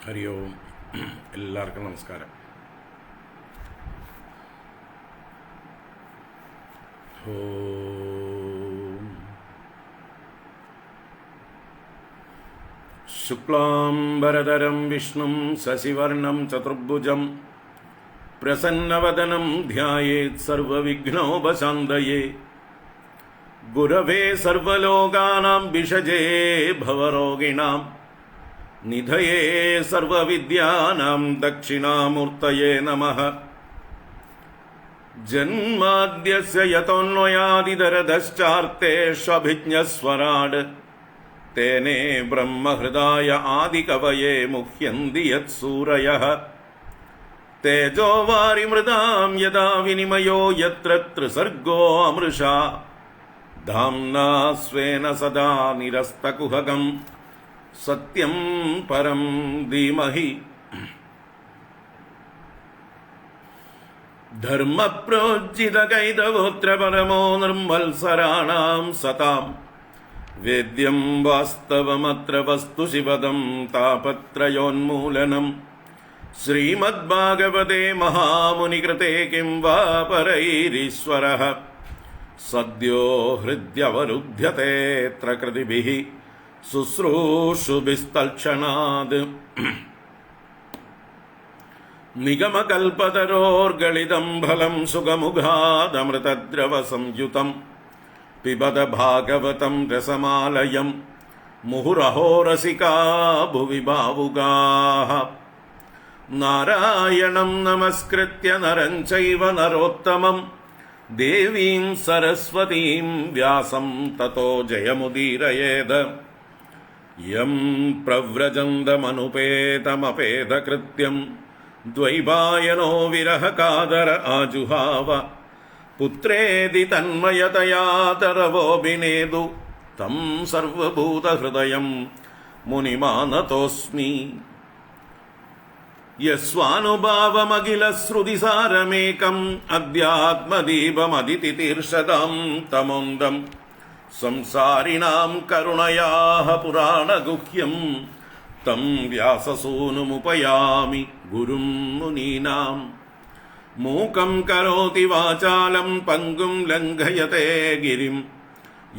ഹരി ഓം. എല്ലാവർക്കും നമസ്കാരം. ഓം ശുക്ലാംബരധരം വിഷ്ണും ശശിവർണം ചതുർഭുജം പ്രസന്നവദനം ധ്യായേത് സർവവിഘ്നോപശാന്തയേ ഗുരവേ സർവലോകാനാം ഭിഷജേ ഭവരോഗിണാം നിധയേ സർവവിദ്യാനാം ദക്ഷിണാമൂർത്തയേ നമഃ. ജന്മാദ്യസ്യ യതോന്വയാദിതരതശ്ചാർത്തേഷ്വഭിജ്ഞസ്വരാട് തേനേ ബ്രഹ്മഹൃദായ ആദികവയേ മുഹ്യന്തി യത്സൂരയഃ. തേജോ വാരിമൃതാം യദാ വിനിമയോ യത്ര ത്രിസർഗോ അമൃഷാ ധാംനാ സ്വേന സദാ നിരസ്തകുഹകം സത്യം പരം ധീമഹി. ധർമ്മപ്രോജ്ജിതകൈതവോത്ര പരമോ നിർമ്മത്സരാണാം സതാം വേദ്യം വാസ്തവമത്ര വസ്തു ശിവദം താപത്രയോന്മൂലനം. ശ്രീമദ്ഭാഗവതേ മഹാമുനികൃതേ കിം വാ പരൈരീശ്വരഃ സദ്യോ ഹൃദ്യവരുധ്യതേത്ര കൃതിഭിഃ ശുശ്രൂഷുഭിസ്തൽക്ഷണാത്. നിഗമകൽപതരോർഗളിതം ഫലം സുഖമുഖാദമൃതദ്രവ സംയുതം പിബത ഭാഗവതം രസമാലയം മുഹുരഹോ രസികാ ഭുവി ഭാവുകാഃ. നാരായണം നമസ്കൃത്യ നരം ചൈവ നരോത്തമം ദേവീം സരസ്വതീം വ്യാസം തതോ ജയമുദീരയേത്. യം പ്രവ്രജന്തമനുപേതമപേതകൃത്യം ദ്വൈപായനോ വിരഹകാതര ആജുഹാവ. പുത്രേതി തന്മയതയാ തരവോഭിനേതു തം സർവഭൂതഹൃദയം മുനിമാനതോസ്മി. യസ്വാനുഭാവമഖിലശ്രുതിസാരമേകം അധ്യാത്മദീപമതിതിതീർഷതാം തമോന്തം സംസാരിണാം കരുണയാഃ പുരാണഗുഹ്യം തം വ്യാസസൂനുമുപയാമി ഗുരും മുനീനാം. മൂകം കരോതി വാചാലം പങ്കും ലംഘയത്തെ ഗിരിം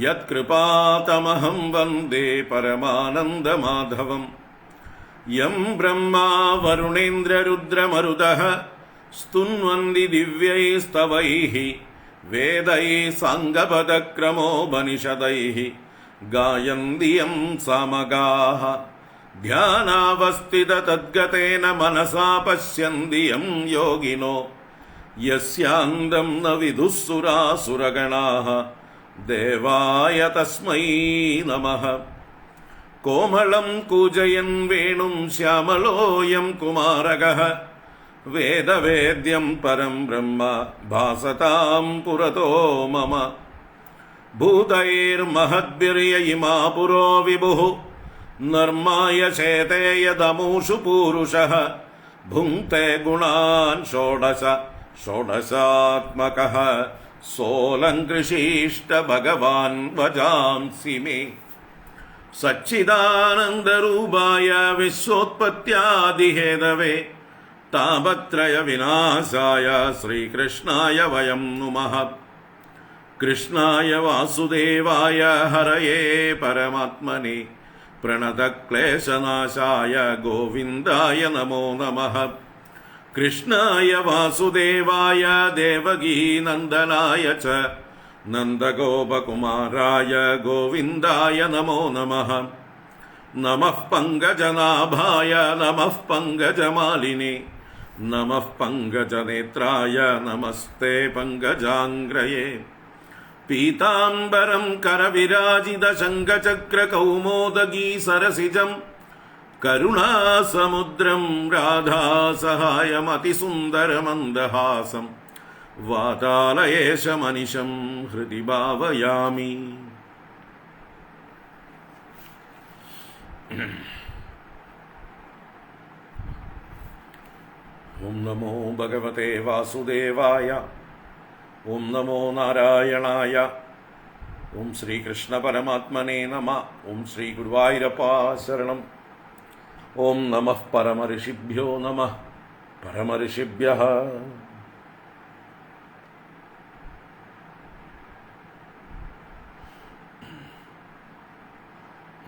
യത്കൃപാതമഹം വന്ദേ പരമാനന്ദമാധവം. യം ബ്രഹ്മാ വരുണേന്ദ്രരുദ്രമരുതഃ സ്തുന്വന്തി ദിവ്യൈസ്തവൈഃ വേദൈഃ സാംഗപദക്രമോപനിഷദൈഃ ഗായന്തി യം സാമഗാഃ. ധ്യാനാവസ്ഥിതതദ്ഗതേന മനസാ പശ്യന്തി യം യോഗിനോ യസ്യാന്തം ന വിദുഃ സുരാസുരഗണാഃ ദേവായ തസ്മൈ നമഃ. കോമളം കൂജയൻ വേണും ശ്യാമളോയം കുമാരകഃ വേദവേദ്യം പരം ബ്രഹ്മ ഭാസതാം പുരതോ മമ. ഭൂതൈർമഹദ്ഭിർയയിമാ പുരോ വിഭുഃ നർമായ ചേതേ യദമൂഷു പൂരുഷഃ ഭുങ്ക്തേ ഗുണാൻ ഷോഡശ ഷോഡശാത്മകഃ സോലങ്കൃഷീഷ്ട ഭഗവാൻ വജാംസി മേ. സച്ചിദാനന്ദരൂപായ വിശ്വോത്പത്യാദിഹേതവേ താപത്രയ വിനാശായ ശ്രീകൃഷ്ണായ വയം നുമഃ. കൃഷ്ണായ വാസുദേവായ ഹരയേ പരമാത്മനെ പ്രണതക്ലേശനാശായ ഗോവിന്ദായ നമോ നമഃ. കൃഷ്ണായ വാസുദേവായ ദേവകീനന്ദനായ ച നന്ദഗോപകുമാരായ ഗോവിന്ദായ നമോ നമഃ. നമഃ പങ്കജനാഭായ നമഃ പങ്കജമാലിനേ നമഃ പങ്കജനേത്രായ നമസ്തേ പങ്കജാംഗ്രയേ. പീതാംബരം കരവിരാജിത ശംഖചക്രകൗമോദഗീ സരസിജം കരുണാസമുദ്രം രാധാസഹായമതിസുന്ദരമന്ദഹാസം വാതാലയേശമനിശം ഹൃദി ഭാവയാമി. ഓം നമോ ഭഗവതേ വാസുദേവായ. ഓം നമോ നാരായണായ. ഓം ശ്രീകൃഷ്ണ പരമാത്മനേ നമ. ഓം ശ്രീ ഗുരുവായൂരപ്പ ശരണം. ഓം നമഃ പരമഋഷിഭ്യോ നമഃ പരമഋഷിഭ്യഃ.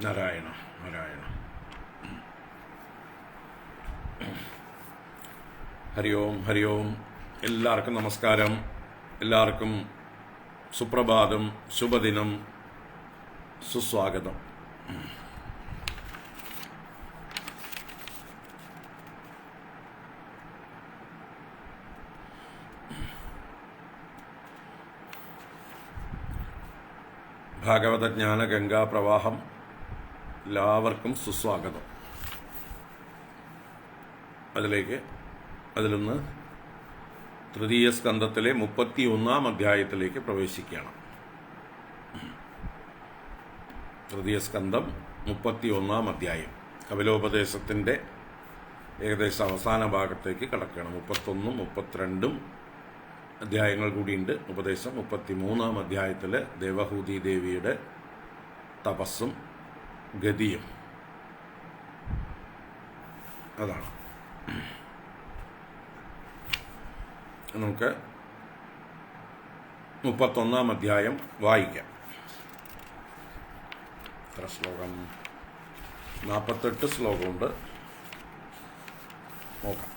നാരായണ നാരായണ. ഹരി ഓം ഹരി ഓം. എല്ലാവർക്കും നമസ്കാരം. എല്ലാവർക്കും സുപ്രഭാതം, ശുഭദിനം, സുസ്വാഗതം. ഭാഗവതജ്ഞാന ഗംഗാ പ്രവാഹം. എല്ലാവർക്കും സുസ്വാഗതം. അതിലൊന്ന് തൃതീയ സ്കന്ധത്തിലെ 31-ാം അധ്യായത്തിലേക്ക് പ്രവേശിക്കുകയാണ്. തൃതീയ സ്കന്ധം 31-ാം അധ്യായം കപിലോപദേശത്തിൻ്റെ ഏകദേശം അവസാന ഭാഗത്തേക്ക് കടക്കുകയാണ്. 31-ഉം 32-ഉം അധ്യായങ്ങൾ കൂടിയുണ്ട്. ഉപദേശം 33-ാം അധ്യായത്തിൽ ദേവഹൂതി ദേവിയുടെ തപസ്സും ഗതിയും അതാണ്. നമുക്ക് 31-ാം അധ്യായം വായിക്കാം. എത്ര ശ്ലോകം? 48 ശ്ലോകമുണ്ട്. നോക്കാം.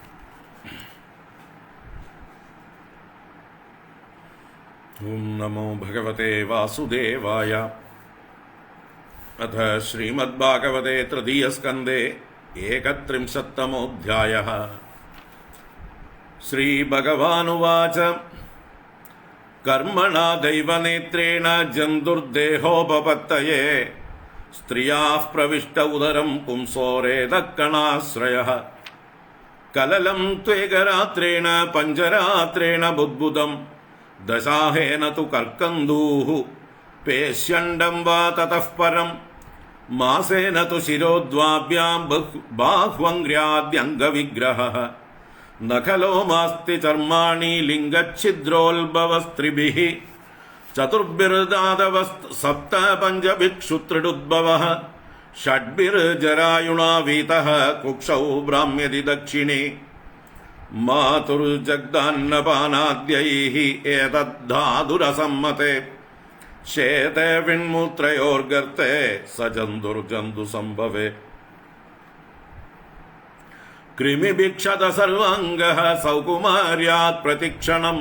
ഓം നമോ ഭഗവതേ വാസുദേവായ. അഥ ശ്രീമദ്ഭാഗവതേ തൃതീയസ്കന്ധേ 31-തമോऽധ്യായഃ. ശ്രീഭഗവാനുവാച. കർമ്മണാ ദൈവനേത്രേണ ജന്തുർദേഹോപപത്തയേ സ്ത്രിയാഃ പ്രവിഷ്ട ഉദരം പുംസോരേതക്കണാശ്രയഃ. കലലം ത്വേകരാത്രേണ പഞ്ചരാത്രേണ ബുദ്ബുദം ദശാഹേന തു കർക്കന്ദൂഃ പേശ്യണ്ഡം വാ തതഃ പരം മാസേന തു ശിരോദ്വാഭ്യാം ബാഹ്വംഗ്ര്യാദ്യംഗവിഗ്രഹഃ. ന ഖലോ മാസ്തി ചർമാണി ലിംഗച്ഛിദ്രോത്ഭവസ്ത്രിഭിഃ ചതുർഭിർദാതവ പഞ്ചഭിക്ഷുത്രിടുദ്ഭവഃ ഷഡ്ഭിർജരായുണാ വീതഃ കുക്ഷൗ ഭ്രാമ്യതി ദക്ഷിണേ മാതുർജഗ്ദാന്നപാനാദ്യൈഃ ഏതദ്ധാതുരസമ്മതേ ശേതേ വിൺമൂത്രയോർഗർത്തേ സജന്തുർജന്തു സംഭവേ കൃമിഭിക്ഷത സർവാംഗഃ സൗകുമാര്യാത് പ്രതിക്ഷണം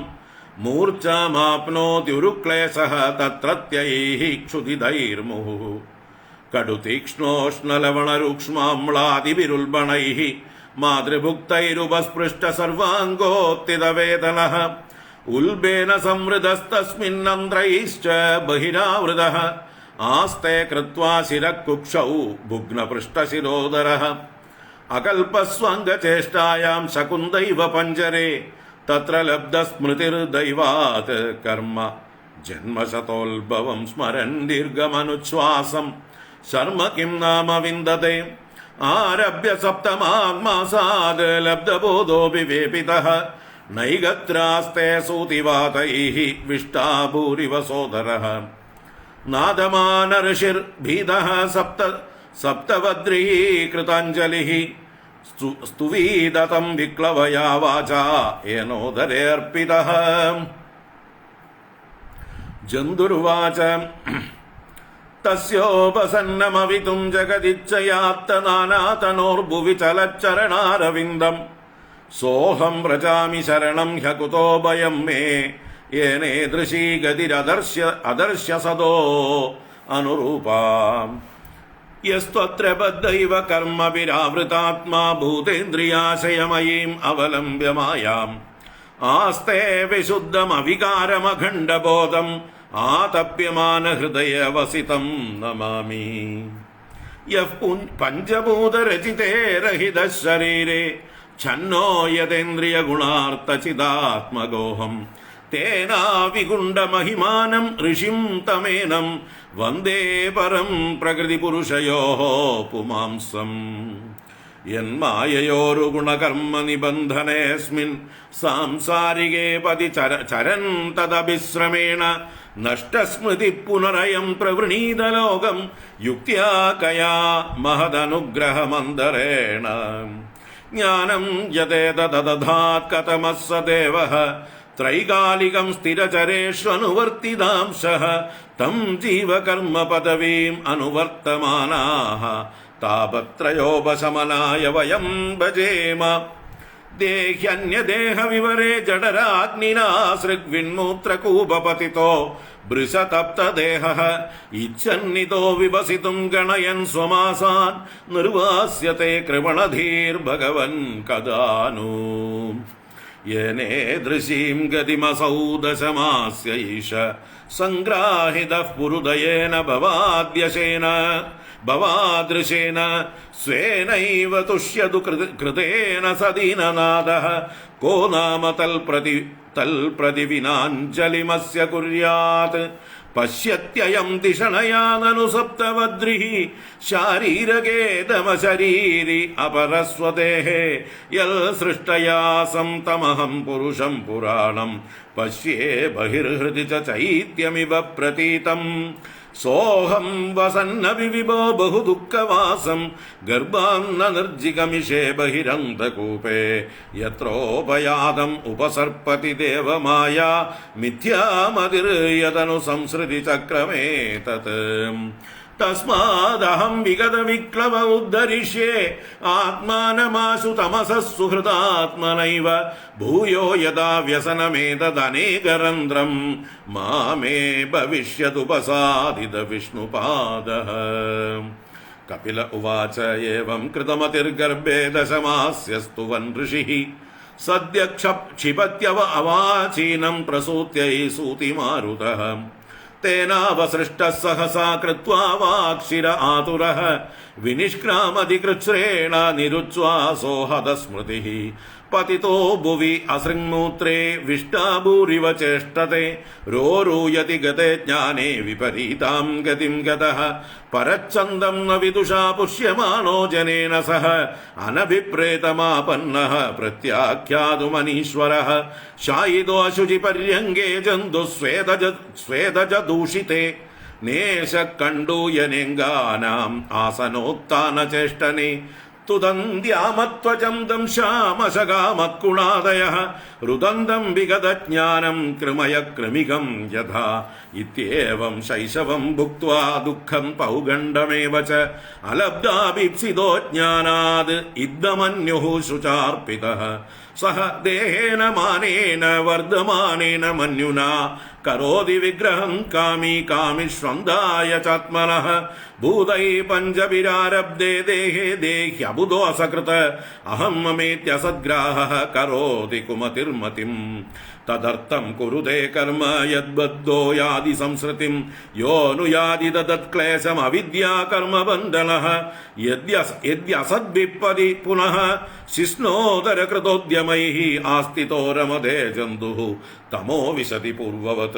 മൂർച്ഛാമാപ്നോതി ഉരുക്ലേശഃ തത്രത്യൈഃ ക്ഷുധിതൈർമുഹുഃ കടുതീക്ഷ്ണോഷ്ണലവണരൂക്ഷ്മാമ്ലാദിവിരുൽബണൈഃ മാതൃഭുക്തൈരുപസ്പൃഷ്ട സർവാംഗോത്തിതവേദനഃ ഉൽബേന സംവൃതസ്തസ്മിന്നന്ത്രൈശ്ച ബഹിരാവൃതഃ ആസ്തേ കൃത്വാ ശിരക്കുക്ഷൗ ഭുഗ്നപൃഷ്ടശിരോദരഃ അകൽപസ്വാംഗചേഷ്ടായാം ശകുന്തൈവ പഞ്ചരേ തത്ര ലബ്ധസ്മൃതിർദൈവാത് കർമ്മ ജന്മശതോത്ഭവം സ്മരൻ ദീർഘമനുച്ഛ്വാസം ശർമ്മ കിം നാമ വിന്ദതേ ആരഭ്യ സപ്തമാമാസാദ് ലബ്ധബോധോപി വേപിതഃ നൈഗത്രാസ്തേ സൂതിവാതൈഃ വിഷ്ടാ ഭൂരിവ സോദരഃ നാദമാന ഋഷിർഭീതഃ സപ്തവദ്രീഃ കൃതാഞ്ജലിഃ സ്തുവീദതം വിക്ലവയാ വാചാ ഏനോദരേ അർപ്പിതഃ. ജന്തുർവാച. തസ്യോപസന്നമവിതും ജഗദിച്ഛയാത്തനാനാതനോർഭുവി ചലച്ചരണാരവിന്ദം സോഹം വ്രജാമി ശരണം ഹ്യകുതോ ഭയം മേ യേനേദൃശീ ഗതിരദർശ്യ സദോ അനുരൂപാം യസ്ത്വത്ര ബദ്ധൈവ കർമ്മവിരാവൃതാത്മാ ഭൂതേന്ദ്രിയാശയമയീം അവലംബ്യ മായാം ആസ്തേ വിശുദ്ധമവികാരമഖണ്ഡബോധം ആതപ്യമാന ഹൃദയവസിതം നമാമി. യഃ പഞ്ചഭൂതരചിതേ രഹിതഃ ശരീരേ ഛന്നോ യതേന്ദ്രിയഗുണാർത്ഥചിതാത്മഗോഹം തേനാവിഗുണ്ടമഹിമാനം ഋഷിം തമേനം വന്ദേ പരം പ്രകൃതിപുരുഷയോഃ പുമാംസം. യന്മായയോരു ഗുണകർമ്മ നിബന്ധനേസ്മിൻ സാംസാരികേ പതി ചരൻ തദഭിശ്രമേണ നഷ്ടസ്മൃതി പുനരയം പ്രവൃണീതലോകം യുക്ത്യാ കയാ മഹദനുഗ്രഹമന്തരേണ ജ്ഞാനം യതേതദധാത് കഥമസ്സ ദേവഃ ത്രൈകാലികം സ്ഥിരചരേഷ്വനുവർത്തിതാംശഃ തം ജീവകർമ്മ പദവീം അനുവർത്തമാനാഃ താപത്രയോപശമനായ വയം ഭജേമ ദേഹ്യന്യദേഹവിവരേ ജഡരാഗ്നിനാ സൃഗ്വിന്മൂത്രകൂപപതിതോ ഭൃശതപ്തദേഹഃ ഇച്ഛന്നിതോ വിവസിതും ഗണയൻ സ്വമാസാൻ നിർവാസ്യത്തെ കൃപണധീർഭഗവൻ കദാനു യേനേദൃശീം ഗതിമസൗ ദശമാസ്യൈഷ സംഗ്രാഹിതഃ പുരുദയേന ഭവാദൃശേന സ്വേനൈവ തുഷ്യതു കൃതേന സദീനനാദഃ കോ നാമ തൽപ്രതിവിനാഞ്ജലിമസ്യ കുര്യാത് പശ്യത്യയം തിഷണയാ നനു സപ്തവദ്രിഃ ശാരീരകേതമശരീരി അപരസ്വതേഹേ യൽ സൃഷ്ടയാ സംതമഹം പുരുഷം പുരാണം പശ്യേ ബഹിർഹൃദി ചൈത്യമിവ പ്രതീതം സോഹം വസന്ന വിവിഭോ ബഹുദുഃഖവാസം ഗർഭാന്ന നിർജിഗമിഷേ ബഹിരന്തകൂപേ യത്രോപയാതം ഉപസർപ്പതി ദേവമായ മിഥ്യാമതിർയതനു സംസൃതി ചക്രമേ തത് തസ്മാദഹം വിഗത വിക്ലവ ഉദ്ധരിഷ്യേ ആത്മാനമാശു തമസഃ സുഹൃദാത്മനൈവ ഭൂയോ യഥാ വ്യസനമേതദനേകരന്ധ്രം മാമേ ഭവിഷ്യതുപസാദിത വിഷ്ണുപാദഃ കപില ഉവാച ഏവം കൃതമതിർഗർഭേ ദശമാസ്യസ്തുവൻ ഋഷിഃ സദ്യ ക്ഷിപത്യവ അവാചീനം പ്രസൂത്യൈ സൂതിമാരുതഃ തേനാവസൃഷ്ടഃ സഹസാ കൃത്വാ വാക്ഷിര ആതുരഃ വിനിഷ്ക്രാമധികൃച്ഛ്രേണ നിരുച്ഛ്വാസോ ഹതസ്മൃതിഃ പതിതോ ഭുവി അസൃങ്മൂത്രേ വിഷ്ടാഭൂരിവ ചേഷ്ടത്തെ രോരൂയതി ഗതേ ജ്ഞാനേ വിപരീതാം ഗതിം ഗതഃ പരച്ഛന്ദം ന വിദുഷാ പുഷ്യമാണോ ജനേന സഹ അനഭിപ്രേതമാപന്നഃ പ്രത്യാഖ്യാതുമനീശ്വരഃ ശായിതോ അശുചി പര്യങ്കേ ജന്തു സ്വേദജ ദൂഷിതേ നേശ കണ്ടൂയനെങ്കാനാം ആസനോത്ഥാന ചേഷ്ടനെ തുദന്ത്യാമത്വജം ദംശാമശകാമത്കുണാദയഃ രുദന്തം വിഗതജ്ഞാനം കൃമയ കൃമികം യഥാ ഇത്യേവം ശൈശവം ഭുക്ത്വാ ദുഃഖം പൗഗണ്ഡമേവ ച അലബ്ധാഭിപ്സിതോ ജ്ഞാനാത് ഇദ്ദമന്യുഃ ശുചാർപ്പിതഃ സഹ ദേഹേന മാനേന വർദ്ധമാനേന മന്യുനാ കരോതി വിഗ്രഹം കാമി കാമിഷ്വന്തായ ചാത്മനഃ ഭൂതൈ പഞ്ചവിരാരബ്ധേ ദേഹേ ദേഹ്യബുധോ അസകൃത അഹം മമേത്യസദ്ഗ്രാഹഃ കരോതി കുമതിർമതിം തദർത്ഥം കുരുതേ കർമ്മ യദ്ബദ്ധോ യാതി സംസൃതിം യോനുയാതി തദത്ക്ലേശം അവിദ്യാ കർമ്മബന്ധനഃ യദ്യസദ്വിപ്പതി പുനഃ ശിഷ്ണോദരകൃതോദ്യമൈഃ ആസ്തിതോ രമതേ ജന്തുഃ തമോ വിശതി പൂർവവത്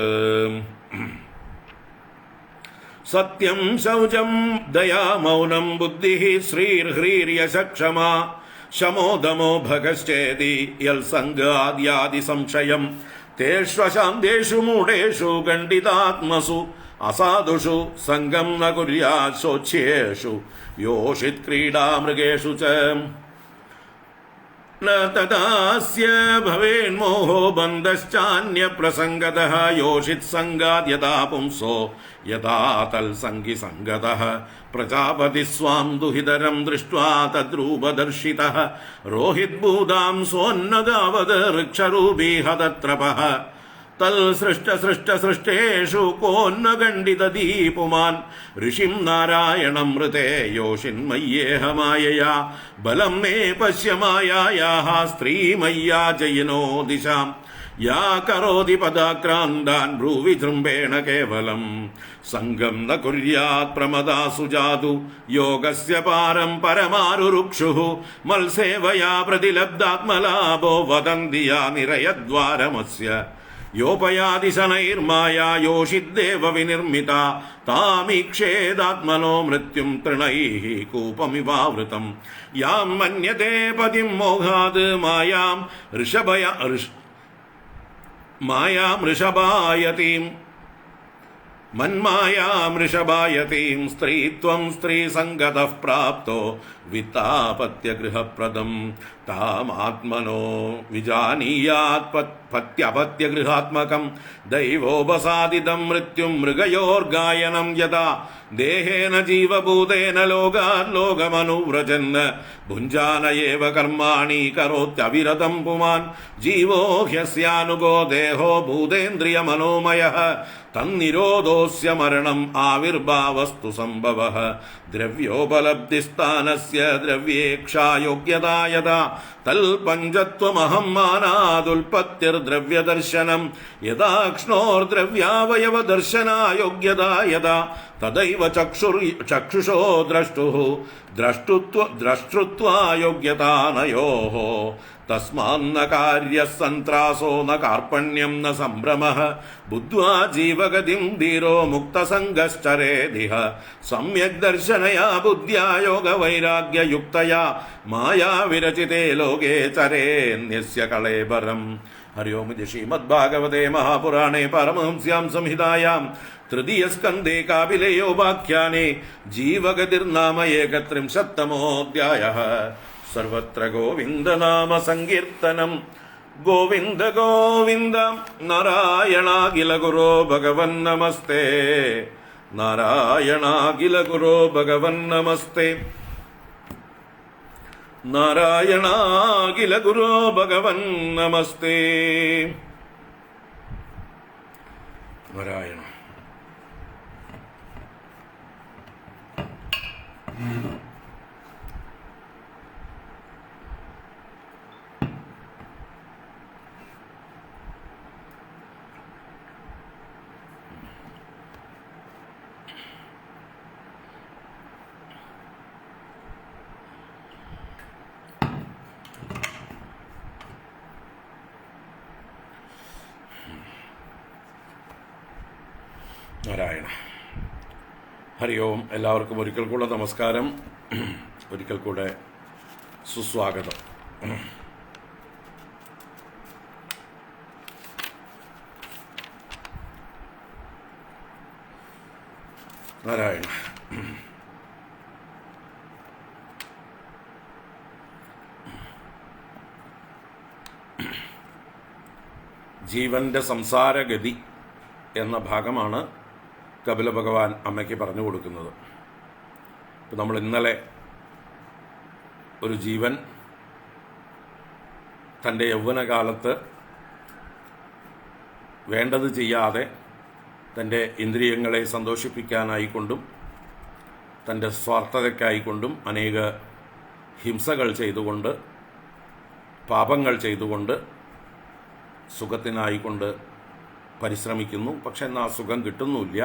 സത്യം ശൗചം ദയാ മൗനം ബുദ്ധിഃ ശ്രീർഹ്രീര്യശക്ഷമാ ശമോദമോ ഭഗശ്ചേതി യൽസംഗാദ്യാദി സംശയം തേഷ്വശാന്തേഷു മൂഢേഷു ഖണ്ഡിതാത്മസു അസാധുഷു സംഗം ന കുര്യാത് ശോച്യേഷു യോഷിത് ക്രീഡാമൃഗേഷു ച ന തദാസ്യ ഭവേന്മോഹോ ബന്ധശ്ചാന്യപ്രസംഗതഃ യോഷിത് സംഗാത് യഥാ പുംസോ യഥാ തൽസംഗി സംഗതഃ പ്രജാപതി സ്വാം ദുഹിതരം ദൃഷ്ട്വാ തദ്രൂപദർശിതഃ രോഹിത്ഭൂതാം സോന്നഗാവത് ഋക്ഷരൂപീ ഹതത്രപഃ തൽസൃഷ്ടസൃഷ്ടസൃഷ്ടേഷു കോന്ന ഖണ്ഡിതദീപുമാൻ ഋഷിം നാരായണം മൃതേ യോഷിന്മയ്യേഹ മായയാ ബലം മേ പശ്യ മായായാഃ സ്ത്രീമയ്യാ ജയിനോ ദിശാം യാ കരോതി പദാക്രാന്താൻ ഭ്രൂവിജൃംഭേണ കേവലം സംഗം ന കുര്യാത് പ്രമദാസു ജാതു യോഗസ്യ പാരം പരമാരുരുക്ഷുഃ മത്സേവയാ പ്രതിലബ്ധാത്മലാഭോ വദന്തി യാ നിരയദ്വാരമസ്യ യോപയാതി ശനൈർമായാ യോഷിദ്ദേവ വിനിർമ്മിത താമീക്ഷേദാത്മനോ മൃത്യും തൃണൈഃ കൂപമിവാവൃതം യാം മന്യതേ പതിം മോഹാത് മായാം ഋഷഭായതീം മന്മായാമൃഷഭായതീം സ്ത്രീത്വം സ്ത്രീസംഗതഃ പ്രാപ്തോ വിത്താപത്യഗൃഹപ്രദം താമാത്മനോ വിജാനീയാത് പത്യപത്യഗൃഹാത്മകം ദൈവോപസാദിതം മൃത്യും മൃഗയോർഗായനം യഥാ ദേഹേന ജീവഭൂതേന ലോകാത് ലോകമനുവ്രജൻ ഭുഞ്ജാന ഏവ കർമാണി കരോത്യവിരതം പുമാൻ ജീവോ ഹ്യസ്യാനുഗോ ദേഹോ ഭൂതേന്ദ്രിയമനോമയഃ തന്നിരോധോസ്യ മരണം ആവിർഭാവസ്തു സംഭവഃ ദ്രവ്യോപലബ്ധിസ്ഥാനസ്യ ദ്രവ്യേക്ഷായോഗ്യതാ യഥാ തൽപഞ്ചത്വമഹം മാനാദുൽപത്തിർദ്രവ്യദർശനം യഥാക്ഷ്ണോർദ്രവ്യാവയവദർശനായോഗ്യതാ യഥാ തദൈവ ചക്ഷുഷോ ദ്രഷ്ടൃത്വായോഗ്യതാനയോഃ തസ്മാന്ന കാര്യസന്ത്രാസോ ന കാർപ്പണ്യം ന സംഭ്രമഃ ബുദ്ധ്വാ ജീവഗതിം ധീരോ മുക്തസംഗശ്ചരേദിഹ സമ്യക് ദർശനയാ ബുദ്ധ്യാ യോഗവൈരാഗ്യയുക്തയാ മായാ വിരചിതേ ലോകേ ചരേന്യസ്യ കളേബരം. ഹരി ഓം. ഇത് ശ്രീമദ്ഭാഗവതേ മഹാപുരാണേ പരമഹംസ്യാം സംഹിതായാം തൃതീയസ്കന്ധേ കാപിലയോപാഖ്യാനേ ജീവഗതിർനാമ ഏകത്രിംശത്തമോऽധ്യായഃ. സർവത്ര ഗോവിന്ദനാമ സങ്കീർത്തനം. ഗോവിന്ദ ഗോവിന്ദ. നാരായണാഖില ഗുരോ ഭഗവൻ നമസ്തേ. നാരായണാഖില ഗുരോ ഭഗവൻ നമസ്തേ. നാരായണാഖില ഗുരോ ഭഗവൻ നമസ്തേ. നാരായണ. നാരായണ. ഹരി ഓം. എല്ലാവർക്കും ഒരിക്കൽ കൂടെ നമസ്കാരം, ഒരിക്കൽ കൂടെ സുസ്വാഗതം. നാരായണ. ജീവന്റെ സംസാരഗതി എന്ന ഭാഗമാണ് കപില ഭഗവാൻ അമ്മയ്ക്ക് പറഞ്ഞു കൊടുക്കുന്നത്. ഇപ്പം നമ്മൾ ഇന്നലെ ഒരു ജീവൻ തൻ്റെ യൗവനകാലത്ത് വേണ്ടത് ചെയ്യാതെ തൻ്റെ ഇന്ദ്രിയങ്ങളെ സന്തോഷിപ്പിക്കാനായിക്കൊണ്ടും തൻ്റെ സ്വാർത്ഥതയ്ക്കായിക്കൊണ്ടും അനേക ഹിംസകൾ ചെയ്തുകൊണ്ട്, പാപങ്ങൾ ചെയ്തുകൊണ്ട്, സുഖത്തിനായിക്കൊണ്ട് പരിശ്രമിക്കുന്നു. പക്ഷെ എന്നാൽ ആ സുഖം കിട്ടുന്നുമില്ല.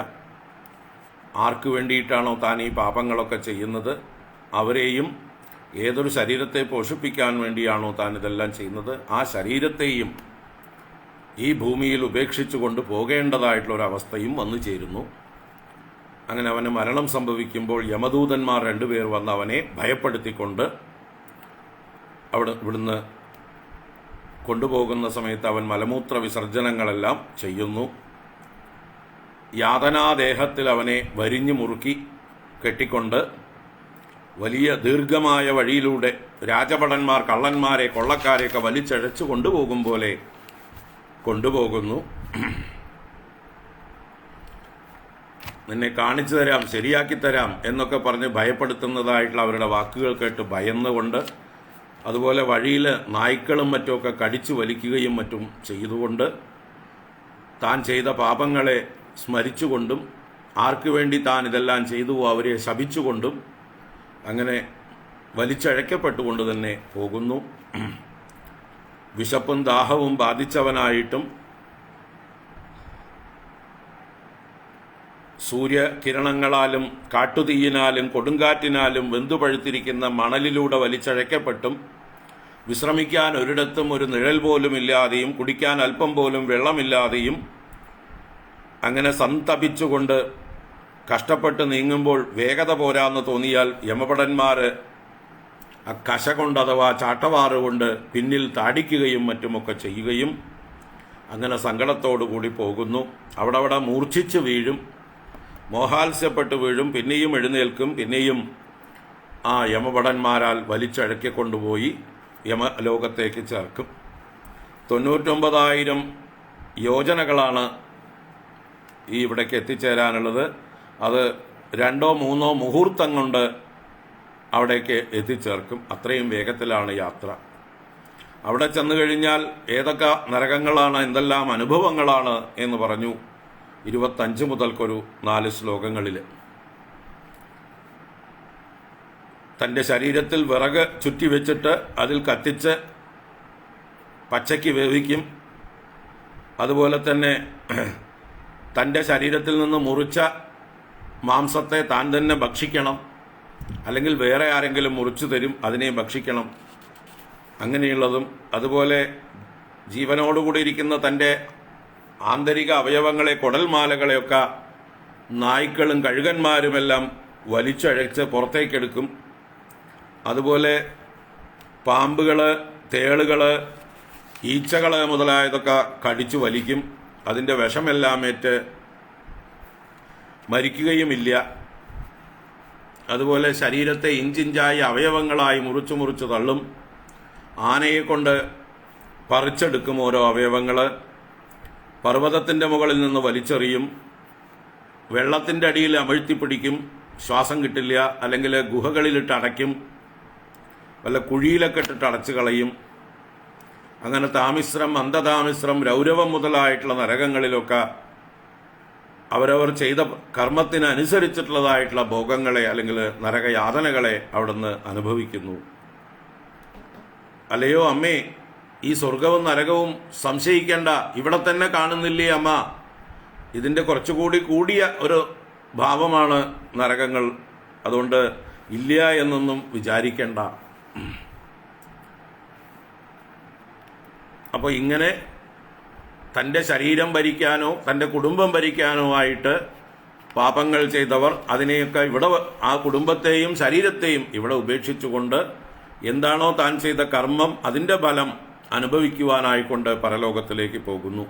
ആർക്കു വേണ്ടിയിട്ടാണോ താൻ ഈ പാപങ്ങളൊക്കെ ചെയ്യുന്നത്, അവരെയും ഏതൊരു ശരീരത്തെ പോഷിപ്പിക്കാൻ വേണ്ടിയാണോ താൻ ഇതെല്ലാം ചെയ്യുന്നത്, ആ ശരീരത്തെയും ഈ ഭൂമിയിൽ ഉപേക്ഷിച്ചു കൊണ്ട് പോകേണ്ടതായിട്ടുള്ളൊരവസ്ഥയും വന്നു ചേരുന്നു. അങ്ങനെ അവന് മരണം സംഭവിക്കുമ്പോൾ യമദൂതന്മാർ രണ്ടുപേർ വന്ന് അവനെ ഭയപ്പെടുത്തിക്കൊണ്ട് ഇവിടുന്ന് കൊണ്ടുപോകുന്ന സമയത്ത് അവൻ മലമൂത്ര വിസർജനങ്ങളെല്ലാം ചെയ്യുന്നു. യാതനാദേഹത്തിൽ അവനെ വരിഞ്ഞു മുറുക്കി കെട്ടിക്കൊണ്ട് വലിയ ദീർഘമായ വഴിയിലൂടെ രാജഭടന്മാർ കള്ളന്മാരെ കൊള്ളക്കാരെയൊക്കെ വലിച്ചഴച്ചു കൊണ്ടുപോകും പോലെ കൊണ്ടുപോകുന്നു. നിന്നെ കാണിച്ചു തരാം, ശരിയാക്കി തരാം എന്നൊക്കെ പറഞ്ഞ് ഭയപ്പെടുത്തുന്നതായിട്ടുള്ള അവരുടെ വാക്കുകൾ കേട്ട് ഭയന്നുകൊണ്ട്, അതുപോലെ വഴിയിൽ നായ്ക്കളും മറ്റുമൊക്കെ കടിച്ചു വലിക്കുകയും മറ്റും ചെയ്തുകൊണ്ട്, താൻ ചെയ്ത പാപങ്ങളെ സ്മരിച്ചുകൊണ്ടും ആർക്കു വേണ്ടി താൻ ഇതെല്ലാം ചെയ്തുവോ അവരെ ശപിച്ചുകൊണ്ടും അങ്ങനെ വലിച്ചഴക്കപ്പെട്ടുകൊണ്ട് തന്നെ പോകുന്നു. വിശപ്പും ദാഹവും ബാധിച്ചവനായിട്ടും സൂര്യകിരണങ്ങളാലും കാട്ടുതീയിനാലും കൊടുങ്കാറ്റിനാലും വെന്തുപഴുത്തിരിക്കുന്ന മണലിലൂടെ വലിച്ചഴക്കപ്പെട്ടും വിശ്രമിക്കാൻ ഒരിടത്തും ഒരു നിഴൽ പോലുമില്ലാതെയും കുടിക്കാൻ അല്പം പോലും വെള്ളമില്ലാതെയും അങ്ങനെ സന്തപിച്ചുകൊണ്ട് കഷ്ടപ്പെട്ട് നീങ്ങുമ്പോൾ വേഗത പോരാന്ന് തോന്നിയാൽ യമഭടന്മാർ ആ കശ കൊണ്ട് അഥവാ ചാട്ടവാറ് കൊണ്ട് പിന്നിൽ താടിക്കുകയും മറ്റുമൊക്കെ ചെയ്യുകയും അങ്ങനെ സങ്കടത്തോടു കൂടി പോകുന്നു. അവിടെ മൂർച്ഛിച്ച് വീഴും. മോഹാത്സ്യപ്പെട്ട് വീഴും, പിന്നെയും എഴുന്നേൽക്കും, പിന്നെയും ആ യമഭടന്മാരാൽ വലിച്ചഴക്കിക്കൊണ്ടുപോയി യമലോകത്തേക്ക് ചേർക്കും. 99,000 യോജനകളാണ് ഈ ഇവിടേക്ക് എത്തിച്ചേരാനുള്ളത്. അത് 2-3 മുഹൂർത്തം കൊണ്ട് അവിടേക്ക് എത്തിച്ചേർക്കും. അത്രയും വേഗത്തിലാണ് യാത്ര. അവിടെ ചെന്നു കഴിഞ്ഞാൽ ഏതൊക്കെ നരകങ്ങളാണ്, എന്തെല്ലാം അനുഭവങ്ങളാണ് എന്ന് പറഞ്ഞു 25 മുതൽക്കൊരു 4 ശ്ലോകങ്ങളിൽ. തൻ്റെ ശരീരത്തിൽ വിറക് ചുറ്റി വെച്ചിട്ട് അതിൽ കത്തിച്ച് പച്ചയ്ക്ക് വേവിക്കും. അതുപോലെ തന്നെ തൻ്റെ ശരീരത്തിൽ നിന്ന് മുറിച്ച മാംസത്തെ താൻ തന്നെ ഭക്ഷിക്കണം, അല്ലെങ്കിൽ വേറെ ആരെങ്കിലും മുറിച്ചു തരും, അതിനെ ഭക്ഷിക്കണം. അങ്ങനെയുള്ളതും അതുപോലെ ജീവനോടുകൂടി ഇരിക്കുന്ന തൻ്റെ ആന്തരിക അവയവങ്ങളെ, കുടൽമാലകളെയൊക്കെ നായ്ക്കളും കഴുകന്മാരുമെല്ലാം വലിച്ചഴച്ച് പുറത്തേക്കെടുക്കും. അതുപോലെ പാമ്പുകൾ, തേളുകൾ, ഈച്ചകൾ മുതലായതൊക്കെ കടിച്ചു വലിക്കും. അതിൻ്റെ വിഷമെല്ലാം ഏറ്റ് മരിക്കുകയുമില്ല. അതുപോലെ ശരീരത്തെ ഇഞ്ചിഞ്ചായി അവയവങ്ങളായി മുറിച്ചു മുറിച്ച് തള്ളും. ആനയെ കൊണ്ട് പറിച്ചെടുക്കും ഓരോ അവയവങ്ങൾ. പർവ്വതത്തിൻ്റെ മുകളിൽ നിന്ന് വലിച്ചെറിയും. വെള്ളത്തിൻ്റെ അടിയിൽ അമഴ്ത്തിപ്പിടിക്കും, ശ്വാസം കിട്ടില്ല. അല്ലെങ്കിൽ ഗുഹകളിലിട്ട് അടയ്ക്കും, വല്ല കുഴിയിലൊക്കെ ഇട്ടിട്ട് അടച്ചു കളയും. അങ്ങനെ താമിശ്രം, അന്ധതാമിശ്രം, രൗരവം മുതലായിട്ടുള്ള നരകങ്ങളിലൊക്കെ അവരവർ ചെയ്ത കർമ്മത്തിനനുസരിച്ചിട്ടുള്ളതായിട്ടുള്ള ഭോഗങ്ങളെ അല്ലെങ്കിൽ നരകയാതനകളെ അവിടുന്ന് അനുഭവിക്കുന്നു. അല്ലയോ അമ്മേ, ഈ സ്വർഗവും നരകവും സംശയിക്കേണ്ട, ഇവിടെ തന്നെ കാണുന്നില്ലേ അമ്മ? ഇതിൻ്റെ കുറച്ചുകൂടി കൂടിയ ഒരു ഭാവമാണ് നരകങ്ങൾ. അതുകൊണ്ട് ഇല്ല എന്നൊന്നും വിചാരിക്കേണ്ട. അപ്പോൾ ഇങ്ങനെ തൻ്റെ ശരീരം ഭരിക്കാനോ തൻ്റെ കുടുംബം ഭരിക്കാനോ ആയിട്ട് പാപങ്ങൾ ചെയ്തവർ അതിനെയൊക്കെ ഇവിടെ, ആ കുടുംബത്തെയും ശരീരത്തെയും ഇവിടെ ഉപേക്ഷിച്ചുകൊണ്ട് എന്താണോ താൻ ചെയ്ത കർമ്മം അതിൻ്റെ ഫലം അനുഭവിക്കുവാനായിക്കൊണ്ട് പരലോകത്തിലേക്ക് പോകുന്നു.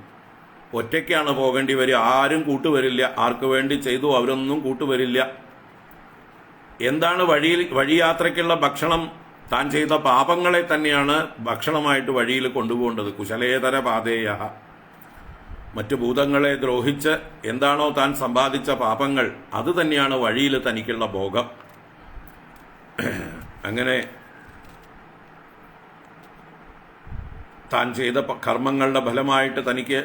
ഒറ്റയ്ക്കാണ് പോകേണ്ടി വരിക, ആരും കൂട്ടുവരില്ല. ആർക്ക് വേണ്ടി ചെയ്തു അവരൊന്നും കൂട്ടുവരില്ല. എന്താണ് വഴിയാത്രയ്ക്കുള്ള ഭക്ഷണം? താൻ ചെയ്ത പാപങ്ങളെ തന്നെയാണ് ഭക്ഷണമായിട്ട് വഴിയിൽ കൊണ്ടുപോകേണ്ടത്. കുശലേതര പാതേയ, മറ്റു ഭൂതങ്ങളെ ദ്രോഹിച്ച് എന്താണോ താൻ സമ്പാദിച്ച പാപങ്ങൾ അത് തന്നെയാണ് വഴിയിൽ തനിക്കുള്ള ഭോഗം. അങ്ങനെ താൻ ചെയ്ത കർമ്മങ്ങളുടെ ഫലമായിട്ട് തനിക്ക്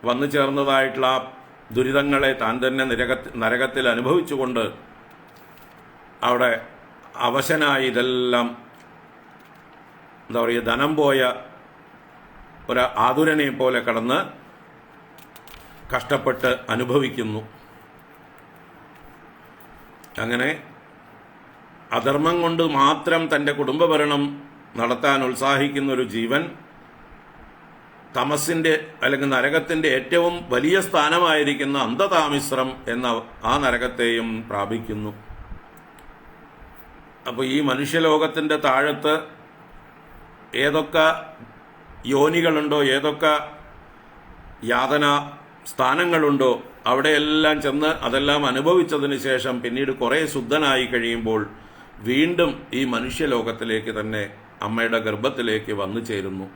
വന്നു ചേർന്നതായിട്ടുള്ള ദുരിതങ്ങളെ താൻ തന്നെ നരകത്തിൽ അനുഭവിച്ചുകൊണ്ട് അവിടെ അവശനായി ഇതെല്ലാം എന്താ പറയുക, ധനം പോയ ഒരു ആതുരനെ പോലെ കടന്ന് കഷ്ടപ്പെട്ട് അനുഭവിക്കുന്നു. അങ്ങനെ അധർമ്മം കൊണ്ട് മാത്രം തൻ്റെ കുടുംബഭരണം നടത്താൻ ഉത്സാഹിക്കുന്ന ഒരു ജീവൻ തമസിൻ്റെ അല്ലെങ്കിൽ നരകത്തിൻ്റെ ഏറ്റവും വലിയ സ്ഥാനമായിരിക്കുന്ന അന്ധതാമിശ്രം എന്ന ആ നരകത്തെയും പ്രാപിക്കുന്നു. അപ്പോൾ ഈ മനുഷ്യലോകത്തിൻ്റെ താഴത്ത് ഏതൊക്കെ യോനികളുണ്ടോ, ഏതൊക്കെ യാതന സ്ഥാനങ്ങളുണ്ടോ അവിടെയെല്ലാം ചെന്ന് അതെല്ലാം അനുഭവിച്ചതിന് ശേഷം പിന്നീട് കുറേ ശുദ്ധനായി കഴിയുമ്പോൾ വീണ്ടും ഈ മനുഷ്യലോകത്തിലേക്ക് തന്നെ അമ്മയുടെ ഗർഭത്തിലേക്ക് വന്നു ചേരുന്നു.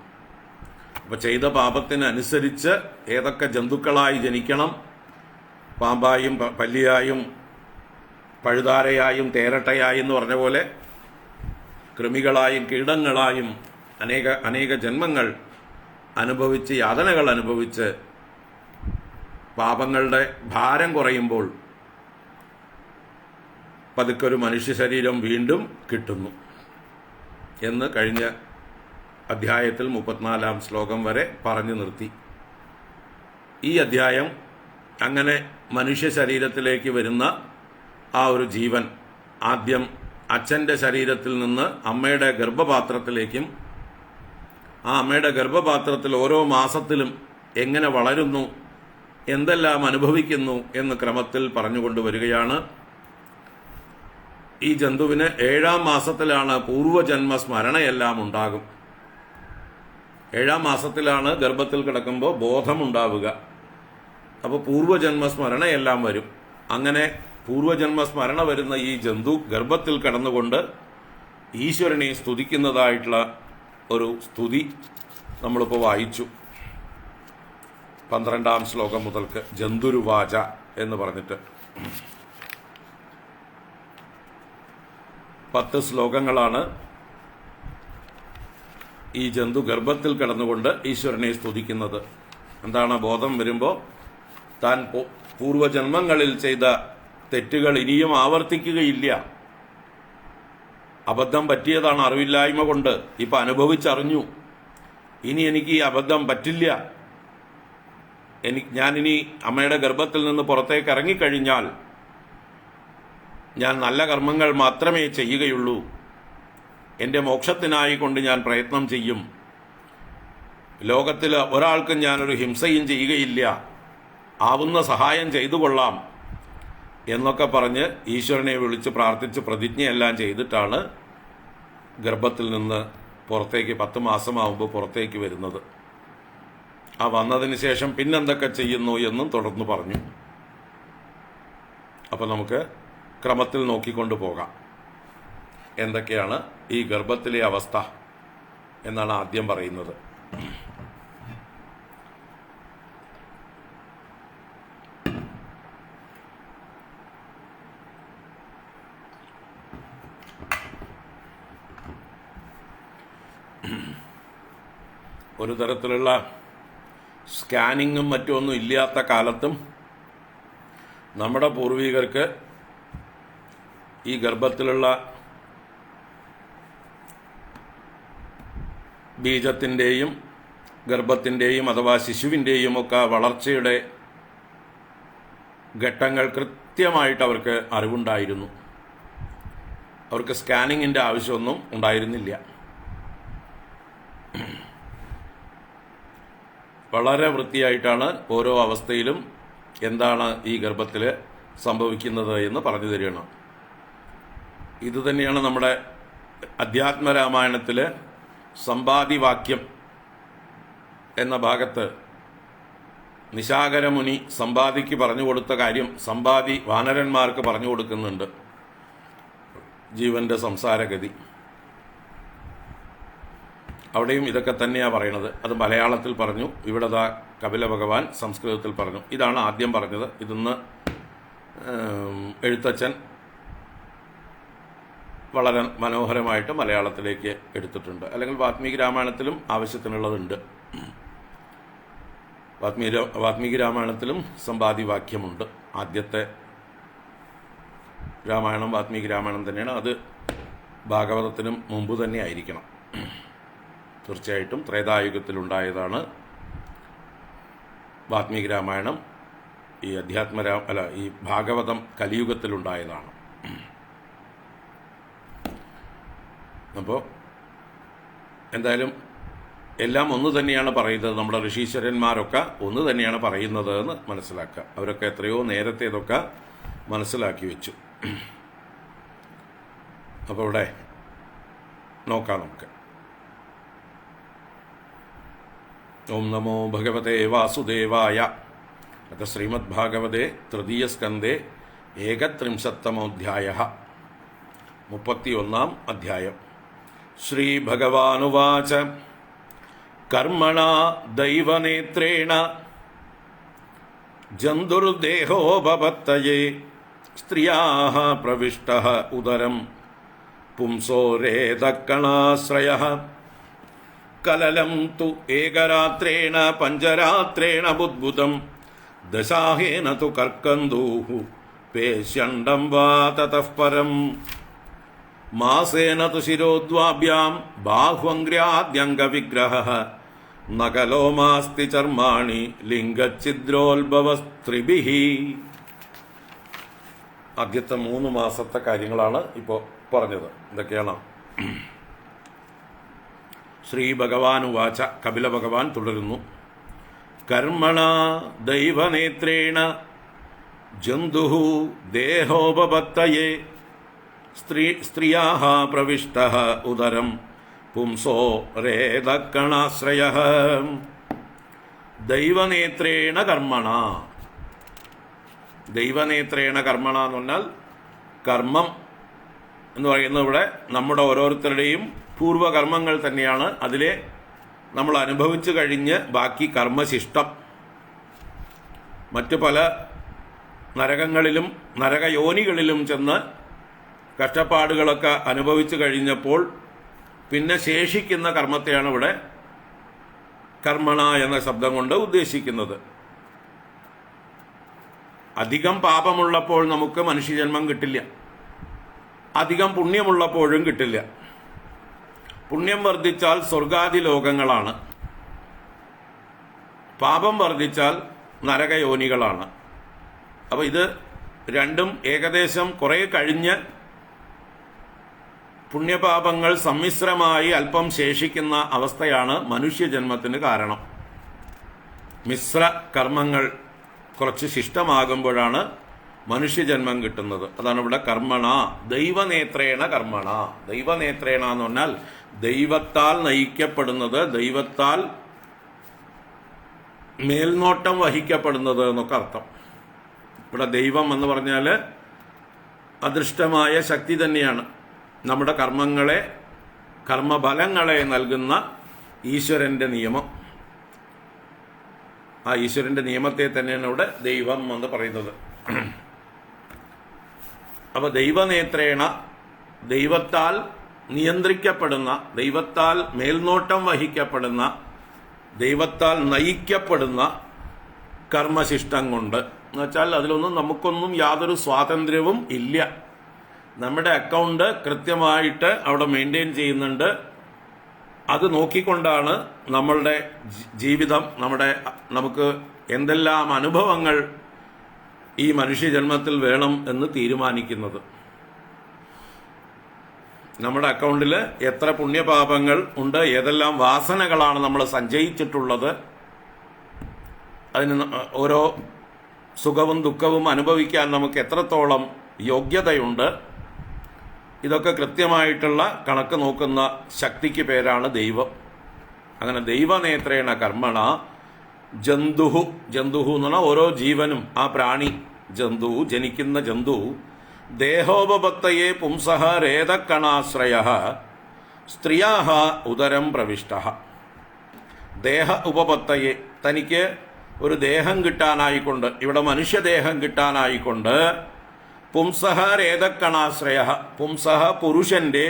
അപ്പോൾ ചെയ്ത പാപത്തിനനുസരിച്ച് ഏതൊക്കെ ജന്തുക്കളായി ജനിക്കണം, പാമ്പായും പല്ലിയായും പഴുതാരയായും തേരട്ടയായും എന്ന് പറഞ്ഞ പോലെ കൃമികളായും കീടങ്ങളായും അനേക ജന്മങ്ങൾ അനുഭവിച്ച് യാതനകൾ അനുഭവിച്ച് പാപങ്ങളുടെ ഭാരം കുറയുമ്പോൾ പതുക്കൊരു മനുഷ്യ ശരീരം വീണ്ടും കിട്ടുന്നു എന്ന് കഴിഞ്ഞ അധ്യായത്തിൽ 34-ാം ശ്ലോകം വരെ പറഞ്ഞു നിർത്തി. ഈ അധ്യായം അങ്ങനെ മനുഷ്യ ശരീരത്തിലേക്ക് വരുന്ന ആ ഒരു ജീവൻ ആദ്യം അച്ഛൻ്റെ ശരീരത്തിൽ നിന്ന് അമ്മയുടെ ഗർഭപാത്രത്തിലേക്കും ആ അമ്മയുടെ ഗർഭപാത്രത്തിൽ ഓരോ മാസത്തിലും എങ്ങനെ വളരുന്നു, എന്തെല്ലാം അനുഭവിക്കുന്നു എന്ന് ക്രമത്തിൽ പറഞ്ഞുകൊണ്ടുവരികയാണ്. ഈ ജന്തുവിന് 7-ാം മാസത്തിലാണ് പൂർവജന്മ സ്മരണയെല്ലാം ഉണ്ടാകും. 7-ാം മാസത്തിലാണ് ഗർഭത്തിൽ കിടക്കുമ്പോൾ ബോധമുണ്ടാവുക. അപ്പോൾ പൂർവജന്മ സ്മരണയെല്ലാം വരും. അങ്ങനെ പൂർവജന്മ സ്മരണ വരുന്ന ഈ ജന്തു ഗർഭത്തിൽ കടന്നുകൊണ്ട് ഈശ്വരനെ സ്തുതിക്കുന്നതായിട്ടുള്ള ഒരു സ്തുതി നമ്മളിപ്പോൾ വായിച്ചു. 12ാം ശ്ലോകം മുതൽക്ക് ജന്തുരുവാച എന്ന് പറഞ്ഞിട്ട് 10 ശ്ലോകങ്ങളാണ് ഈ ജന്തു ഗർഭത്തിൽ കിടന്നുകൊണ്ട് ഈശ്വരനെ സ്തുതിക്കുന്നത്. എന്താണ്? ബോധം വരുമ്പോൾ താൻ പൂർവജന്മങ്ങളിൽ ചെയ്ത തെറ്റുകൾ ഇനിയും ആവർത്തിക്കുകയില്ല. അബദ്ധം പറ്റിയതാണ് അറിവില്ലായ്മ കൊണ്ട്, ഇപ്പം അനുഭവിച്ചറിഞ്ഞു. ഇനി എനിക്ക് ഈ അബദ്ധം പറ്റില്ല. ഞാനിനി അമ്മയുടെ ഗർഭത്തിൽ നിന്ന് പുറത്തേക്ക് ഇറങ്ങിക്കഴിഞ്ഞാൽ ഞാൻ നല്ല കർമ്മങ്ങൾ മാത്രമേ ചെയ്യുകയുള്ളൂ. എൻ്റെ മോക്ഷത്തിനായി കൊണ്ട് ഞാൻ പ്രയത്നം ചെയ്യും. ലോകത്തിൽ ഒരാൾക്കും ഞാനൊരു ഹിംസയും ചെയ്യുകയില്ല. ആവുന്ന സഹായം ചെയ്തു കൊള്ളാം എന്നൊക്കെ പറഞ്ഞ് ഈശ്വരനെ വിളിച്ച് പ്രാർത്ഥിച്ച് പ്രതിജ്ഞയെല്ലാം ചെയ്തിട്ടാണ് ഗർഭത്തിൽ നിന്ന് പുറത്തേക്ക് 10 മാസമാകുമ്പോൾ പുറത്തേക്ക് വരുന്നത്. ആ വന്നതിന് ശേഷം പിന്നെന്തൊക്കെ ചെയ്യുന്നു എന്നും തുടർന്ന് പറഞ്ഞു. അപ്പോൾ നമുക്ക് ക്രമത്തിൽ നോക്കിക്കൊണ്ട് പോകാം. എന്തൊക്കെയാണ് ഈ ഗർഭത്തിലെ അവസ്ഥ എന്നാണ് ആദ്യം പറയുന്നത്. ഒരു തരത്തിലുള്ള സ്കാനിങ്ങും മറ്റുമൊന്നും ഇല്ലാത്ത കാലത്തും നമ്മുടെ പൂർവികർക്ക് ഈ ഗർഭത്തിലുള്ള ബീജത്തിൻ്റെയും ഗർഭത്തിൻ്റെയും അഥവാ ശിശുവിൻ്റെയും ഒക്കെ വളർച്ചയുടെ ഘട്ടങ്ങൾ കൃത്യമായിട്ട് അവർക്ക് അറിവുണ്ടായിരുന്നു. അവർക്ക് സ്കാനിങ്ങിൻ്റെ ആവശ്യമൊന്നും ഉണ്ടായിരുന്നില്ല. വളരെ വൃത്തിയായിട്ടാണ് ഓരോ അവസ്ഥയിലും എന്താണ് ഈ ഗർഭത്തിൽ സംഭവിക്കുന്നത് എന്ന് പറഞ്ഞു തരികയാണ്. ഇതുതന്നെയാണ് നമ്മുടെ അധ്യാത്മരാമായണത്തിൽ സമ്പാദിവാക്യം എന്ന ഭാഗത്ത് നിശാകരമുനി സമ്പാദിക്ക് പറഞ്ഞു കൊടുത്ത കാര്യം സമ്പാദി വാനരന്മാർക്ക് പറഞ്ഞു കൊടുക്കുന്നുണ്ട്. ജീവന്റെ സംസാരഗതി അവിടെയും ഇതൊക്കെ തന്നെയാണ് പറയണത്. അത് മലയാളത്തിൽ പറഞ്ഞു, ഇവിടെ ദാ കപില ഭഗവാൻ സംസ്കൃതത്തിൽ പറഞ്ഞു. ഇതാണ് ആദ്യം പറഞ്ഞത്. ഇതൊന്ന് എഴുത്തച്ഛൻ വളരെ മനോഹരമായിട്ട് മലയാളത്തിലേക്ക് എടുത്തിട്ടുണ്ട്. അല്ലെങ്കിൽ വാത്മീകി രാമായണത്തിലും ആവശ്യത്തിനുള്ളതുണ്ട്. വാത്മീകി രാമായണത്തിലും സമ്പാദിവാക്യമുണ്ട്. ആദ്യത്തെ രാമായണം വാത്മീകി രാമായണം തന്നെയാണ്. അത് ഭാഗവതത്തിനും മുമ്പ് തന്നെ ആയിരിക്കണം. തീർച്ചയായിട്ടും ത്രേതായുഗത്തിലുണ്ടായതാണ് വാത്മീകി രാമായണം. ഈ ഈ ഭാഗവതം കലിയുഗത്തിലുണ്ടായതാണ്. അപ്പോൾ എന്തായാലും എല്ലാം ഒന്ന് തന്നെയാണ് പറയുന്നത്. നമ്മുടെ ഋഷീശ്വരന്മാരൊക്കെ ഒന്ന് തന്നെയാണ് പറയുന്നത് എന്ന് മനസ്സിലാക്കുക. അവരൊക്കെ എത്രയോ നേരത്തെ ഇതൊക്കെ മനസ്സിലാക്കി വെച്ചു. അപ്പോൾ ഇവിടെ നോക്കാം നമുക്ക്. ഓം നമോ ഭഗവതേ വാസുദേവായ. അത് ശ്രീമദ് ഭാഗവതേ തൃതീയസ്കന്ധേ 31-ാമോऽധ്യായः 31-ാം അധ്യായം. ശ്രീഭഗവാനുവാച കർമ്മണാ ദൈവനേത്രേണ ജന്തുർദേഹോപപത്തയേ സ്ത്രിയാഃ പ്രവിഷ്ടഃ ഉദരം പുംസോരേതക്കണാശ്രയഃ കലലം തു ഏകരാത്രേണ പഞ്ചരാത്രേണ ബുദ്ബുദം ദശാഹേന തു കർക്കന്ദൂഃ പേശ്യണ്ഡം വാ തതഃ പരം മാസേന തു ശിരോദ്വാഭ്യാം ബാഹ്വംഗ്ര്യാദ്യംഗവിഗ്രഹഃ നകലോമാസ്തി ചർമാണി ലിംഗഛിദ്രോത്ഭവസ്ത്രിഭിഃ. ആദ്യത്തെ 3 മാസത്തെ കാര്യങ്ങളാണ് ഇപ്പോൾ പറഞ്ഞത്. എന്തൊക്കെയാണ്? ശ്രീ ഭഗവാനുവാച. കപില ഭഗവാൻ തുടരുന്നു. കർമ്മണ ദൈവനേത്രേണ ജന്തുഃ ദേഹോപപത്തയേ സ്ത്രിയാഃ പ്രവിഷ്ടഃ ഉദരം പുംസോ രേതക്കണാശ്രയഃ ദൈവനേത്രേണ കർമ്മണ. ദൈവനേത്രേണ കർമ്മണ എന്ന് പറഞ്ഞാൽ കർമ്മം എന്ന് പറയുന്നത് ഇവിടെ നമ്മുടെ ഓരോരുത്തരുടെയും പൂർവ്വകർമ്മങ്ങൾ തന്നെയാണ്. അതിലെ നമ്മൾ അനുഭവിച്ചു കഴിഞ്ഞ് ബാക്കി കർമ്മശിഷ്ടം മറ്റു പല നരകങ്ങളിലും നരകയോനികളിലും ചെന്ന് കഷ്ടപ്പാടുകളൊക്കെ അനുഭവിച്ചു കഴിഞ്ഞപ്പോൾ പിന്നെ ശേഷിക്കുന്ന കർമ്മത്തെയാണ് ഇവിടെ കർമ്മണ എന്ന ശബ്ദം കൊണ്ട് ഉദ്ദേശിക്കുന്നത്. അധികം പാപമുള്ളപ്പോൾ നമുക്ക് മനുഷ്യജന്മം കിട്ടില്ല, അധികം പുണ്യമുള്ളപ്പോഴും കിട്ടില്ല. പുണ്യം വർദ്ധിച്ചാൽ സ്വർഗാദി ലോകങ്ങളാണ്, പാപം വർദ്ധിച്ചാൽ നരകയോനികളാണ്. അപ്പോൾ ഇത് രണ്ടും ഏകദേശം കുറേ കഴിഞ്ഞ് പുണ്യപാപങ്ങൾ സമ്മിശ്രമായി അല്പം ശേഷിക്കുന്ന അവസ്ഥയാണ് മനുഷ്യജന്മത്തിന് കാരണം. മിശ്ര കർമ്മങ്ങൾ കുറച്ച് ശിഷ്ടമാകുമ്പോഴാണ് മനുഷ്യജന്മം കിട്ടുന്നത്. അതാണ് ഇവിടെ കർമ്മണ, ദൈവനേത്രേണ കർമ്മണ. ദൈവനേത്രേണ എന്ന് പറഞ്ഞാൽ ദൈവത്താൽ നയിക്കപ്പെടുന്നത്, ദൈവത്താൽ മേൽനോട്ടം വഹിക്കപ്പെടുന്നത് എന്നൊക്കെ അർത്ഥം. ഇവിടെ ദൈവം എന്ന് പറഞ്ഞാൽ അദൃഷ്ടമായ ശക്തി തന്നെയാണ്. നമ്മുടെ കർമ്മങ്ങളെ, കർമ്മഫലങ്ങളെ നൽകുന്ന ഈശ്വരന്റെ നിയമം. ആ ഈശ്വരന്റെ നിയമത്തെ തന്നെയാണ് ഇവിടെ ദൈവം എന്ന് പറയുന്നത്. അപ്പൊ ദൈവനേത്രേണ, ദൈവത്താൽ നിയന്ത്രിക്കപ്പെടുന്ന, ദൈവത്താൽ മേൽനോട്ടം വഹിക്കപ്പെടുന്ന, ദൈവത്താൽ നയിക്കപ്പെടുന്ന കർമ്മശിഷ്ടം കൊണ്ട് എന്ന് വെച്ചാൽ അതിലൊന്നും നമുക്കൊന്നും യാതൊരു സ്വാതന്ത്ര്യവും ഇല്ല. നമ്മുടെ അക്കൗണ്ട് കൃത്യമായിട്ട് അവിടെ മെയിൻറ്റെയിൻ ചെയ്യുന്നുണ്ട്. അത് നോക്കിക്കൊണ്ടാണ് നമ്മളുടെ ജീവിതം, നമുക്ക് എന്തെല്ലാം അനുഭവങ്ങൾ ഈ മനുഷ്യജന്മത്തിൽ വേണം എന്ന് തീരുമാനിക്കുന്നത്. നമ്മുടെ അക്കൗണ്ടിൽ എത്ര പുണ്യപാപങ്ങൾ ഉണ്ട്, ഏതെല്ലാം വാസനകളാണ് നമ്മൾ സഞ്ചയിച്ചിട്ടുള്ളത്, അതിന് ഓരോ സുഖവും ദുഃഖവും അനുഭവിക്കാൻ നമുക്ക് എത്രത്തോളം യോഗ്യതയുണ്ട്, ഇതൊക്കെ കൃത്യമായിട്ടുള്ള കണക്ക് നോക്കുന്ന ശക്തിക്ക് പേരാണ് ദൈവം. അങ്ങനെ ദൈവനേത്രേണ കർമ്മണ ജന്തുഹു, ജന്തുഹു എന്ന് പറഞ്ഞാൽ ഓരോ ജീവനും, ആ പ്രാണി ജന്തു, ജനിക്കുന്ന ജന്തു, ദേഹോപപത്തയെ പുംസഹ രേതക്കണാശ്രയ സ്ത്രീയാഹ ഉദരം പ്രവിഷ്ട. ദേഹ ഉപപത്തയെ, തനിക്ക് ഒരു ദേഹം കിട്ടാനായിക്കൊണ്ട്, ഇവിടെ മനുഷ്യദേഹം കിട്ടാനായിക്കൊണ്ട്, പുംസഹ രേതക്കണാശ്രയ, പുംസഹ പുരുഷന്റെ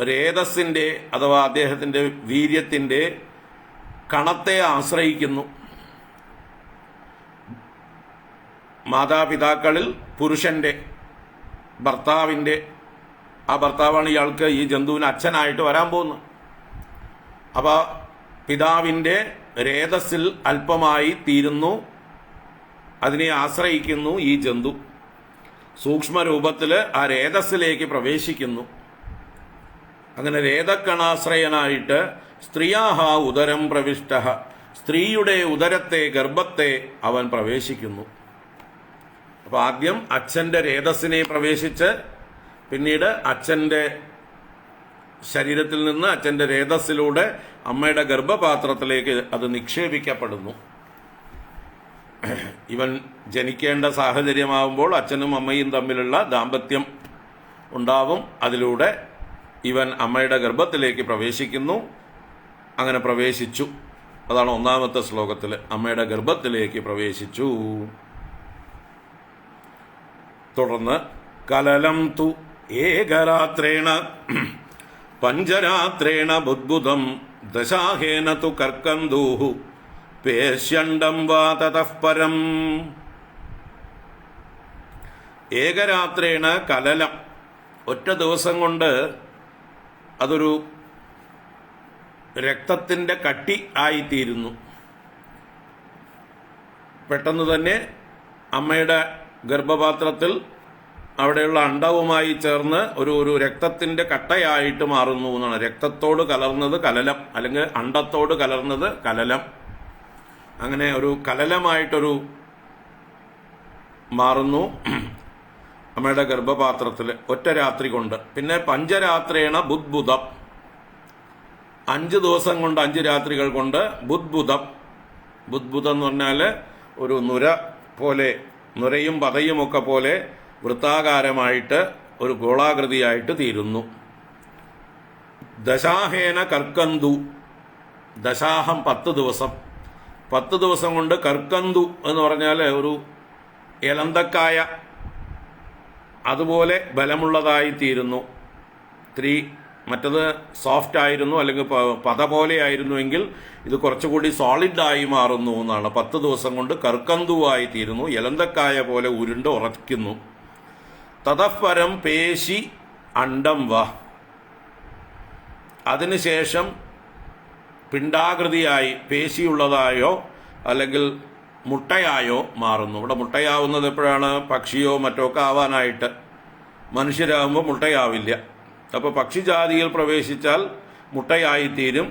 രേതസ്സിന്റെ അഥവാ അദ്ദേഹത്തിന്റെ വീര്യത്തിന്റെ കണത്തെ ആശ്രയിക്കുന്നു. മാതാപിതാക്കളിൽ പുരുഷന്റെ, ഭർത്താവിന്റെ, ആ ഭർത്താവാണ് ഇയാൾക്ക് ഈ ജന്തുവിന് അച്ഛനായിട്ട് വരാൻ പോകുന്നത്. അപ്പോൾ പിതാവിന്റെ രേതസ്സിൽ അല്പമായി തീരുന്നു, അതിനെ ആശ്രയിക്കുന്നു ഈ ജന്തു. സൂക്ഷ്മരൂപത്തിൽ ആ രേതസ്സിലേക്ക് പ്രവേശിക്കുന്നു. അങ്ങനെ രേതക്കണാശ്രയനായിട്ട് സ്ത്രീയാഹ ഉദരം പ്രവിഷ്ട, സ്ത്രീയുടെ ഉദരത്തെ, ഗർഭത്തെ അവൻ പ്രവേശിക്കുന്നു. അപ്പോൾ ആദ്യം അച്ഛൻ്റെ രേതസ്സിനെ പ്രവേശിച്ച് പിന്നീട് അച്ഛൻ്റെ ശരീരത്തിൽ നിന്ന് അച്ഛൻ്റെ രേതസ്സിലൂടെ അമ്മയുടെ ഗർഭപാത്രത്തിലേക്ക് അത് നിക്ഷേപിക്കപ്പെടുന്നു. ഇവൻ ജനിക്കേണ്ട സാഹചര്യമാകുമ്പോൾ അച്ഛനും അമ്മയും തമ്മിലുള്ള ദാമ്പത്യം ഉണ്ടാവും. അതിലൂടെ ഇവൻ അമ്മയുടെ ഗർഭത്തിലേക്ക് പ്രവേശിക്കുന്നു. അങ്ങനെ പ്രവേശിച്ചു, അതാണ് ഒന്നാമത്തെ ശ്ലോകത്തിൽ, അമ്മയുടെ ഗർഭത്തിലേക്ക് പ്രവേശിച്ചു. തുടർന്ന് കലലം തു ഏകരാത്രേണ പഞ്ചരാത്രേണ ബുദ്ബുദം ദശാഹേന തു കർക്കന്ദൂഹു പേശ്യണ്ഡം വാ തതഃ പരം. ഏകരാത്രേണ കലലം, ഒറ്റ ദിവസം കൊണ്ട് അതൊരു രക്തത്തിൻ്റെ കട്ടി ആയിത്തീരുന്നു. പെട്ടെന്ന് തന്നെ അമ്മയുടെ ഗർഭപാത്രത്തിൽ അവിടെയുള്ള അണ്ഡവുമായി ചേർന്ന് ഒരു രക്തത്തിൻ്റെ കട്ടയായിട്ട് മാറുന്നു എന്നാണ്. രക്തത്തോട് കലർന്നത് കലലം, അല്ലെങ്കിൽ അണ്ഡത്തോട് കലർന്നത് കലലം. അങ്ങനെ ഒരു കലലമായിട്ടൊരു മാറുന്നു അമ്മയുടെ ഗർഭപാത്രത്തിൽ ഒറ്റ രാത്രി കൊണ്ട്. പിന്നെ പഞ്ചരാത്രേണ ബുദ്ബുദം, 5 ദിവസം കൊണ്ട്, 5 രാത്രികൾ കൊണ്ട് ബുദ്ബുദം. ബുദ്ബുദം എന്ന് പറഞ്ഞാൽ ഒരു നുര പോലെ നുരയും പതയുമൊക്കെ പോലെ വൃത്താകാരമായിട്ട് ഒരു ഗോളാകൃതിയായിട്ട് തീരുന്നു. ദശാഹേന കർക്കന്തു, ദശാഹം 10 ദിവസം, 10 ദിവസം കൊണ്ട് കർക്കന്തു എന്ന് പറഞ്ഞാൽ ഒരു എലന്തക്കായ അതുപോലെ ബലമുള്ളതായി തീരുന്നു. മറ്റത് സോഫ്റ്റ് ആയിരുന്നു, അല്ലെങ്കിൽ പത പോലെ ആയിരുന്നുവെങ്കിൽ ഇത് കുറച്ചുകൂടി സോളിഡായി മാറുന്നു എന്നാണ്. 10 ദിവസം കൊണ്ട് കർക്കന്തുവായി തീരുന്നു, എലന്തക്കായ പോലെ ഉരുണ്ട് ഉറയ്ക്കുന്നു. തതഃപരം പേശി അണ്ടം വ, അതിനുശേഷം പിണ്ടാകൃതിയായി പേശിയുള്ളതായോ അല്ലെങ്കിൽ മുട്ടയായോ മാറുന്നു. ഇവിടെ മുട്ടയാവുന്നത് എപ്പോഴാണ്? പക്ഷിയോ മറ്റോ ഒക്കെ ആവാനായിട്ട്. മനുഷ്യരാകുമ്പോൾ മുട്ടയാവില്ല. അപ്പോൾ പക്ഷിജാതിയിൽ പ്രവേശിച്ചാൽ മുട്ടയായിത്തീരും,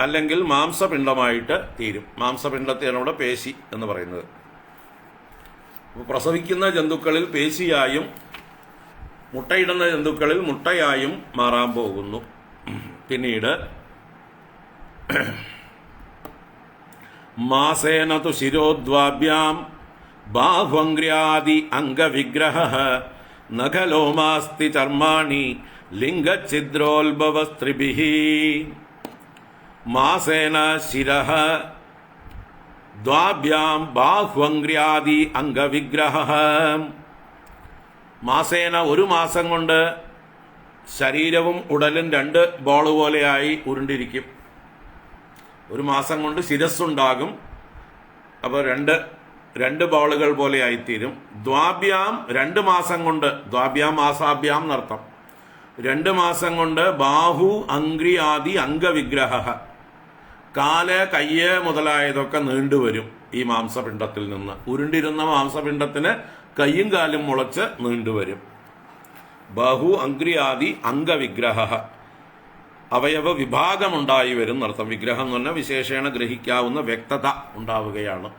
അല്ലെങ്കിൽ മാംസപിണ്ഡമായിട്ട് തീരും. മാംസപിണ്ഡത്തെയാണ് ഇവിടെ പേശി എന്ന് പറയുന്നത്. പ്രസവിക്കുന്ന ജന്തുക്കളിൽ പേശിയായും മുട്ടയിടുന്ന ജന്തുക്കളിൽ മുട്ടയായും മാറാൻ പോകുന്നു. പിന്നീട് മാസേന തു ശിരോദ്വാഭ്യാം ബാഹ്വംഗ്ര്യാദി അംഗവിഗ്രഹ നഖലോമാസ്തി ചർമാണി ലിംഗഛിദ്രോത്ഭവസ്ത്രിഭിഃ. മാസേന ശിരഃ ദ്വാഭ്യാം ബാഹ്വംഗ്ര്യാദി അംഗവിഗ്രഹ. മാസേന 1 മാസം കൊണ്ട് ശരീരവും ഉടലും 2 ബോൾ പോലെയായി ഉരുണ്ടിരിക്കും. 1 മാസം കൊണ്ട് ശിരസ്സുണ്ടാകും, അപ്പോൾ 2 ബോളുകൾ പോലെ ആയിത്തീരും. ദ്വാഭ്യാം 2 മാസം കൊണ്ട്, ദ്വാഭ്യാം മാസാഭ്യാം എന്നർത്ഥം, 2 മാസം കൊണ്ട് ബാഹു അംഗ്രിയാദി അംഗവിഗ്രഹ, കാല് കയ്യ് മുതലായതൊക്കെ നീണ്ടുവരും. ഈ മാംസപിണ്ഡത്തിൽ നിന്ന് ഉരുണ്ടിരുന്ന മാംസപിണ്ഡത്തിന് കയ്യും കാലും മുളച്ച് നീണ്ടുവരും. ബാഹു അംഗ്രിയാദി അംഗവിഗ്രഹ, അവയവ വിഭാഗമുണ്ടായി വരും എന്നർത്ഥം. വിഗ്രഹം എന്ന് പറഞ്ഞാൽ വിശേഷേണ ഗ്രഹിക്കാവുന്ന വ്യക്തത ഉണ്ടാവുകയാണ്.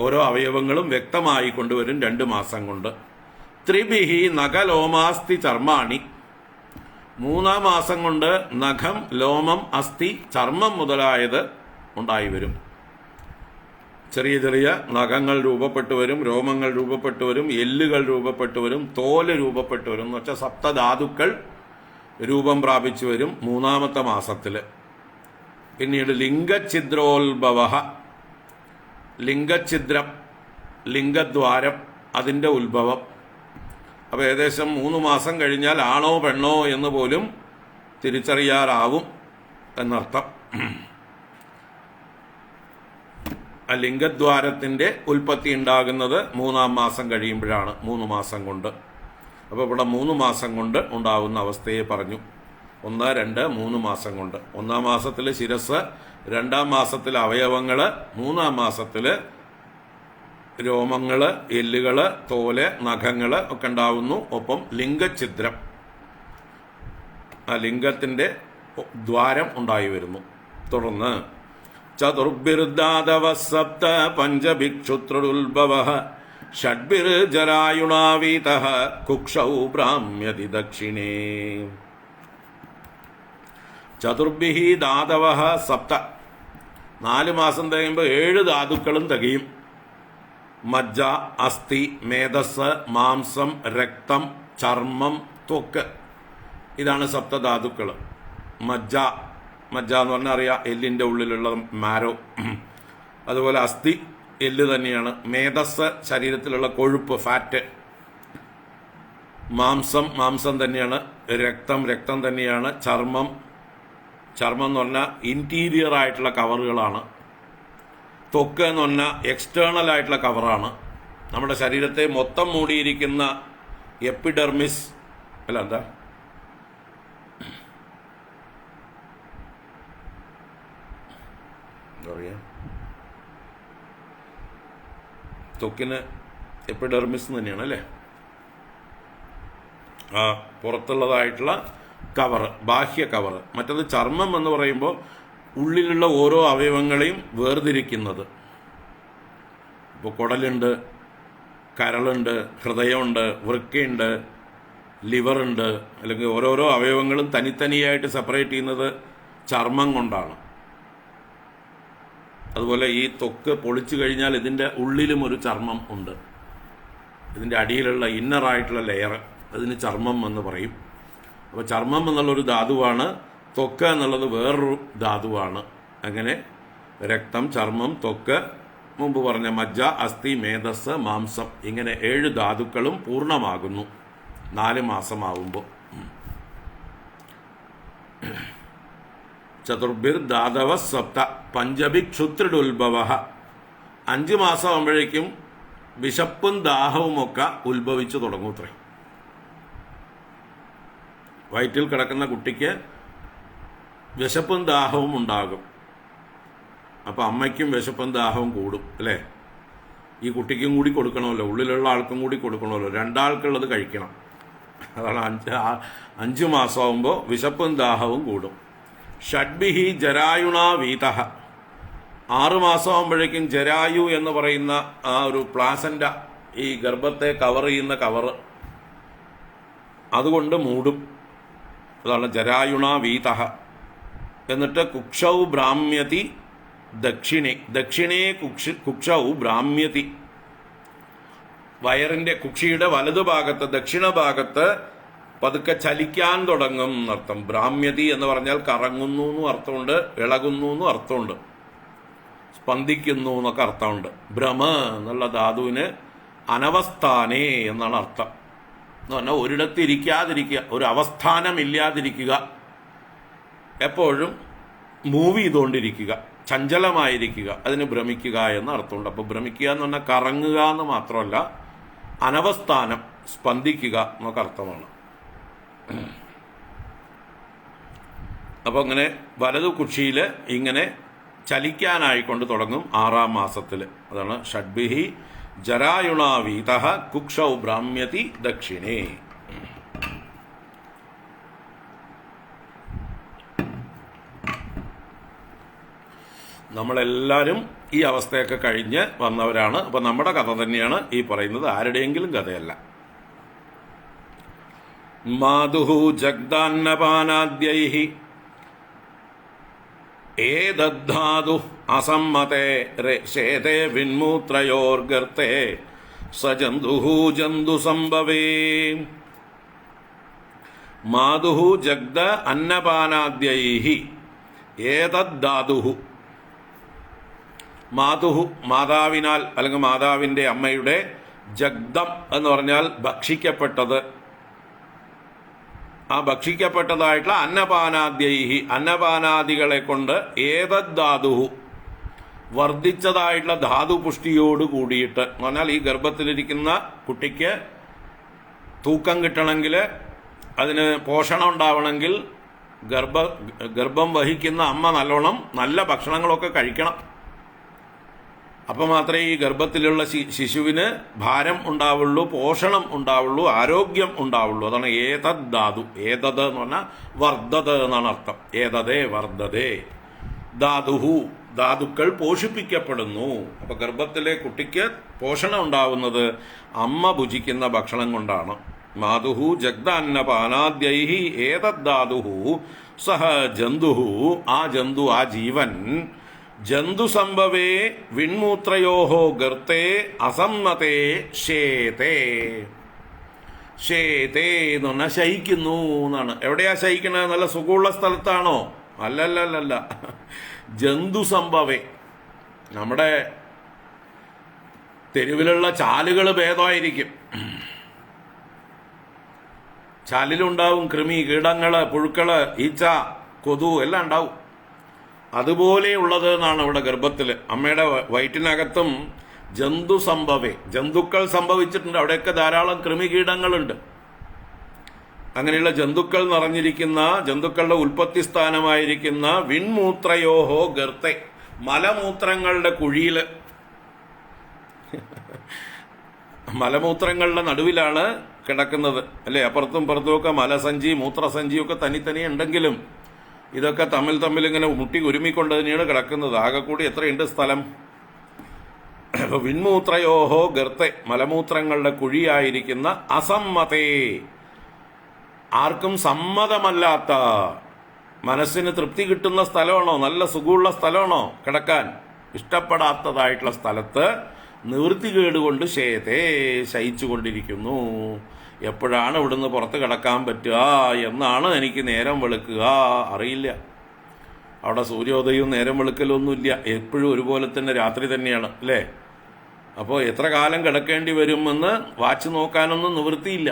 ഓരോ അവയവങ്ങളും വ്യക്തമായി കൊണ്ടുവരും 2 മാസം കൊണ്ട്. ത്രിഭിഹി നഖലോമാസ്തി ചർമാണി, 3-ാം മാസം കൊണ്ട് നഖം, ലോമം, അസ്ഥി, ചർമ്മം മുതലായത് ഉണ്ടായി വരും. ചെറിയ ചെറിയ നഖങ്ങൾ രൂപപ്പെട്ടു വരും, രോമങ്ങൾ രൂപപ്പെട്ടു വരും, എല്ലുകൾ രൂപപ്പെട്ടു വരും, തോല് രൂപപ്പെട്ടു വരും എന്ന് വെച്ചാൽ സപ്തധാതുക്കൾ രൂപം പ്രാപിച്ചു വരും 3-ാമത്തെ മാസത്തിൽ. പിന്നീട് ലിംഗഛിദ്രോത്ഭവ, ലിംഗഛിദ്രം, ലിംഗദ്വാരം, അതിൻ്റെ ഉത്ഭവം. അപ്പോൾ ഏകദേശം 3 മാസം കഴിഞ്ഞാൽ ആണോ പെണ്ണോ എന്ന് പോലും തിരിച്ചറിയാറാവും എന്നർത്ഥം. ആ ലിംഗദ്വാരത്തിൻ്റെ ഉൽപ്പത്തി ഉണ്ടാകുന്നത് 3-ാം മാസം കഴിയുമ്പോഴാണ്, 3 മാസം കൊണ്ട്. അപ്പോൾ ഇവിടെ 3 മാസം കൊണ്ട് ഉണ്ടാകുന്ന അവസ്ഥയെ പറഞ്ഞു. 1, 2, 3 മാസം കൊണ്ട്. 1-ാം മാസത്തിൽ ശിരസ്, 2-ാം മാസത്തിൽ അവയവങ്ങൾ, 3-ാം മാസത്തിൽ രോമങ്ങൾ, എല്ലുകൾ, തോല്, നഖങ്ങൾ ഒക്കെ ഉണ്ടാവുന്നു. ഒപ്പം ലിംഗഛിദ്രം, ആ ലിംഗത്തിൻ്റെ ദ്വാരം ഉണ്ടായി വരുന്നു. തുടർന്ന് ചതുർഭിർദാതവ സപ്ത പഞ്ചഭിക്ഷുത്രുൽഭവഃ ഷഡ്ഭിർജരായുണാവീതഃ കുക്ഷൗ ഭ്രാമ്യതി ദക്ഷിണേ. ചതുർഭിഹി ധാതവഃ സപ്ത, 4 മാസം തികയുമ്പോൾ 7 ധാതുക്കളും തികയും. മജ്ജ, അസ്ഥി, മേധസ്, മാംസം, രക്തം, ചർമ്മം, ത്വക്ക്, ഇതാണ് സപ്തധാതുക്കൾ. മജ്ജ എന്ന് പറഞ്ഞാൽ അറിയാം, എല്ലിൻ്റെ ഉള്ളിലുള്ള മാരോ. അതുപോലെ അസ്ഥി എല്ല് തന്നെയാണ്. മേധസ് ശരീരത്തിലുള്ള കൊഴുപ്പ്, ഫാറ്റ്. മാംസം തന്നെയാണ്. രക്തം തന്നെയാണ്. ചർമ്മം എന്ന് പറഞ്ഞാൽ ഇൻറ്റീരിയർ ആയിട്ടുള്ള കവറുകളാണ്. ത്വക്ക് എന്ന് പറഞ്ഞാൽ എക്സ്റ്റേണൽ ആയിട്ടുള്ള കവറാണ്. നമ്മുടെ ശരീരത്തെ മൊത്തം മൂടിയിരിക്കുന്ന എപ്പിഡെർമിസ്, അല്ല എന്താ പറയാ, ത്വക്കിന് എപ്പിഡെർമിസ് തന്നെയാണ് അല്ലേ, ആ പുറത്തുള്ളതായിട്ടുള്ള കവർ, ബാഹ്യ കവർ. മറ്റത് ചർമ്മം എന്ന് പറയുമ്പോൾ ഉള്ളിലുള്ള ഓരോ അവയവങ്ങളെയും വേർതിരിക്കുന്നത്. ഇപ്പോൾ കുടലുണ്ട്, കരളുണ്ട്, ഹൃദയമുണ്ട്, വൃക്കയുണ്ട്, ലിവറുണ്ട്, അല്ലെങ്കിൽ ഓരോരോ അവയവങ്ങളും തനിത്തനിയായിട്ട് സെപ്പറേറ്റ് ചെയ്യുന്നത് ചർമ്മം കൊണ്ടാണ്. അതുപോലെ ഈ ത്വക്ക് പൊളിച്ചു കഴിഞ്ഞാൽ ഇതിൻ്റെ ഉള്ളിലും ഒരു ചർമ്മം ഉണ്ട്. ഇതിൻ്റെ അടിയിലുള്ള ഇന്നറായിട്ടുള്ള ലെയർ, അതിന് ചർമ്മം എന്ന് പറയും. അപ്പോൾ ചർമ്മം എന്നുള്ളൊരു ധാതുവാണ്, ത്വക്ക് എന്നുള്ളത് വേറൊരു ധാതുവാണ്. അങ്ങനെ രക്തം, ചർമ്മം, ത്വക്ക്, മുമ്പ് പറഞ്ഞ മജ്ജ, അസ്ഥി, മേധസ്, മാംസം, ഇങ്ങനെ 7 ധാതുക്കളും പൂർണ്ണമാകുന്നു 4 മാസമാവുമ്പോൾ. ചതുർഭിർ ധാതവ സപ്ത പഞ്ചഭിക്ഷുത്രിടുത്ഭവ. 5 മാസമാകുമ്പോഴേക്കും വിശപ്പും ദാഹവുമൊക്കെ ഉത്ഭവിച്ചു തുടങ്ങൂത്രേ. വയറ്റിൽ കിടക്കുന്ന കുട്ടിക്ക് വിശപ്പും ദാഹവും ഉണ്ടാകും. അപ്പം അമ്മയ്ക്കും വിശപ്പും ദാഹവും കൂടും അല്ലേ? ഈ കുട്ടിക്കും കൂടി കൊടുക്കണമല്ലോ, ഉള്ളിലുള്ള ആൾക്കും കൂടി കൊടുക്കണമല്ലോ, 2 ആൾക്കുള്ളത് കഴിക്കണം. അതാണ് 5 മാസമാകുമ്പോൾ വിശപ്പും ദാഹവും കൂടും. ഷഡ്ഭിഹി ജരായുണാ വീതഃ. 6 മാസമാകുമ്പോഴേക്കും ജരായു എന്ന് പറയുന്ന ആ ഒരു പ്ലാസൻ്റ, ഈ ഗർഭത്തെ കവർ ചെയ്യുന്ന കവറ്, അതുകൊണ്ട് മൂടും. അതാണ് ജരായുണാ വീതഃ. എന്നിട്ട് കുക്ഷൗ ബ്രാഹ്മ്യതി ദക്ഷിണേ. ദക്ഷിണേ കുക്ഷൗ ബ്രാഹ്മ്യതി. വയറിന്റെ കുക്ഷിയുടെ വലതുഭാഗത്ത്, ദക്ഷിണ ഭാഗത്ത് പതുക്കെ ചലിക്കാൻ തുടങ്ങും എന്നർത്ഥം. ബ്രാഹ്മ്യതി എന്ന് പറഞ്ഞാൽ കറങ്ങുന്നു എന്നും അർത്ഥമുണ്ട്, ഇളകുന്നു എന്നും അർത്ഥമുണ്ട്, സ്പന്ദിക്കുന്നു എന്നൊക്കെ അർത്ഥമുണ്ട്. ഭ്രമ എന്നുള്ള ധാതുവിന് അനവസ്ഥാനേ എന്നാണ് അർത്ഥം. എന്ന് പറഞ്ഞാൽ ഒരിടത്ത് ഇരിക്കാതിരിക്കുക, ഒരു അവസ്ഥാനം ഇല്ലാതിരിക്കുക, എപ്പോഴും മൂവ് ചെയ്തുകൊണ്ടിരിക്കുക, ചഞ്ചലമായിരിക്കുക, അതിന് ഭ്രമിക്കുക എന്ന അർത്ഥമുണ്ട്. അപ്പോൾ ഭ്രമിക്കുക എന്ന് പറഞ്ഞാൽ കറങ്ങുക എന്ന് മാത്രമല്ല, അനവസ്ഥാനം, സ്പന്ദിക്കുക എന്നൊക്കെ അർത്ഥമാണ്. അപ്പോൾ അങ്ങനെ വലതു കുക്ഷിയിൽ ഇങ്ങനെ ചലിക്കാനായിക്കൊണ്ട് തുടങ്ങും 6-ാം മാസത്തിൽ. അതാണ് ഷഡ്ഭിഹി ജരായുണാവീതഃ കുക്ഷൗ ബ്രാഹ്മ്യതി ദക്ഷിണേ. നമ്മളെല്ലാവരും ഈ അവസ്ഥയൊക്കെ കഴിഞ്ഞ് വന്നവരാണ്. അപ്പം നമ്മുടെ കഥ തന്നെയാണ് ഈ പറയുന്നത്, ആരുടെയെങ്കിലും കഥയല്ല. മാതുഹു ജഗ്ദാന്നപാനാദ്യൈഹി ഏതദ്ധാതു അസമ്മതേ രേഷേതേ വിന്മൂത്രയോർഗർത്തേ സജന്തുഹു ജന്തുസംഭവേ. മാതുഹു ജഗ്ദ അന്നപാനാദ്യൈഹി ഏതദ്ധാതുഹു. മാതുഹു മാതാവിനാൽ, അല്ലെങ്കിൽ മാതാവിൻ്റെ അമ്മയുടെ, ജഗ്ദം എന്ന് പറഞ്ഞാൽ ഭക്ഷിക്കപ്പെട്ടത്, ആ ഭക്ഷിക്കപ്പെട്ടതായിട്ടുള്ള അന്നപാനാദ്യൈഹി, അന്നപാനാദികളെ കൊണ്ട്, ഏതദ്ധാതുഹു വർദ്ധിച്ചതായിട്ടുള്ള ധാതുപുഷ്ടിയോട് കൂടിയിട്ട്. എന്ന് പറഞ്ഞാൽ ഈ ഗർഭത്തിലിരിക്കുന്ന കുട്ടിക്ക് തൂക്കം കിട്ടണമെങ്കിൽ, അതിന് പോഷണം ഉണ്ടാവണമെങ്കിൽ ഗർഭം വഹിക്കുന്ന അമ്മ നല്ലോണം നല്ല ഭക്ഷണങ്ങളൊക്കെ കഴിക്കണം. അപ്പം മാത്രമേ ഈ ഗർഭത്തിലുള്ള ശിശുവിന് ഭാരം ഉണ്ടാവുള്ളൂ, പോഷണം ഉണ്ടാവുള്ളൂ, ആരോഗ്യം ഉണ്ടാവുള്ളൂ. അതാണ് ഏതദ് ധാതു. ഏതത് എന്ന് പറഞ്ഞാൽ വർദ്ധത് എന്നാണ് അർത്ഥം. ഏതതേ വർദ്ധതേ. ധാതുഹു ധാതുക്കൾ പോഷിപ്പിക്കപ്പെടുന്നു. അപ്പൊ ഗർഭത്തിലെ കുട്ടിക്ക് പോഷണം ഉണ്ടാവുന്നത് അമ്മ ഭുജിക്കുന്ന ഭക്ഷണം കൊണ്ടാണ്. മാതുഹു ജഗ്ദാന്നപാനാദ്യൈഹി ഏതദ് ധാതുഹു സഹ ജന്തുഹു. ആ ജന്തു, ആ ജീവൻ, ജന്തു സംഭവേ വിൺമൂത്രയോഹോ ഗർത്തേ അസമ്മതേ ശേതേ. ശേതേ എന്ന് പറഞ്ഞാൽ ശയിക്കുന്നു എന്നാണ്. എവിടെയാ ശയിക്കണത്? നല്ല സുഖമുള്ള സ്ഥലത്താണോ? അല്ലല്ലല്ല, ജന്തു സംഭവേ. നമ്മുടെ തെരുവിലുള്ള ചാലുകൾ ഭേദമായിരിക്കും. ചാലിലുണ്ടാവും കൃമി, കീടങ്ങള്, പുഴുക്കള്, ഈച്ച, കൊതു എല്ലാം ഉണ്ടാവും. അതുപോലെയുള്ളത് എന്നാണ് ഇവിടെ ഗർഭത്തിൽ. അമ്മയുടെ വയറ്റിനകത്തും ജന്തു സംഭവേ, ജന്തുക്കൾ സംഭവിച്ചിട്ടുണ്ട്. അവിടെയൊക്കെ ധാരാളം കൃമികീടങ്ങളുണ്ട്. അങ്ങനെയുള്ള ജന്തുക്കൾ നിറഞ്ഞിരിക്കുന്ന, ജന്തുക്കളുടെ ഉൽപ്പത്തി സ്ഥാനമായിരിക്കുന്ന വിൺമൂത്രയോഹോ ഗർത്തെ, മലമൂത്രങ്ങളുടെ കുഴിയിൽ, മലമൂത്രങ്ങളുടെ നടുവിലാണ് കിടക്കുന്നത് അല്ലേ? അപ്പുറത്തും പുറത്തുമൊക്കെ മലസഞ്ചി, മൂത്രസഞ്ചിയൊക്കെ തനിത്തനി ഉണ്ടെങ്കിലും ഇതൊക്കെ തമ്മിൽ ഇങ്ങനെ മുട്ടി ഒരുമിക്കൊണ്ട് തന്നെയാണ് കിടക്കുന്നത്. ആകെ കൂടി എത്രയുണ്ട് സ്ഥലം? വിൺമൂത്രയോഹോ ഗർത്തെ, മലമൂത്രങ്ങളുടെ കുഴിയായിരിക്കുന്ന, അസമ്മതേ ആർക്കും സമ്മതമല്ലാത്ത, മനസ്സിന് തൃപ്തി കിട്ടുന്ന സ്ഥലമാണോ, നല്ല സുഖമുള്ള സ്ഥലമാണോ കിടക്കാൻ, ഇഷ്ടപ്പെടാത്തതായിട്ടുള്ള സ്ഥലത്ത് നിവൃത്തികേട് കൊണ്ട് ശേതേ ശയിച്ചു കൊണ്ടിരിക്കുന്നു. എപ്പോഴാണ് ഇവിടുന്ന് പുറത്ത് കിടക്കാൻ പറ്റുക എന്നാണ് എനിക്ക് നേരം വെളുക്കുക അറിയില്ല. അവിടെ സൂര്യോദയവും നേരം വെളുക്കലൊന്നുമില്ല, എപ്പോഴും ഒരുപോലെ തന്നെ രാത്രി തന്നെയാണ് അല്ലേ. അപ്പോൾ എത്ര കാലം കിടക്കേണ്ടി വരുമെന്ന് വാച്ച് നോക്കാനൊന്നും നിവൃത്തിയില്ല,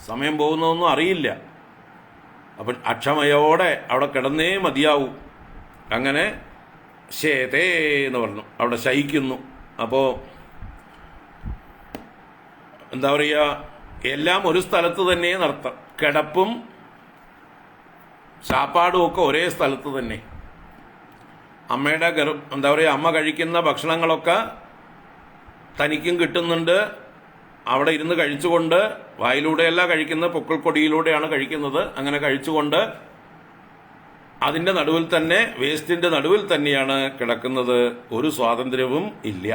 സമയം പോകുന്നതൊന്നും അറിയില്ല. അപ്പം അക്ഷമയോടെ അവിടെ കിടന്നേ മതിയാവൂ. അങ്ങനെ ശേതേ എന്ന് പറഞ്ഞു, അവിടെ ശയിക്കുന്നു. അപ്പോൾ എന്താ പറയുക, എല്ലാം ഒരു സ്ഥലത്ത് തന്നെ നടത്താം. കിടപ്പും ചാപ്പാടും ഒക്കെ ഒരേ സ്ഥലത്ത് തന്നെ. അമ്മയുടെ എന്താ പറയുക, അമ്മ കഴിക്കുന്ന ഭക്ഷണങ്ങളൊക്കെ തനിക്കും കിട്ടുന്നുണ്ട്. അവിടെ ഇരുന്ന് കഴിച്ചുകൊണ്ട്, വായിലൂടെയല്ല കഴിക്കുന്നത്, പൊക്കിൾക്കൊടിയിലൂടെയാണ് കഴിക്കുന്നത്. അങ്ങനെ കഴിച്ചുകൊണ്ട് അതിൻ്റെ നടുവിൽ തന്നെ, വേസ്റ്റിൻ്റെ നടുവിൽ തന്നെയാണ് കിടക്കുന്നത്. ഒരു സ്വാതന്ത്ര്യവും ഇല്ല.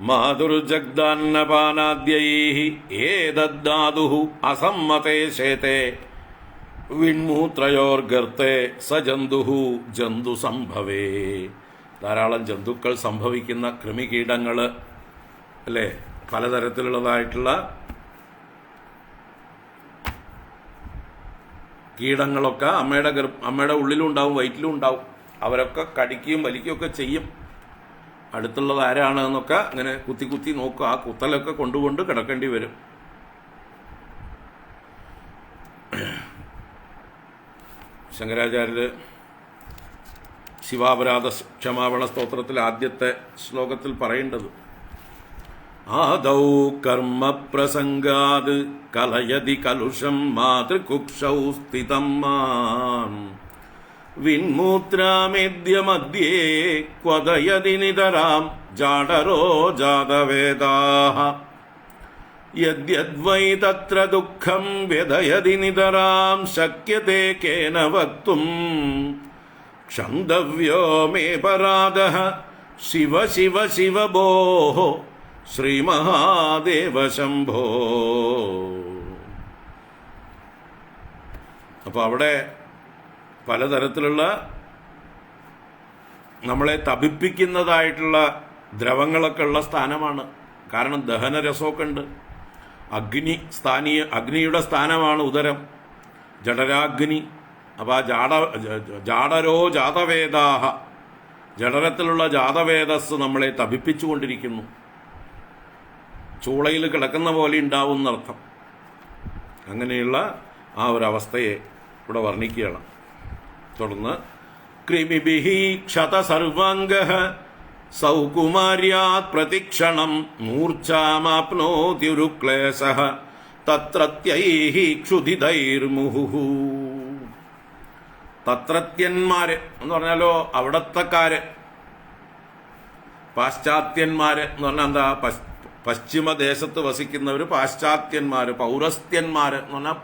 മാതുർജഗ്ദാന്നപാനാദ്യൈഹി ഏതദ്ധാതുഹു അസമ്മതേ ശേതേ വിൺമൂത്രയോർഗർത്തേ സജന്തുഹു ജന്തു സംഭവേ. ധാരാളം ജന്തുക്കൾ സംഭവിക്കുന്ന കൃമികീടങ്ങൾ അല്ലേ, പലതരത്തിലുള്ളതായിട്ടുള്ള കീടങ്ങളൊക്കെ അമ്മയുടെ ഉള്ളിലും ഉണ്ടാവും, വയറ്റിലും ഉണ്ടാവും. അവരൊക്കെ കടിക്കുകയും വലിക്കുകയൊക്കെ ചെയ്യും. അടുത്തുള്ളത് ആരാണ് എന്നൊക്കെ അങ്ങനെ കുത്തി കുത്തി നോക്കുക. ആ കുത്തലൊക്കെ കൊണ്ടുകൊണ്ട് കിടക്കേണ്ടി വരും. ശങ്കരാചാര്യര് ശിവാപരാധ ക്ഷമാപണ സ്തോത്രത്തിൽ ആദ്യത്തെ ശ്ലോകത്തിൽ പറയേണ്ടത്, ആദൗ കർമ്മ പ്രസംഗാത് കലയതി കലുഷം മാതൃകുക്ഷൗ സ്ഥിതം മാം വിൺമൂത്രാമേദ്യമധ്യേ ക്വദയതി നിതരാം ജാഡരോ ജാതവേദാഃ യദ്യദ്വൈ തത്ര ദുഃഖം വ്യദയതി നിതരാം ശക്യത്തെ കേന വക്തും ക്ഷന്തവ്യോ മേ പരാദഃ ശിവ ശിവ ശിവ ഭോഃ ശ്രീമഹാദേവ ശംഭോ. അപ്പോൾ അവിടെ പലതരത്തിലുള്ള നമ്മളെ തപിപ്പിക്കുന്നതായിട്ടുള്ള ദ്രവങ്ങളൊക്കെ ഉള്ള സ്ഥാനമാണ്. കാരണം ദഹനരസമൊക്കെ ഉണ്ട്. അഗ്നിയുടെ സ്ഥാനമാണ് ഉദരം, ജഠരാഗ്നി. അപ്പോൾ ആ ജാഡരോ ജാതവേദാഹ, ജഠരത്തിലുള്ള ജാതവേദസ് നമ്മളെ തപിപ്പിച്ചുകൊണ്ടിരിക്കുന്നു. ചൂളയിൽ കിടക്കുന്ന പോലെ ഉണ്ടാവും എന്നർത്ഥം. അങ്ങനെയുള്ള ആ ഒരവസ്ഥയെ ഇവിടെ വർണ്ണിക്കുകയാണ്. തുടർന്ന് കൃമിഭിഹി ക്ഷത സർവാംഗഃ സൗകുമാര്യാത് പ്രതിക്ഷണം മൂർച്ഛാമാപ്നോത്യുരുക്ലേശഃ തത്രത്യൈഹി ക്ഷുധിതൈർമുഹുഃ. തത്രത്യന്മാര് എന്ന് പറഞ്ഞാലോ അവിടത്തക്കാര്, പാശ്ചാത്യന്മാര് എന്ന് പറഞ്ഞാൽ എന്താ, പശ്ചിമദേശത്ത് വസിക്കുന്നവർ പാശ്ചാത്യന്മാർ. പൗരസ്ത്യന്മാർ എന്ന് പറഞ്ഞാൽ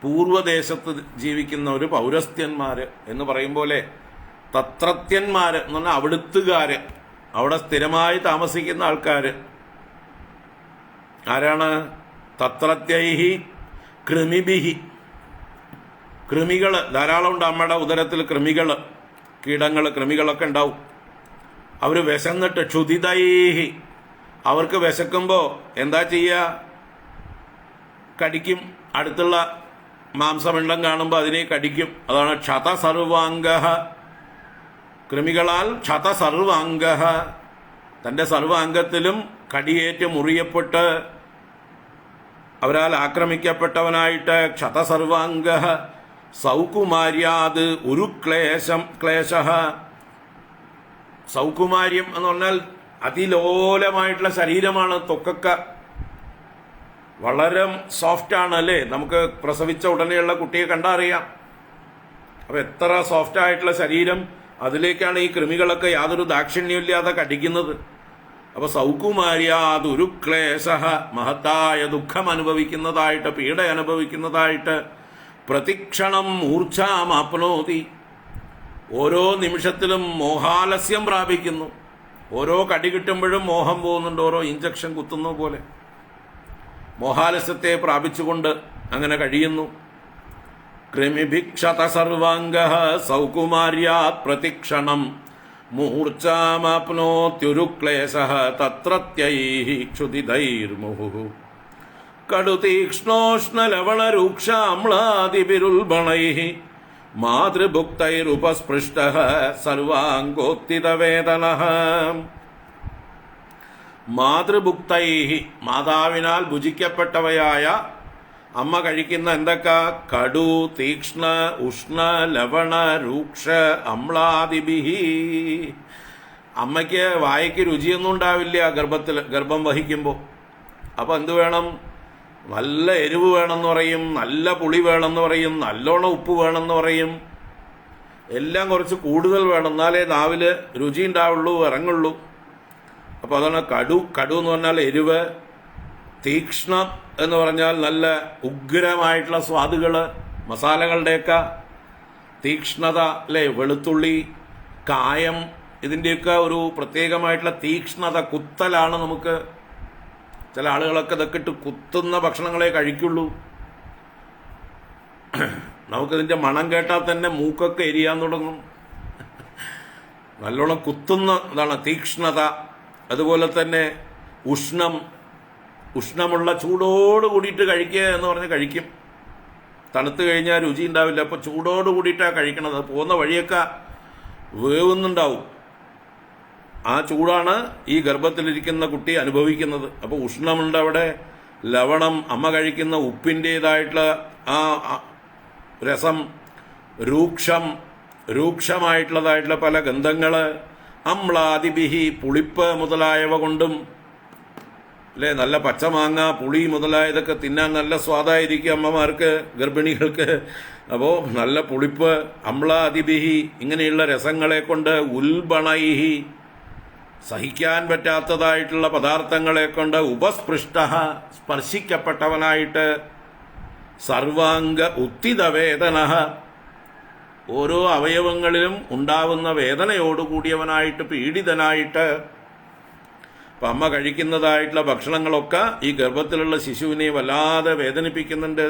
പൂർവ്വദേശത്ത് ജീവിക്കുന്നവർ പൗരസ്ത്യന്മാർ എന്ന് പറയും പോലെ തത്രത്യന്മാർ എന്ന് പറഞ്ഞാൽ അവിടുത്തുകാർ, അവിടെ സ്ഥിരമായി താമസിക്കുന്ന ആൾക്കാർ. ആരാണ്? തത്രത്യൈഹി കൃമിഭിഹി. കൃമികൾ ധാരാളം ഉണ്ട്. അമ്മയുടെ ഉദരത്തിൽ കൃമികൾ, കീടങ്ങൾ, കൃമികളൊക്കെ ഉണ്ടാവും. അവർ വിശന്നിട്ട് ക്ഷുധിതൈഹി, അവർക്ക് വിശക്കുമ്പോൾ എന്താ ചെയ്യുക? കടിക്കും. അടുത്തുള്ള മാംസമിണ്ടം കാണുമ്പോൾ അതിനെ കടിക്കും. അതാണ് ക്ഷത സർവാംഗഃ. കൃമികളാൽ ക്ഷത സർവാംഗഃ, തൻ്റെ സർവാംഗത്തിലും കടിയേറ്റ് മുറിയപ്പെട്ട് അവരാൽ ആക്രമിക്കപ്പെട്ടവനായിട്ട് ക്ഷത സർവാംഗഃ സൗകുമാര്യാത് ക്ലേശഃ. സൗകുമാര്യം എന്ന് പറഞ്ഞാൽ അതിലോലമായിട്ടുള്ള ശരീരമാണ്. ത്വക്കൊക്കെ വളരെ സോഫ്റ്റാണ് അല്ലേ. നമുക്ക് പ്രസവിച്ച ഉടനെയുള്ള കുട്ടിയെ കണ്ടാൽ അറിയാം. അപ്പം എത്ര സോഫ്റ്റ് ആയിട്ടുള്ള ശരീരം, അതിലേക്കാണ് ഈ കൃമികളൊക്കെ യാതൊരു ദാക്ഷിണ്യമില്ലാതെ കടിക്കുന്നത്. അപ്പോൾ സൗകുമാര്യാത് ക്ലേശഃ, മഹത്തായ ദുഃഖം അനുഭവിക്കുന്നതായിട്ട്, പീഡ അനുഭവിക്കുന്നതായിട്ട്, പ്രതിക്ഷണം മൂർച്ഛാമാപ്നോതി, ഓരോ നിമിഷത്തിലും മോഹാലസ്യം പ്രാപിക്കുന്നു. ഓരോ കടി കിട്ടുമ്പോഴും മോഹം പോകുന്നുണ്ട്, ഓരോ ഇഞ്ചക്ഷൻ കുത്തുന്ന പോലെ മോഹാലസ്യത്തെ പ്രാപിച്ചുകൊണ്ട് അങ്ങനെ കഴിയുന്നു. കൃമിഭിക്ഷത സർവാംഗഃ സൗകുമാര്യാത് പ്രതിക്ഷണം മൂർച്ഛാമാപ്നോത്യുരുക്ലേശഃ തത്രത്യൈഃ ക്ഷുതിധൈർമുഹുഃ കടുതീക്ഷ്ണോഷ്ണലവണരൂക്ഷാമ്ലാദിഭിരുൽബണൈഃ മാതൃഭുക്തൈരുപസ്പൃഷ്ടഃ സർവാംഗോത്തിതവേദനഃ. മാതൃഭുക്തൈഹി, മാതാവിനാൽ ഭുജിക്കപ്പെട്ടവയായ അമ്മ കഴിക്കുന്ന എന്തൊക്കെ? കടു, തീക്ഷ്ണ, ഉഷ്ണ, ലവണ, രൂക്ഷ, അമ്ലാദിഭിഹി. അമ്മയ്ക്ക് വായയ്ക്ക് രുചിയൊന്നും ഉണ്ടാവില്ല ഗർഭം വഹിക്കുമ്പോൾ. അപ്പം എന്ത് വേണം? നല്ല എരിവ് വേണമെന്ന് പറയും, നല്ല പുളി വേണമെന്ന് പറയും, നല്ലോണം ഉപ്പ് വേണമെന്ന് പറയും. എല്ലാം കുറച്ച് കൂടുതൽ വേണം, എന്നാലേ നാവില് രുചി ഉണ്ടാവുള്ളൂ, ഇറങ്ങുള്ളൂ. അപ്പോൾ അതാണ് കടു. കടു എന്ന് പറഞ്ഞാൽ എരിവ്. തീക്ഷ്ണം എന്ന് പറഞ്ഞാൽ നല്ല ഉഗ്രമായിട്ടുള്ള സ്വാദുകൾ, മസാലകളുടെയൊക്കെ തീക്ഷ്ണത അല്ലേ. വെളുത്തുള്ളി, കായം, ഇതിൻ്റെയൊക്കെ ഒരു പ്രത്യേകമായിട്ടുള്ള തീക്ഷ്ണത, കുത്തലാണ്. നമുക്ക് ചില ആളുകളൊക്കെ ഇതൊക്കെ ഇട്ട് കുത്തുന്ന ഭക്ഷണങ്ങളെ കഴിക്കുള്ളൂ. നമുക്കിതിൻ്റെ മണം കേട്ടാൽ തന്നെ മൂക്കൊക്കെ എരിയാൻ തുടങ്ങും. നല്ലോണം കുത്തുന്ന ഇതാണ് തീക്ഷ്ണത. അതുപോലെ തന്നെ ഉഷ്ണം, ഉഷ്ണമുള്ള ചൂടോട് കൂടിയിട്ട് കഴിക്കുക എന്ന് പറഞ്ഞ് കഴിക്കും. തണുത്ത് കഴിഞ്ഞാൽ രുചി ഉണ്ടാവില്ല. അപ്പോൾ ചൂടോട് കൂടിയിട്ടാണ് കഴിക്കണത്. പോകുന്ന വഴിയൊക്കെ വേവുന്നുണ്ടാവും. ആ ചൂടാണ് ഈ ഗർഭത്തിലിരിക്കുന്ന കുട്ടി അനുഭവിക്കുന്നത്. അപ്പോൾ ഉഷ്ണമുണ്ട് അവിടെ, ലവണം, അമ്മ കഴിക്കുന്ന ഉപ്പിൻ്റേതായിട്ടുള്ള ആ രസം, രൂക്ഷമായിട്ടുള്ളതായിട്ടുള്ള പല ഗന്ധങ്ങൾ, അമ്ലാദിഭിഹി, പുളിപ്പ് മുതലായവ കൊണ്ടും അല്ലേ. നല്ല പച്ചമാങ്ങ, പുളി മുതലായതൊക്കെ തിന്നാൻ നല്ല സ്വാദായിരിക്കും അമ്മമാർക്ക്, ഗർഭിണികൾക്ക്. അപ്പോൾ നല്ല പുളിപ്പ്, അമ്ലാദിഭിഹി, ഇങ്ങനെയുള്ള രസങ്ങളെ കൊണ്ട്, ഉൽബണൈഹി, സഹിക്കാൻ പറ്റാത്തതായിട്ടുള്ള പദാർത്ഥങ്ങളെ കൊണ്ട്, ഉപസ്പൃഷ്ട, സ്പർശിക്കപ്പെട്ടവനായിട്ട്, സർവാംഗ ഉത്തിതവേദന, ഓരോ അവയവങ്ങളിലും ഉണ്ടാവുന്ന വേദനയോടുകൂടിയവനായിട്ട്, പീഡിതനായിട്ട്. അപ്പം അമ്മ കഴിക്കുന്നതായിട്ടുള്ള ഭക്ഷണങ്ങളൊക്കെ ഈ ഗർഭത്തിലുള്ള ശിശുവിനെ വല്ലാതെ വേദനിപ്പിക്കുന്നുണ്ട്,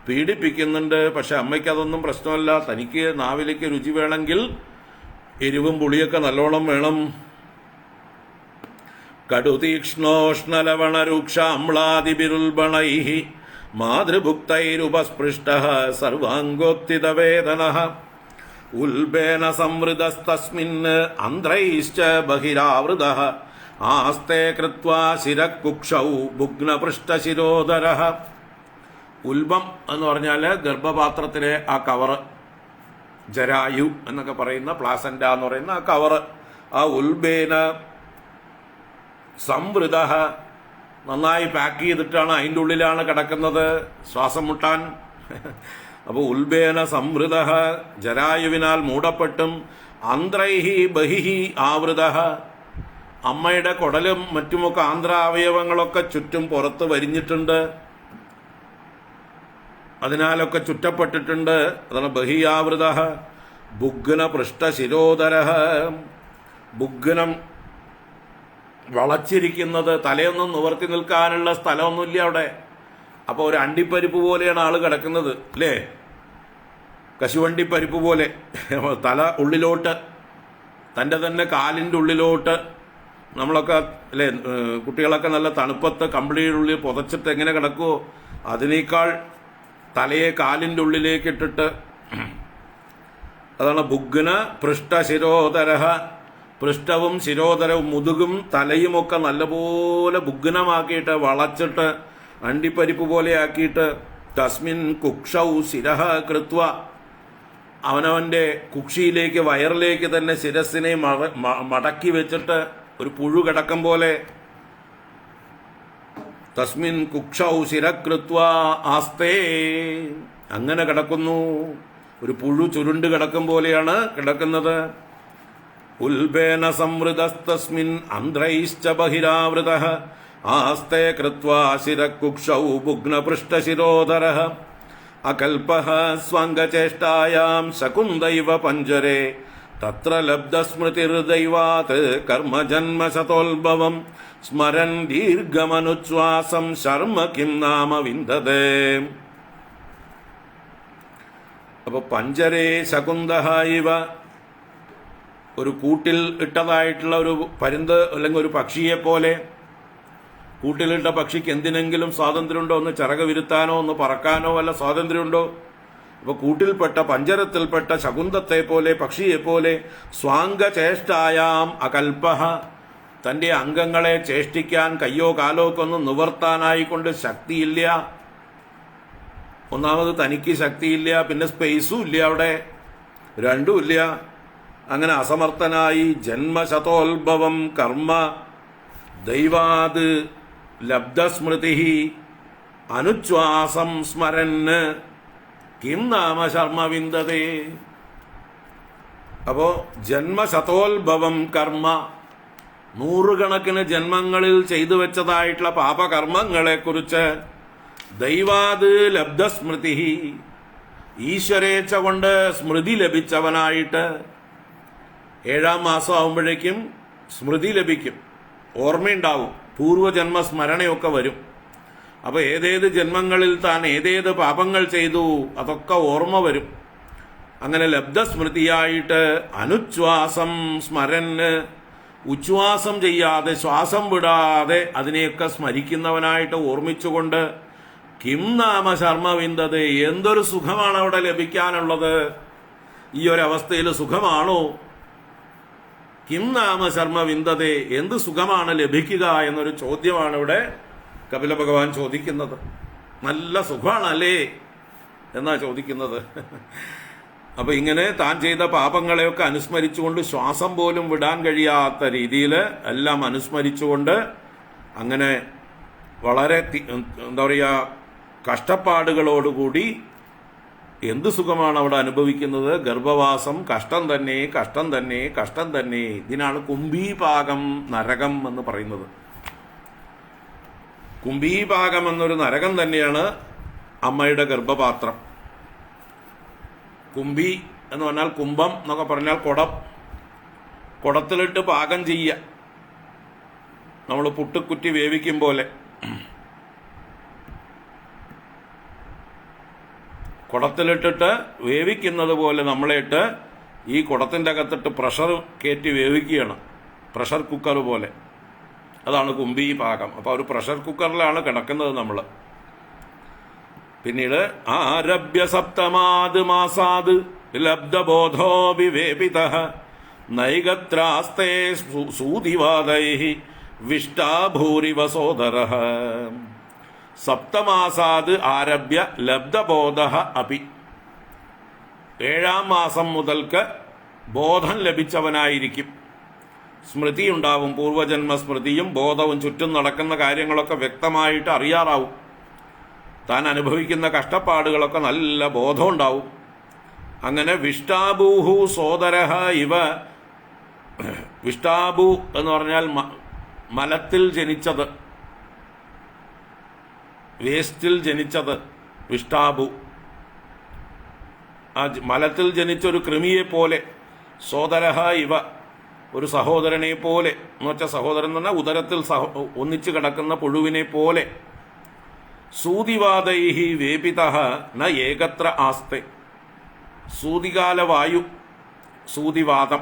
പീഡിപ്പിക്കുന്നുണ്ട്. പക്ഷെ അമ്മയ്ക്ക് അതൊന്നും പ്രശ്നമല്ല. തനിക്ക് നാവിലേക്ക് രുചി വേണമെങ്കിൽ എരിവും പുളിയൊക്കെ നല്ലോണം വേണം. കടുതീക്ഷ്ണോഷ്ണലവണരൂക്ഷ അമ്ലാദിഭിരുൽബണൈഃ മാതൃഭുക്തൈരുപസ്പൃഷ്ടഃ സർവാംഗോത്തിതവേദനഃ ഉൽബേന സംവൃതസ്തസ്മിൻ അന്ത്രൈശ്ച ബഹിരാവൃതഃ ആസ്തേ കൃത്വാ ശിരക്കുക്ഷൗ ഭുഗ്നപൃഷ്ടശിരോധരഃ. ഉൽബം എന്ന് പറഞ്ഞാൽ ഗർഭപാത്രത്തിലെ ആ കവറ്, ജരായു എന്നൊക്കെ പറയുന്ന, പ്ലാസന്റ എന്ന് പറയുന്ന ആ കവറ്. ആ ഉൽബേന സംവൃത, നന്നായി പാക്ക് ചെയ്തിട്ടാണ് അതിൻ്റെ ഉള്ളിലാണ് കിടക്കുന്നത്, ശ്വാസം മുട്ടാൻ. അപ്പോൾ ഉൽബേന സംവൃത, ജരായുവിനാൽ മൂടപ്പെട്ടും, ആന്ത്രൈഹി ബഹിഹി ആവൃത, അമ്മയുടെ കുടലും മറ്റുമൊക്കെ ആന്ത്രാവയവങ്ങളൊക്കെ ചുറ്റും പുറത്ത് വരിഞ്ഞിട്ടുണ്ട്, അതിനാലൊക്കെ ചുറ്റപ്പെട്ടിട്ടുണ്ട്. അതാണ് ബഹിയാവൃത. ബുഗ്ന പൃഷ്ടശിരോധര, ബുഗ്നം വളച്ചിരിക്കുന്നത്, തലയൊന്നും നിവർത്തി നിൽക്കാനുള്ള സ്ഥലമൊന്നുമില്ല അവിടെ. അപ്പോൾ ഒരു അണ്ടിപ്പരിപ്പ് പോലെയാണ് ആള് കിടക്കുന്നത് അല്ലേ, കശുവണ്ടിപ്പരിപ്പ് പോലെ. തല ഉള്ളിലോട്ട്, തൻ്റെ തന്നെ കാലിൻ്റെ ഉള്ളിലോട്ട്. നമ്മളൊക്കെ അല്ലേ, കുട്ടികളൊക്കെ നല്ല തണുപ്പത്ത് കമ്പിളിയുടെ ഉള്ളിൽ പുതച്ചിട്ട് എങ്ങനെ കിടക്കുമോ, അതിനേക്കാൾ തലയെ കാലിൻ്റെ ഉള്ളിലേക്ക് ഇട്ടിട്ട്. അതാണ് ബുഗ്ന പൃഷ്ടശിരോധര. പൃഷ്ഠവും ശിരോധരവും, മുതുകും തലയുമൊക്കെ നല്ലപോലെ ബുഗ്നമാക്കിയിട്ട്, വളച്ചിട്ട്, അണ്ടിപ്പരിപ്പ് പോലെ ആക്കിയിട്ട്, തസ്മിൻ കുക്ഷൗ ശിരഃ കൃത്വ, അവനവൻ്റെ കുക്ഷിയിലേക്ക്, വയറിലേക്ക് തന്നെ ശിരസിനെ മടക്കി വെച്ചിട്ട്, ഒരു പുഴു കിടക്കം പോലെ. തസ്മിൻ കുക്ഷൗ ശിരകൃത്വ ആസ്തേ, അങ്ങനെ കിടക്കുന്നു. ഒരു പുഴു ചുരുണ്ട് കിടക്കും പോലെയാണ് കിടക്കുന്നത്. ഉൽബേന സംവൃതസ്തസ്മിൻ അന്ത്രൈശ്ച ബഹിരാവൃതഃ ആസ്തേ കൃത്വാ ശിരകുക്ഷൗ ഭുഗ്നപൃഷ്ടശിരോധരഃ അകൽപഃ സ്വാംഗചേഷ്ടായാം ശകുന്തൈവ പഞ്ചരേ തത്ര ലബ്ധസ്മൃതിർദൈവാത് കർമ്മജന്മശതോത്ഭവം സ്മരൻ ദീർഘമനുച്ഛ്വാസം ശർമ്മ കിം നാമ വിന്ദതേ. അപ്പോൾ പഞ്ചരേ ശകുന്തഃ ഇവ, ഒരു കൂട്ടിൽ ഇട്ടതായിട്ടുള്ള ഒരു പരുന്ത് അല്ലെങ്കിൽ ഒരു പക്ഷിയെ പോലെ, കൂട്ടിലിട്ട പക്ഷിക്ക് എന്തിനെങ്കിലും സ്വാതന്ത്ര്യമുണ്ടോ? ഒന്ന് ചിറക് വിരുത്താനോ ഒന്ന് പറക്കാനോ വല്ല സ്വാതന്ത്ര്യമുണ്ടോ? അപ്പൊ കൂട്ടിൽപ്പെട്ട പഞ്ചരത്തിൽപ്പെട്ട ശകുന്തത്തെ പോലെ, പക്ഷിയെ പോലെ, സ്വാംഗചേഷ്ടായാം അകൽപഹ, തന്റെ അംഗങ്ങളെ ചേഷ്ടിക്കാൻ കയ്യോ കാലോ ഒക്കെ ഒന്ന് നിവർത്താനായിക്കൊണ്ട് ശക്തിയില്ല. ഒന്നാമത് തനിക്ക് ശക്തിയില്ല, പിന്നെ സ്പേസും ഇല്ല, അവിടെ രണ്ടുമില്ല. അങ്ങനെ അസമർത്ഥനായി ജന്മശതോത്ഭവം കർമ്മ ദൈവാത് ലബ്ധസ്മൃതി അനുച്ഛ്വാസം സ്മരന് കിം നാമ ശർമ്മ വിന്ദതേ. അപ്പോ ജന്മശതോത്ഭവം കർമ്മ, നൂറുകണക്കിന് ജന്മങ്ങളിൽ ചെയ്തു വെച്ചതായിട്ടുള്ള പാപകർമ്മങ്ങളെക്കുറിച്ച് ദൈവാത് ലബ്ധസ്മൃതി, ഈശ്വരേച്ഛ കൊണ്ട് സ്മൃതി ലഭിച്ചവനായിട്ട് 7-ാം മാസം ആവുമ്പോഴേക്കും സ്മൃതി ലഭിക്കും, ഓർമ്മയുണ്ടാവും, പൂർവ്വജന്മ സ്മരണയൊക്കെ വരും. അപ്പൊ ഏതേത് ജന്മങ്ങളിൽ താൻ ഏതേത് പാപങ്ങൾ ചെയ്തു അതൊക്കെ ഓർമ്മ വരും. അങ്ങനെ ലബ്ധസ്മൃതിയായിട്ട് അനുച്ഛ്വാസം സ്മരന്, ഉച്ഛ്വാസം ചെയ്യാതെ ശ്വാസം വിടാതെ അതിനെയൊക്കെ സ്മരിക്കുന്നവനായിട്ട് ഓർമ്മിച്ചുകൊണ്ട് കിം നാമ ശർമ്മവിന്ദത്, എന്തൊരു സുഖമാണ് അവിടെ ലഭിക്കാനുള്ളത്? ഈ ഒരവസ്ഥയിൽ സുഖമാണോ? കിം നാമ ശർമ്മവിന്ദതേ, എന്ത് സുഖമാണ് ലഭിക്കുക എന്നൊരു ചോദ്യമാണ് ഇവിടെ കപില ഭഗവാൻ ചോദിക്കുന്നത്. നല്ല സുഖമാണല്ലേ എന്നാ ചോദിക്കുന്നത്. അപ്പൊ ഇങ്ങനെ താൻ ചെയ്ത പാപങ്ങളെയൊക്കെ അനുസ്മരിച്ചുകൊണ്ട് ശ്വാസം പോലും വിടാൻ കഴിയാത്ത രീതിയിൽ എല്ലാം അനുസ്മരിച്ചുകൊണ്ട് അങ്ങനെ വളരെ എന്താ പറയുക കഷ്ടപ്പാടുകളോടുകൂടി എന്ത് സുഖമാണ് അവിടെ അനുഭവിക്കുന്നത്? ഗർഭവാസം കഷ്ടം തന്നെ, കഷ്ടം തന്നെ, കഷ്ടം തന്നെ. ഇതിനാണ് കുംഭീപാകം നരകം എന്ന് പറയുന്നത്. കുംഭീപാകം എന്നൊരു നരകം തന്നെയാണ് അമ്മയുടെ ഗർഭപാത്രം. കുംഭി എന്ന് പറഞ്ഞാൽ കുംഭം എന്നൊക്കെ പറഞ്ഞാൽ കുടം. കുടത്തിലിട്ട് പാകം ചെയ്യുക, നമ്മൾ പുട്ടുക്കുറ്റി വേവിക്കും പോലെ. കുടത്തിലിട്ടിട്ട് വേവിക്കുന്നത് പോലെ നമ്മളെയിട്ട് ഈ കുടത്തിൻ്റെ അകത്തിട്ട് പ്രഷർ കയറ്റി വേവിക്കുകയാണ്, പ്രഷർ കുക്കർ പോലെ. അതാണ് കുംഭി പാകം. അപ്പോൾ ഒരു പ്രഷർ കുക്കറിലാണ് കിടക്കുന്നത് നമ്മൾ. പിന്നീട് ആരഭ്യ സപ്തമാത് മാസാത് ലബ്ധബോധോ വിവേപിതഃ നൈഗത്രാസ്തേ സൂതിവാദൈഃ വിഷ്ടാ ഭൂരിവ സോദരഃ. സപ്തമാസാത് ആരഭ്യ ലബ്ധബോധ അപി, 7-ാം മാസം മുതൽക്ക് ബോധം ലഭിച്ചവനായിരിക്കും. സ്മൃതി ഉണ്ടാവും, പൂർവജന്മ സ്മൃതിയും ബോധവും, ചുറ്റും നടക്കുന്ന കാര്യങ്ങളൊക്കെ വ്യക്തമായിട്ട് അറിയാറാവും. താൻ അനുഭവിക്കുന്ന കഷ്ടപ്പാടുകളൊക്കെ നല്ല ബോധം ഉണ്ടാവും. അങ്ങനെ വിഷ്ടാഭൂഹു സോദരഹ ഇവ, വിഷ്ടാഭു എന്ന് പറഞ്ഞാൽ മലത്തിൽ ജനിച്ചത്, വേസ്റ്റിൽ ജനിച്ചത് വിഷ്ടാഭു. ആ മലത്തിൽ ജനിച്ചൊരു കൃമിയെ പോലെ, സോദരഹ ഇവ, ഒരു സഹോദരനെ പോലെ എന്ന് വെച്ചാൽ സഹോദരൻ എന്ന് പറഞ്ഞാൽ ഉദരത്തിൽ ഒന്നിച്ചു കിടക്കുന്ന പുഴുവിനെ പോലെ. സൂതിവാദൈഹി വേപിതഃ ന ഏകത്ര ആസ്തെ. സൂതികാല വായു, സൂതിവാദം,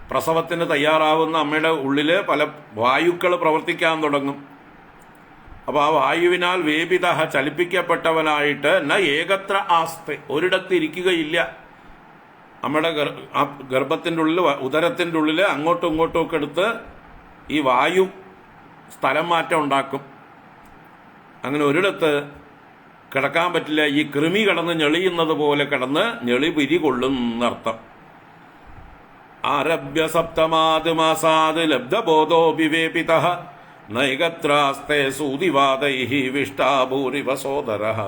പ്രസവത്തിന് തയ്യാറാവുന്ന അമ്മയുടെ ഉള്ളില് പല വായുക്കൾ പ്രവർത്തിക്കാൻ തുടങ്ങും. അപ്പൊ ആ വായുവിനാൽ വേപിതഃ ചലിപ്പിക്കപ്പെട്ടവനായിട്ട് ന ഏകത്ര ആസ്തെ, ഒരിടത്ത് ഇരിക്കുകയില്ല. നമ്മുടെ ഗർഭത്തിൻ്റെ ഉള്ളിൽ, ഉദരത്തിൻ്റെ ഉള്ളിൽ അങ്ങോട്ടും ഇങ്ങോട്ടും ഒക്കെ എടുത്ത് ഈ വായു സ്ഥലം മാറ്റം ഉണ്ടാക്കും. അങ്ങനെ ഒരിടത്ത് കിടക്കാൻ പറ്റില്ല. ഈ കൃമി കിടന്ന് ഞെളിയുന്നത് പോലെ കിടന്ന് ഞെളി പിരികൊള്ളുന്നർത്ഥം. ആരഭ്യ സപ്തമാത് മാസാത് ലബ്ധബോധോ വിവേപിതഃ നൈഗത്രാസ്തേ സൂതിവാദൈഃ വിഷ്ടാ ഭൂരിവ സോദരഃ.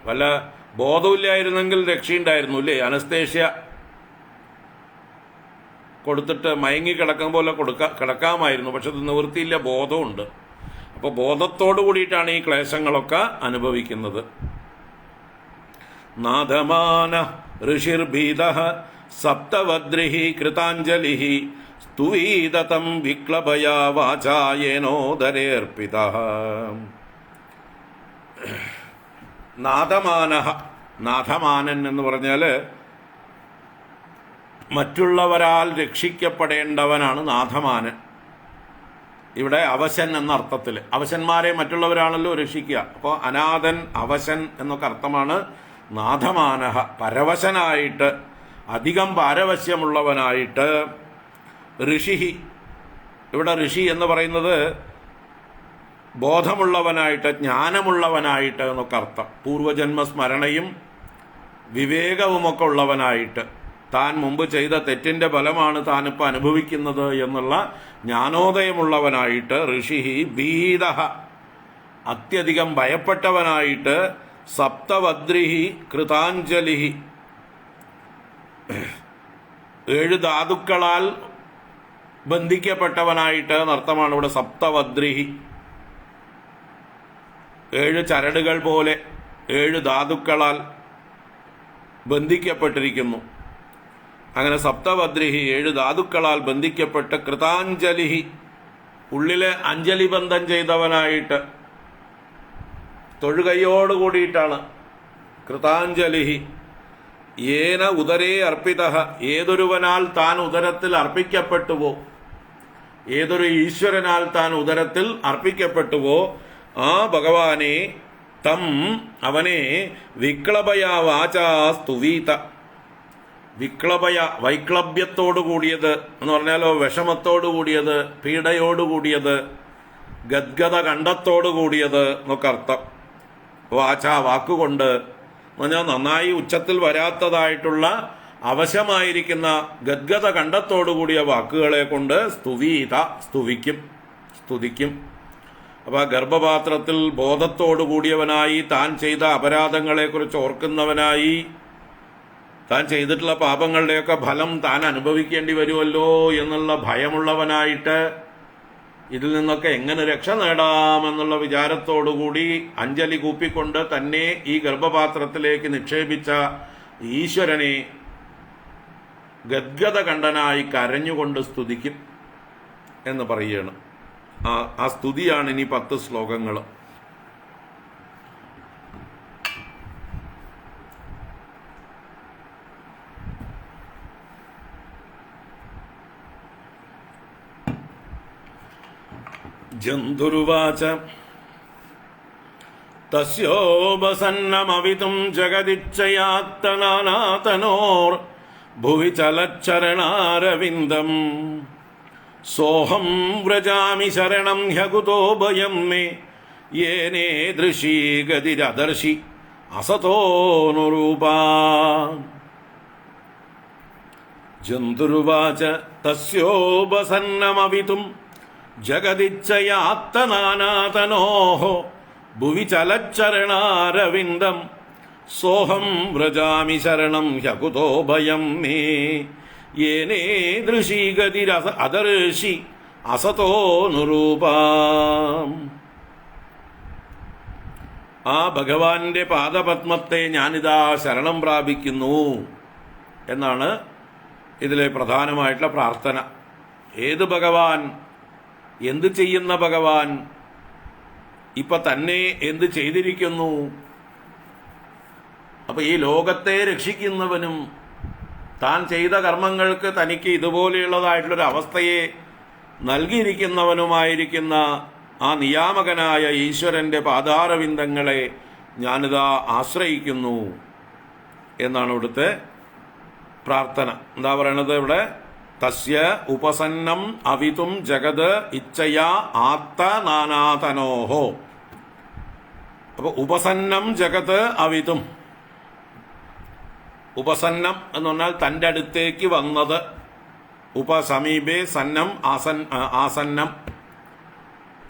വല്ല ബോധമില്ലായിരുന്നെങ്കിൽ രക്ഷയുണ്ടായിരുന്നു അല്ലേ? അനസ്തേഷ്യ കൊടുത്തിട്ട് മയങ്ങി കിടക്കും പോലെ കിടക്കാമായിരുന്നു. പക്ഷെ അത് നിവൃത്തിയില്ല, ബോധമുണ്ട്. അപ്പോൾ ബോധത്തോടു കൂടിയിട്ടാണ് ഈ ക്ലേശങ്ങളൊക്കെ അനുഭവിക്കുന്നത്. നാദമാന ഋഷിർഭീതഃ സപ്തവദ്രിഃ കൃതാഞ്ജലിഃ സ്തുവീദതം വിക്ലഭയാ വാചായേനോദരേർപ്പിതഃ. നാദമാനഃ, നാഥമാനൻ എന്ന് പറഞ്ഞാൽ മറ്റുള്ളവരാൽ രക്ഷിക്കപ്പെടേണ്ടവനാണ് നാഥമാനൻ. ഇവിടെ അവശൻ എന്ന അർത്ഥത്തിൽ, അവശന്മാരെ മറ്റുള്ളവരാണല്ലോ രക്ഷിക്കുക. അപ്പോൾ അനാഥൻ, അവശൻ എന്നൊക്കെ അർത്ഥമാണ്. നാഥമാനഹ, പരവശനായിട്ട്, അധികം പാരവശ്യമുള്ളവനായിട്ട്. ഋഷിഹി, ഇവിടെ ഋഷി എന്ന് പറയുന്നത് ബോധമുള്ളവനായിട്ട്, ജ്ഞാനമുള്ളവനായിട്ട് എന്നൊക്കെ അർത്ഥം. പൂർവജന്മസ്മരണയും വിവേകവുമൊക്കെ ഉള്ളവനായിട്ട്, താൻ മുമ്പ് ചെയ്ത തെറ്റിന്റെ ഫലമാണ് താനിപ്പോൾ അനുഭവിക്കുന്നത് എന്നുള്ള ജ്ഞാനോദയമുള്ളവനായിട്ട്. ഋഷിഹി ഭീതഃ, അത്യധികം ഭയപ്പെട്ടവനായിട്ട്. സപ്തവദ്രിഹി കൃതാഞ്ജലിഹി, 7 ധാതുക്കളാൽ ബന്ധിക്കപ്പെട്ടവനായിട്ട് എന്നർത്ഥമാണ് ഇവിടെ സപ്തവദ്രിഹി. 7 ചരടുകൾ പോലെ 7 ധാതുക്കളാൽ ബന്ധിക്കപ്പെട്ടിരിക്കുന്നു. അങ്ങനെ സപ്തവദ്രിഹി, 7 ധാതുക്കളാൽ ബന്ധിക്കപ്പെട്ട്. കൃതാഞ്ജലിഹി, ഉള്ളിലെ അഞ്ജലി ബന്ധം ചെയ്തവനായിട്ട്, തൊഴുകയോട് കൂടിയിട്ടാണ്. കൃതാഞ്ജലിഹി ഏന ഉദരേ അർപ്പിതഃ, ഏതൊരുവനാൽ താൻ ഉദരത്തിൽ അർപ്പിക്കപ്പെട്ടുവോ, ഏതൊരു ഈശ്വരനാൽ താൻ ഉദരത്തിൽ അർപ്പിക്കപ്പെട്ടുവോ ആ ഭഗവാനെ, തം അവനെ, വിക്ലബയാ വാചാ സ്തുവീത, വിക്ലബയ വൈക്ലഭ്യത്തോടു കൂടിയത് എന്ന് പറഞ്ഞാലോ വിഷമത്തോടു കൂടിയത്, പീഡയോടുകൂടിയത്, ഗദ്ഗത കണ്ഠത്തോടു കൂടിയത് എന്നൊക്കെ അർത്ഥം. വാച വാക്കുകൊണ്ട് എന്ന് പറഞ്ഞാൽ നന്നായി ഉച്ചത്തിൽ വരാത്തതായിട്ടുള്ള അവശമായിരിക്കുന്ന ഗദ്ഗത കണ്ഠത്തോടു കൂടിയ വാക്കുകളെ കൊണ്ട് സ്തുവീത, സ്തുതിക്കും. അപ്പോൾ ഗർഭപാത്രത്തിൽ ബോധത്തോടു കൂടിയവനായി, താൻ ചെയ്ത അപരാധങ്ങളെക്കുറിച്ച് ഓർക്കുന്നവനായി, താൻ ചെയ്തിട്ടുള്ള പാപങ്ങളുടെയൊക്കെ ഫലം താൻ അനുഭവിക്കേണ്ടി വരുമല്ലോ എന്നുള്ള ഭയമുള്ളവനായിട്ട്, ഇതിൽ നിന്നൊക്കെ എങ്ങനെ രക്ഷ നേടാമെന്നുള്ള വിചാരത്തോടുകൂടി അഞ്ജലി കൂപ്പിക്കൊണ്ട് തന്നെ ഈ ഗർഭപാത്രത്തിലേക്ക് നിക്ഷേപിച്ച ഈശ്വരനെ ഗദ്ഗത കണ്ഠനായി കരഞ്ഞുകൊണ്ട് സ്തുതിക്കും എന്ന് പറയുകയാണ്. ആ സ്തുതിയാണ് ഇനി 10 ശ്ലോകങ്ങൾ. ജന്തുരുവാച തസ്യോപസന്നമവിതും ജഗദിച്ഛയാത്തനാനാതനോർ ഭുവി ചലച്ചരണാരവിന്ദം സോഹം വ്രജാമി ശരണം ഹ്യകുതോ ഭയം മേ യേനേ ദൃശീ ഗതിരദർശി അസതോനുരൂപാ. ജന്തുരുവാച തസ്യോപസന്നമവിതും ജഗദിച്ഛയാത്തനാനാതനോഃ ഭുവി ചലച്ചരണാരവിന്ദം സോഹം വ്രജാമി ശരണം ഹ്യകുതോ ഭയം മേ യേനേ ദൃശീ ഗതിരദർശി അസതോനുരൂപാം. ആ ഭഗവാന്റെ പാദപത്മത്തെ ഞാനിതാ ശരണം പ്രാപിക്കുന്നു എന്നാണ് ഇതിലെ പ്രധാനമായിട്ടുള്ള പ്രാർത്ഥന. ഏത് ഭഗവാൻ? എന്ത് ചെയ്യുന്ന ഭഗവാൻ? ഇപ്പൊ തന്നെ എന്ത് ചെയ്തിരിക്കുന്നു? അപ്പൊ ഈ ലോകത്തെ രക്ഷിക്കുന്നവനും താൻ ചെയ്ത കർമ്മങ്ങൾക്ക് തനിക്ക് ഇതുപോലെയുള്ളതായിട്ടുള്ളൊരു അവസ്ഥയെ നൽകിയിരിക്കുന്നവനുമായിരിക്കുന്ന ആ നിയാമകനായ ഈശ്വരന്റെ പാദാരവിന്ദങ്ങളെ ഞാനിതാ ആശ്രയിക്കുന്നു എന്നാണ് ഇവിടുത്തെ പ്രാർത്ഥന. എന്താ പറയണത് ഇവിടെ? തസ്യ ഉപസന്നം അവിതും ജഗത് ഇച്ഛയാ ആത്തനാനാതനോഹോ. അപ്പൊ ഉപസന്നം ജഗത് അവിതും, ഉപസന്നം എന്ന് പറഞ്ഞാൽ തൻ്റെ അടുത്തേക്ക് വന്നത്. ഉപസമീപേ സന്നം ആസന്നം,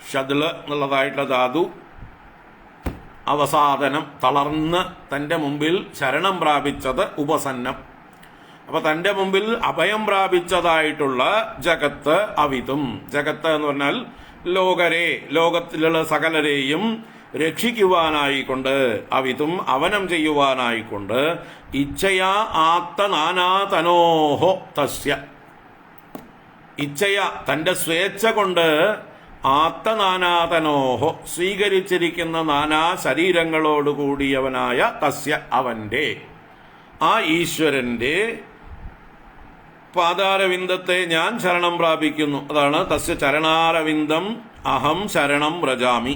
ഷദ്ല് എന്നുള്ളതായിട്ടുള്ള ധാതു, അവസാദനം, തളർന്ന് തൻ്റെ മുമ്പിൽ ശരണം പ്രാപിച്ചത് ഉപസന്നം. അപ്പൊ തൻ്റെ മുമ്പിൽ അഭയം പ്രാപിച്ചതായിട്ടുള്ള ജഗത്ത് അവിതും. ജഗത്ത് എന്ന് പറഞ്ഞാൽ ലോകരെ, ലോകത്തിലുള്ള സകലരെയും രക്ഷിക്കുവാനായിക്കൊണ്ട്, അവിതും അവനം ചെയ്യുവാനായിക്കൊണ്ട്, ഇച്ഛയാ ആത്തനാനാതനോഹോ തസ്യ, ഇച്ഛയ തൻ്റെ സ്വേച്ഛ കൊണ്ട്, ആത്തനാനാതനോഹോ സ്വീകരിച്ചിരിക്കുന്ന നാനാ ശരീരങ്ങളോടുകൂടിയവനായ തസ്യ അവന്റെ, ആ ഈശ്വരന്റെ പാദാരവിന്ദത്തെ ഞാൻ ശരണം പ്രാപിക്കുന്നു. അതാണ് തസ്യ ചരണാരവിന്ദം അഹം ശരണം വ്രജാമി.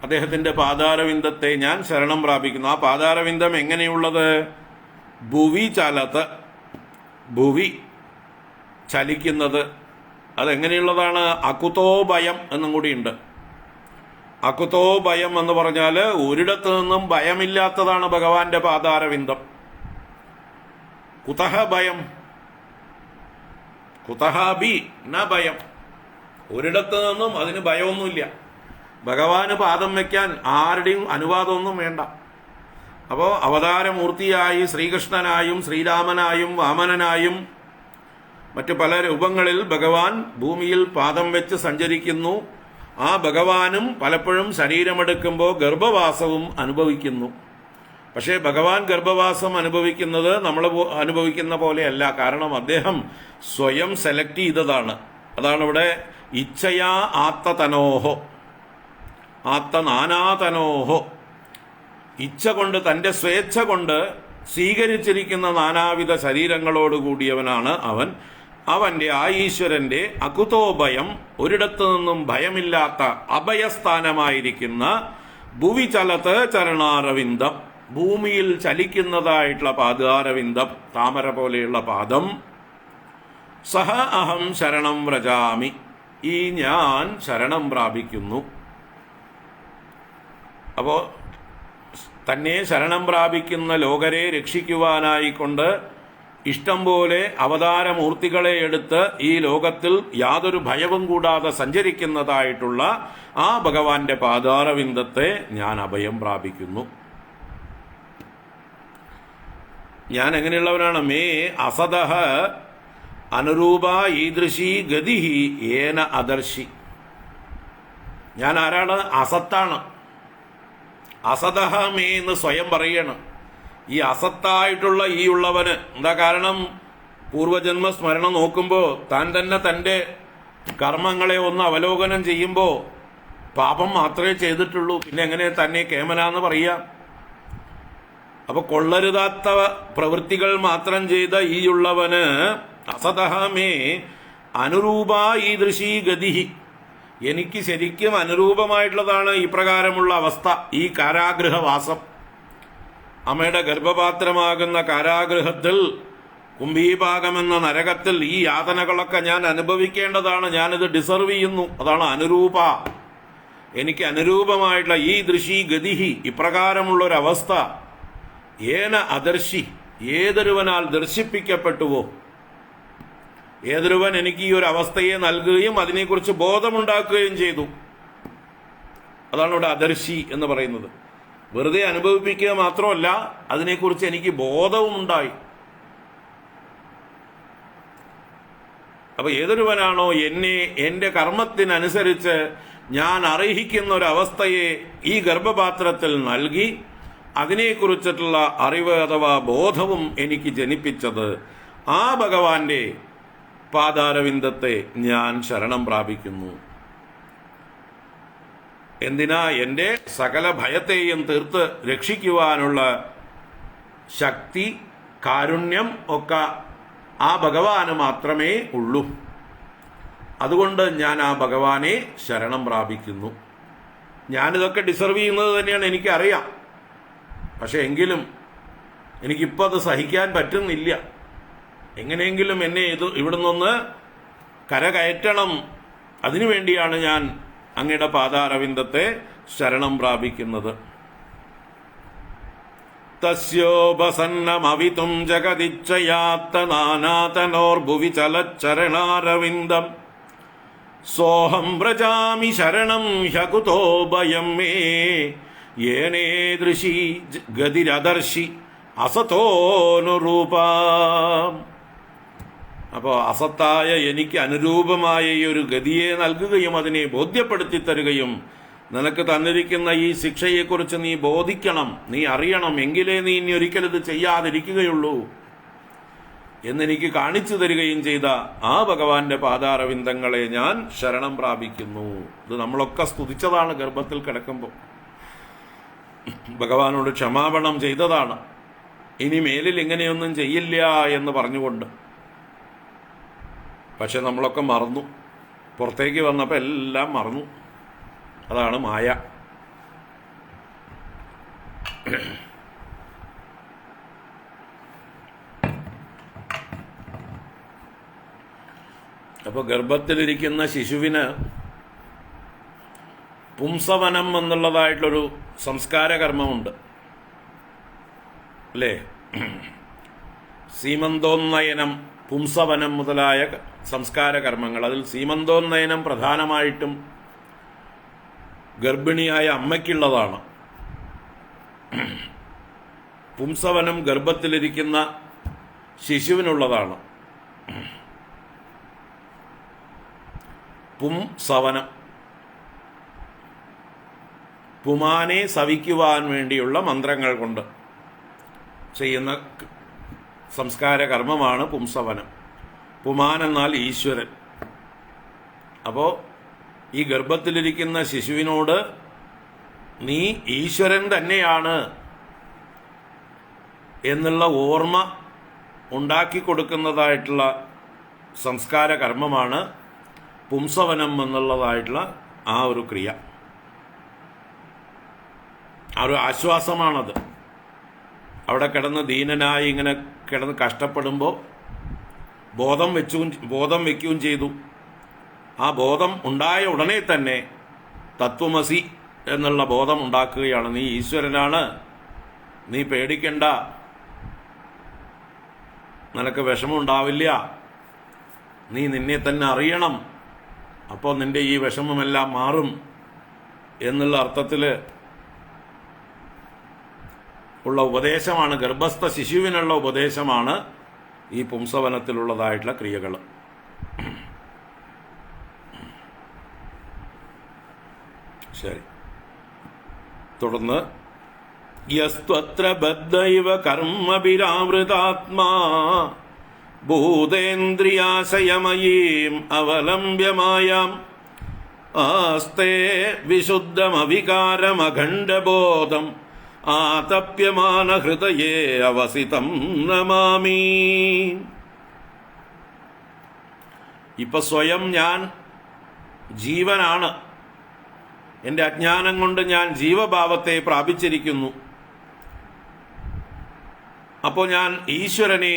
അദ്ദേഹത്തിന്റെ പാദാരവിന്ദത്തെ ഞാൻ ശരണം പ്രാപിക്കുന്നു. ആ പാദാരവിന്ദം എങ്ങനെയുള്ളത്? ഭുവി ചലത്ത്, ഭുവി ചലിക്കുന്നത്. അതെങ്ങനെയുള്ളതാണ്? അകുതോ ഭയം എന്നും കൂടിയുണ്ട്. അകുതോ ഭയം എന്ന് പറഞ്ഞാൽ ഒരിടത്തു നിന്നും ഭയമില്ലാത്തതാണ് ഭഗവാന്റെ പാദാരവിന്ദം. കുതഹ ഭയം, കുതഹ ബി ന ഭയം. ഒരിടത്തു നിന്നും അതിന് ഭയമൊന്നുമില്ല. ഭഗവാന് പാദം വയ്ക്കാൻ ആരുടെയും അനുവാദമൊന്നും വേണ്ട. അപ്പോൾ അവതാരമൂർത്തിയായി ശ്രീകൃഷ്ണനായും ശ്രീരാമനായും വാമനനായും മറ്റു പല രൂപങ്ങളിൽ ഭഗവാൻ ഭൂമിയിൽ പാദം വെച്ച് സഞ്ചരിക്കുന്നു. ആ ഭഗവാനും പലപ്പോഴും ശരീരമെടുക്കുമ്പോൾ ഗർഭവാസവും അനുഭവിക്കുന്നു. പക്ഷേ ഭഗവാൻ ഗർഭവാസം അനുഭവിക്കുന്നത് നമ്മൾ അനുഭവിക്കുന്ന പോലെയല്ല. കാരണം അദ്ദേഹം സ്വയം സെലക്ട് ചെയ്തതാണ്. അതാണ് ഇവിടെ ഇച്ഛയാ ആത്തതനോഹോ, ആത്തനാനാതനോഹോ. ഇച്ഛ കൊണ്ട്, തൻ്റെ സ്വേച്ഛ കൊണ്ട് സ്വീകരിച്ചിരിക്കുന്ന നാനാവിധ ശരീരങ്ങളോട് കൂടിയവനാണ് അവൻ. അവന്റെ ആ ഈശ്വരന്റെ അകുതോഭയം, ഒരിടത്തു നിന്നും ഭയമില്ലാത്ത അഭയസ്ഥാനമായിരിക്കുന്ന ഭുവി ചലത്ത് ചരണാരവിന്ദം, ഭൂമിയിൽ ചലിക്കുന്നതായിട്ടുള്ള പാദാരവിന്ദം, താമര പോലെയുള്ള പാദം. സഹ അഹം ശരണം വ്രജാമി, ഈ ഞാൻ ശരണം പ്രാപിക്കുന്നു. അപ്പോ തന്നെ ശരണം പ്രാപിക്കുന്ന ലോകരെ രക്ഷിക്കുവാനായിക്കൊണ്ട് ഇഷ്ടം പോലെ അവതാരമൂർത്തികളെ എടുത്ത് ഈ ലോകത്തിൽ യാതൊരു ഭയവും കൂടാതെ സഞ്ചരിക്കുന്നതായിട്ടുള്ള ആ ഭഗവാന്റെ പാദാരവിന്ദത്തെ ഞാൻ അഭയം പ്രാപിക്കുന്നു. ഞാൻ എങ്ങനെയുള്ളവനാണ്? മേ അസതഃ അനുരൂപ ഈദൃശി ഗതിഹി ഏന അദർശി. ഞാൻ ആരാണ്? അസത്താണ്. അസതഃ മേ എന്ന് സ്വയം പറയണം. ഈ അസത്തായിട്ടുള്ള ഈ ഉള്ളവന് എന്താ കാരണം? പൂർവജന്മ സ്മരണ നോക്കുമ്പോൾ താൻ തന്നെ തൻ്റെ കർമ്മങ്ങളെ ഒന്ന് അവലോകനം ചെയ്യുമ്പോൾ പാപം മാത്രമേ ചെയ്തിട്ടുള്ളൂ. പിന്നെ എങ്ങനെ തന്നെ കേമനാന്ന് പറയാം? അപ്പൊ കൊള്ളരുതാത്ത പ്രവൃത്തികൾ മാത്രം ചെയ്ത ഈ ഉള്ളവന് അസതഃ മേ അനുരൂപ ഈദൃശി ഗതിഹി, എനിക്ക് ശരിക്കും അനുരൂപമായിട്ടുള്ളതാണ് ഈ പ്രകാരമുള്ള അവസ്ഥ, ഈ കാരാഗൃഹവാസം. അമ്മയുടെ ഗർഭപാത്രമാകുന്ന കാരാഗൃഹത്തിൽ, കുംഭീപാകമെന്ന നരകത്തിൽ ഈ യാതനകളൊക്കെ ഞാൻ അനുഭവിക്കേണ്ടതാണ്. ഞാനിത് ഡിസർവ് ചെയ്യുന്നു. അതാണ് അനുരൂപ. എനിക്ക് അനുരൂപമായിട്ടുള്ള ഈ ദൃശി ഗതിഹി, ഇപ്രകാരമുള്ളൊരവസ്ഥ ഏന അദർശി, ഏതൊരുവനാൽ ദർശിപ്പിക്കപ്പെട്ടുവോ, ഏതൊരുവൻ എനിക്ക് ഈ ഒരു അവസ്ഥയെ നൽകുകയും അതിനെക്കുറിച്ച് ബോധമുണ്ടാക്കുകയും ചെയ്തു. അതാണ് ഇവിടെ അദർശി എന്ന് പറയുന്നത്. വെറുതെ അനുഭവിപ്പിക്കുക മാത്രമല്ല, അതിനെക്കുറിച്ച് എനിക്ക് ബോധവും ഉണ്ടായി. അപ്പൊ ഏതൊരുവനാണോ എന്നെ എൻ്റെ കർമ്മത്തിനനുസരിച്ച് ഞാൻ അർഹിക്കുന്ന ഒരവസ്ഥയെ ഈ ഗർഭപാത്രത്തിൽ നൽകി അതിനെക്കുറിച്ചിട്ടുള്ള അറിവ് അഥവാ ബോധവും എനിക്ക് ജനിപ്പിച്ചത്, ആ ഭഗവാന്റെ പാദാരവിന്ദത്തെ ഞാൻ ശരണം പ്രാപിക്കുന്നു. എന്തിനാ? എൻ്റെ സകല ഭയത്തെയും തീർത്ത് രക്ഷിക്കുവാനുള്ള ശക്തി, കാരുണ്യം ഒക്കെ ആ ഭഗവാന് മാത്രമേ ഉള്ളൂ. അതുകൊണ്ട് ഞാൻ ആ ഭഗവാനെ ശരണം പ്രാപിക്കുന്നു. ഞാനിതൊക്കെ ഡിസർവ് ചെയ്യുന്നത് തന്നെയാണ്, എനിക്കറിയാം. പക്ഷെ എങ്കിലും എനിക്കിപ്പോൾ അത് സഹിക്കാൻ പറ്റുന്നില്ല. എങ്ങനെയെങ്കിലും എന്നെ ഇവിടെ നിന്ന് കരകയറ്റണം. അതിനുവേണ്ടിയാണ് ഞാൻ അങ്ങയുടെ പാദാരവിന്ദത്തെ ശരണം പ്രാപിക്കുന്നത്. തസ്യോപസന്നമവിതും ജഗതിച്ഛയാത്തനാനാതനോർഭുവി ചലച്ചരണാരവിന്ദം സോഹം വ്രജാമി ശരണം ഹ്യകുതോ ഭയം മേ യേനേദൃശി ഗതിരദർശി അസതോനുരൂപ. അപ്പോൾ അസത്തായ എനിക്ക് അനുരൂപമായ ഈ ഒരു ഗതിയെ നൽകുകയും അതിനെ ബോധ്യപ്പെടുത്തി തരികയും, നിനക്ക് തന്നിരിക്കുന്ന ഈ ശിക്ഷയെക്കുറിച്ച് നീ ബോധിക്കണം, നീ അറിയണം, എങ്കിലേ നീ ഇനി ഒരിക്കലും ഇത് ചെയ്യാതിരിക്കുകയുള്ളൂ എന്നെനിക്ക് കാണിച്ചു തരികയും ചെയ്ത ആ ഭഗവാന്റെ പാദാരവിന്ദങ്ങളെ ഞാൻ ശരണം പ്രാപിക്കുന്നു. ഇത് നമ്മളൊക്കെ സ്തുതിച്ചതാണ് ഗർഭത്തിൽ കിടക്കുമ്പോൾ. ഭഗവാനോട് ക്ഷമാപണം ചെയ്തതാണ്. ഇനി മേലിൽ ഇങ്ങനെയൊന്നും ചെയ്യില്ല എന്ന് പറഞ്ഞുകൊണ്ട്. പക്ഷെ നമ്മളൊക്കെ മറന്നു. പുറത്തേക്ക് വന്നപ്പോൾ എല്ലാം മറന്നു. അതാണ് മായ. അപ്പോൾ ഗർഭത്തിലിരിക്കുന്ന ശിശുവിന് പുംസവനം എന്നുള്ളതായിട്ടൊരു സംസ്കാര കർമ്മമുണ്ട് അല്ലേ? സീമന്തോന്നയനം, പുംസവനം മുതലായ സംസ്കാര കർമ്മങ്ങൾ. അതിൽ സീമന്തോന്നയനം പ്രധാനമായിട്ടും ഗർഭിണിയായ അമ്മയ്ക്കുള്ളതാണ്. പുംസവനം ഗർഭത്തിലിരിക്കുന്ന ശിശുവിനുള്ളതാണ്. പുംസവനം പുമാനെ സവിക്കുവാൻ വേണ്ടിയുള്ള മന്ത്രങ്ങൾ കൊണ്ട് ചെയ്യുന്ന സംസ്കാര കർമ്മമാണ് പുംസവനം. പുമാൻ എന്നാൽ ഈശ്വരൻ. അപ്പോൾ ഈ ഗർഭത്തിലിരിക്കുന്ന ശിശുവിനോട് നീ ഈശ്വരൻ തന്നെയാണ് എന്നുള്ള ഓർമ്മ ഉണ്ടാക്കി കൊടുക്കുന്നതായിട്ടുള്ള സംസ്കാര കർമ്മമാണ് പുംസവനം എന്നുള്ളതായിട്ടുള്ള ആ ഒരു ക്രിയ. ആ ഒരു ആശ്വാസമാണത്. അവിടെ കിടന്ന് ദീനനായി ഇങ്ങനെ കിടന്ന് കഷ്ടപ്പെടുമ്പോൾ ബോധം വയ്ക്കുകയും ചെയ്തു. ആ ബോധം ഉണ്ടായ ഉടനെ തന്നെ തത്വമസി എന്നുള്ള ബോധം ഉണ്ടാക്കുകയാണ്. നീ ഈശ്വരനാണ്, നീ പേടിക്കണ്ട, നിനക്ക് വിഷമമുണ്ടാവില്ല, നീ നിന്നെ തന്നെ അറിയണം, അപ്പോൾ നിന്റെ ഈ വിഷമമെല്ലാം മാറും എന്നുള്ള അർത്ഥത്തിൽ ഉള്ള ഉപദേശമാണ്, ഗർഭസ്ഥ ശിശുവിനുള്ള ഉപദേശമാണ് ഈ പുംസവനത്തിലുള്ളതായിട്ടുള്ള ക്രിയകൾ. ശരി, തുടർന്ന് യസ്ത്വത്ര ബദ്ധൈവ കർമ്മഭിരാവൃതാത്മാ ഭൂതേന്ദ്രിയാശയമയീം അവലംബ്യമായാം ആസ്തേ വിശുദ്ധമവികാരമഖണ്ഡബോധം ആതപ്യമാന ഹൃദയേ അവസിതം നമാമി. ഇപ്പൊ സ്വയം ഞാൻ ജീവനാണ്. എൻ്റെ അജ്ഞാനം കൊണ്ട് ഞാൻ ജീവഭാവത്തെ പ്രാപിച്ചിരിക്കുന്നു. അപ്പോൾ ഞാൻ ഈശ്വരനെ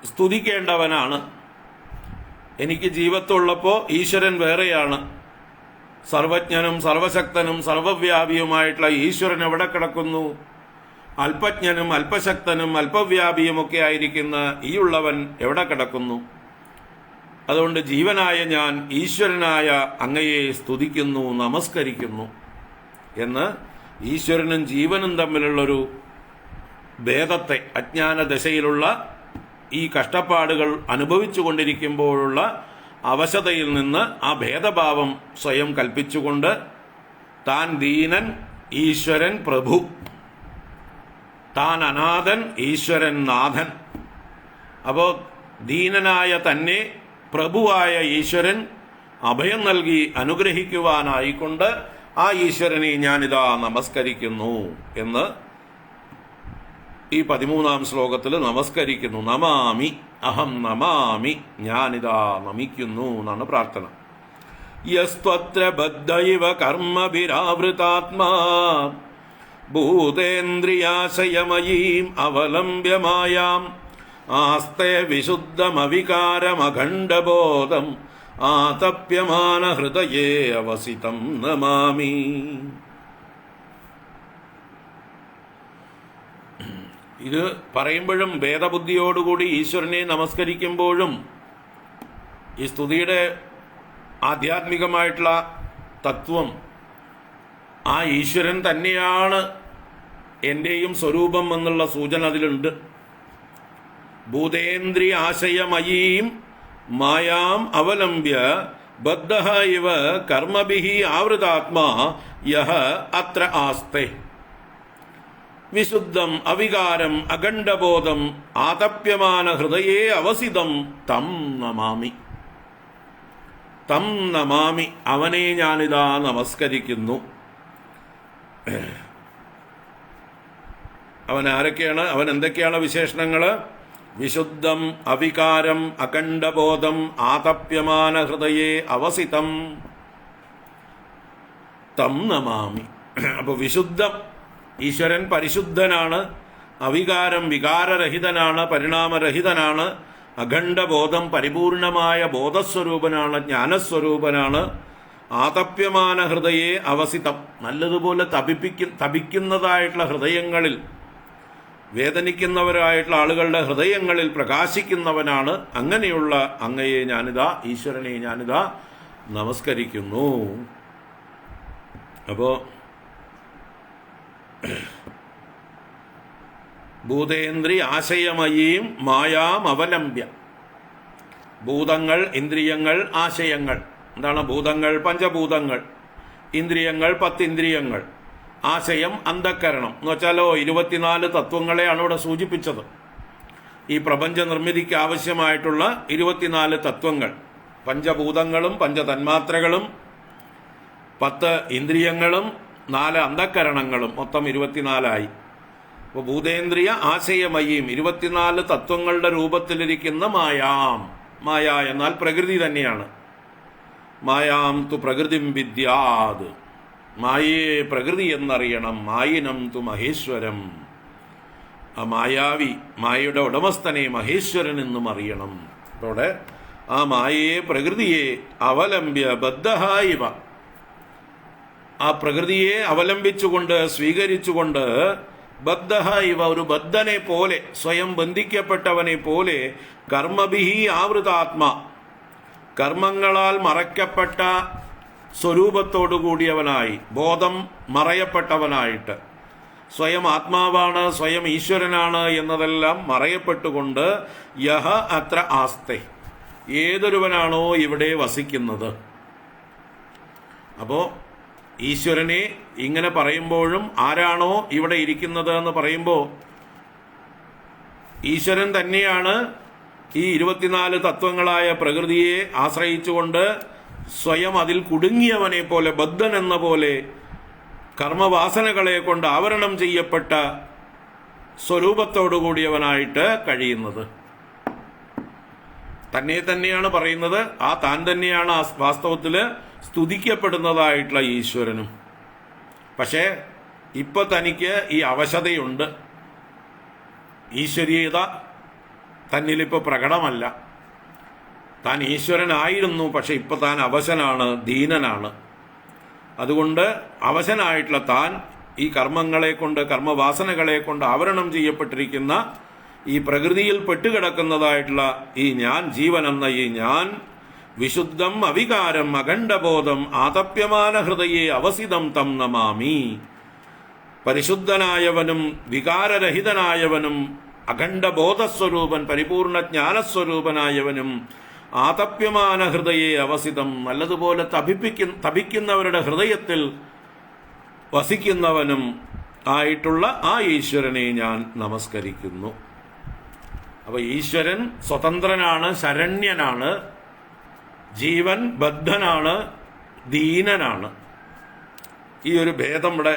സ്തുതിക്കേണ്ടവനാണ്. എനിക്ക് ജീവത്തുള്ളപ്പോൾ ഈശ്വരൻ വേറെയാണ്. സർവജ്ഞനും സർവശക്തനും സർവവ്യാപിയുമായിട്ടുള്ള ഈശ്വരൻ എവിടെ കിടക്കുന്നു? അല്പജ്ഞനും അല്പശക്തനും അല്പവ്യാപിയുമൊക്കെ ആയിരിക്കുന്ന ഈ ഉള്ളവൻ എവിടെ കിടക്കുന്നു? അതുകൊണ്ട് ജീവനായ ഞാൻ ഈശ്വരനായ അങ്ങയെ സ്തുതിക്കുന്നു, നമസ്കരിക്കുന്നു എന്ന് ഈശ്വരനും ജീവനും തമ്മിലുള്ളൊരു ഭേദത്തെ, അജ്ഞാനദശയിലുള്ള ഈ കഷ്ടപ്പാടുകൾ അനുഭവിച്ചു കൊണ്ടിരിക്കുമ്പോഴുള്ള അവശതയിൽ നിന്ന് ആ ഭേദഭാവം സ്വയം കൽപ്പിച്ചുകൊണ്ട് താൻ ദീനൻ, ഈശ്വരൻ പ്രഭു, താൻ അനാഥൻ, ഈശ്വരൻ നാഥൻ. അപ്പോൾ ദീനനായ തന്നെ പ്രഭുവായ ഈശ്വരൻ അഭയം നൽകി അനുഗ്രഹിക്കുവാനായിക്കൊണ്ട് ആ ഈശ്വരനെ ഞാനിതാ നമസ്കരിക്കുന്നു എന്ന് ഈ 13-ാം ശ്ലോകത്തിൽ നമസ്കരിക്കുന്നു. നമാമി, അഹം നമാമി, ഞാനിതാ നമിക്കുന്നു എന്നാണ് പ്രാർത്ഥന. യസ്ത്വത്ര ബദ്ധൈവ കർമ്മഭിരാവൃതാത്മാ ഭൂതേന്ദ്രിയാശയമയീം അവലംബ്യമായാം ആസ്തേ വിശുദ്ധമവികാരമഖണ്ഡബോധം ആതപ്യമാന ഹൃദയേ അവസിതം നമാമി. ഇത് പറയുമ്പോഴും ഭേദബുദ്ധിയോടുകൂടി ഈശ്വരനെ നമസ്കരിക്കുമ്പോഴും ഈ സ്തുതിയുടെ ആധ്യാത്മികമായിട്ടുള്ള തത്വം ആ ഈശ്വരൻ തന്നെയാണ് എൻ്റെയും സ്വരൂപം എന്നുള്ള സൂചന അതിലുണ്ട്. ഭൂതേന്ദ്രിയാശയമയീം മായാം അവലംബ്യ ബദ്ധഃ ഇവ കർമ്മഭിഃ ആവൃതാത്മാ യഃ അത്ര ആസ്തേ വിശുദ്ധം അവികാരം അഖണ്ഡബോധം ആതപ്യമാന ഹൃദയേ അവസിതം തം നമാമി. തം നമാമി, അവനെ ഞാനിതാ നമസ്കരിക്കുന്നു. അവൻ ആരൊക്കെയാണ്? അവൻ എന്തൊക്കെയാണ് വിശേഷണങ്ങൾ? വിശുദ്ധം അവികാരം അഖണ്ഡബോധം ആതപ്യമാന ഹൃദയേ അവസിതം തം നമാമി. അപ്പോൾ വിശുദ്ധം, ഈശ്വരൻ പരിശുദ്ധനാണ്, അവികാരം വികാരരഹിതനാണ്, പരിണാമരഹിതനാണ്, അഖണ്ഡബോധം പരിപൂർണമായ ബോധസ്വരൂപനാണ്, ജ്ഞാനസ്വരൂപനാണ്, ആതപ്യമാന ഹൃദയെ അവസിതം നല്ലതുപോലെ തപിക്കുന്നതായിട്ടുള്ള ഹൃദയങ്ങളിൽ, വേദനിക്കുന്നവരായിട്ടുള്ള ആളുകളുടെ ഹൃദയങ്ങളിൽ പ്രകാശിക്കുന്നവനാണ്. അങ്ങനെയുള്ള അങ്ങയെ ഞാനിതാ, ഈശ്വരനെ ഞാനിതാ നമസ്കരിക്കുന്നു. അപ്പോ ഭൂതേന്ദ്രിയ ആശയമയീം മായാം അവലംബ്യ. ഭൂതങ്ങൾ, ഇന്ദ്രിയങ്ങൾ, ആശയങ്ങൾ. എന്താണ് ഭൂതങ്ങൾ? പഞ്ചഭൂതങ്ങൾ. ഇന്ദ്രിയങ്ങൾ 10 ഇന്ദ്രിയങ്ങൾ. ആശയം അന്ധക്കരണം എന്ന് വെച്ചാലോ 24 തത്വങ്ങളെയാണ് ഇവിടെ സൂചിപ്പിച്ചത്. ഈ പ്രപഞ്ച നിർമ്മിതിക്ക് ആവശ്യമായിട്ടുള്ള 24 തത്വങ്ങൾ, പഞ്ചഭൂതങ്ങളും പഞ്ചതന്മാത്രകളും 10 ഇന്ദ്രിയങ്ങളും 4 അന്ധക്കരണങ്ങളും, മൊത്തം 24ആയി. അപ്പോൾ ഭൂതേന്ദ്രിയ ആശയമയീം 24 തത്വങ്ങളുടെ രൂപത്തിലിരിക്കുന്ന മായാം. മായ എന്നാൽ പ്രകൃതി തന്നെയാണ്. മായാം തു പ്രകൃതിം വിദ്യാത്. മായയെ പ്രകൃതി എന്നറിയണം. മായിനം തു മഹേശ്വരം. ആ മായാവി, മായയുടെ ഉടമസ്ഥനെ മഹേശ്വരൻ എന്നും അറിയണം. അതോടെ ആ മായയെ, പ്രകൃതിയെ അവലംബ്യ ബദ്ധഹായിവ, ആ പ്രകൃതിയെ അവലംബിച്ചുകൊണ്ട് സ്വീകരിച്ചുകൊണ്ട്, ബദ്ധഹ ഇവ, ഒരു ബദ്ധനെ പോലെ, സ്വയം ബന്ധിക്കപ്പെട്ടവനെ പോലെ, കർമ്മഭിഹി ആവൃതാത്മാ, കർമ്മങ്ങളാൽ മറയ്ക്കപ്പെട്ട സ്വരൂപത്തോടുകൂടിയവനായി, ബോധം മറയപ്പെട്ടവനായിട്ട്, സ്വയം ആത്മാവാണ്, സ്വയം ഈശ്വരനാണ് എന്നതെല്ലാം മറയപ്പെട്ടുകൊണ്ട്, യഹ അത്ര ആസ്തെ, ഏതൊരുവനാണോ ഇവിടെ വസിക്കുന്നത്. അപ്പോ ഈശ്വരനെ ഇങ്ങനെ പറയുമ്പോഴും ആരാണോ ഇവിടെ ഇരിക്കുന്നത് എന്ന് പറയുമ്പോൾ ഈശ്വരൻ തന്നെയാണ് ഈ 24 തത്വങ്ങളായ പ്രകൃതിയെ ആശ്രയിച്ചുകൊണ്ട് സ്വയം അതിൽ കുടുങ്ങിയവനെ പോലെ, ബദ്ധൻ എന്ന പോലെ, കർമ്മവാസനകളെ കൊണ്ട് ആവരണം ചെയ്യപ്പെട്ട സ്വരൂപത്തോടുകൂടിയവനായിട്ട് കഴിയുന്നത്. തന്നെ തന്നെയാണ് പറയുന്നത്. ആ താൻ തന്നെയാണ് വാസ്തവത്തിൽ സ്തുതിക്കപ്പെടുന്നതായിട്ടുള്ള ഈശ്വരനും. പക്ഷേ ഇപ്പൊ തനിക്ക് ഈ അവശതയുണ്ട്. ഈശ്വരീയത തന്നിലിപ്പോൾ പ്രകടമല്ല. താൻ ഈശ്വരനായിരുന്നു, പക്ഷെ ഇപ്പൊ താൻ അവശനാണ്, ദീനനാണ്. അതുകൊണ്ട് അവശനായിട്ടുള്ള താൻ ഈ കർമ്മങ്ങളെ കൊണ്ട്, കർമ്മവാസനകളെ കൊണ്ട് ആവരണം ചെയ്യപ്പെട്ടിരിക്കുന്ന ഈ പ്രകൃതിയിൽ പെട്ടുകിടക്കുന്നതായിട്ടുള്ള ഈ ഞാൻ, ജീവൻ എന്ന ഈ ഞാൻ, വിശുദ്ധം അവികാരം അഖണ്ഡബോധം ആതപ്യമാന ഹൃദയെ അവസിതം തം നമാമി. പരിശുദ്ധനായവനും വികാരരഹിതനായവനും അഖണ്ഡബോധസ്വരൂപൻ, പരിപൂർണ ജ്ഞാനസ്വരൂപനായവനും, ആതപ്യമാന ഹൃദയെ അവസിതം, നല്ലതുപോലെ തപിക്കുന്നവരുടെ ഹൃദയത്തിൽ വസിക്കുന്നവനും ആയിട്ടുള്ള ആ ഈശ്വരനെ ഞാൻ നമസ്കരിക്കുന്നു. അപ്പൊ ഈശ്വരൻ സ്വതന്ത്രനാണ്, ശരണ്യനാണ്. ജീവൻ ബദ്ധനാണ്, ദീനനാണ്. ഈ ഒരു ഭേദം ഇവിടെ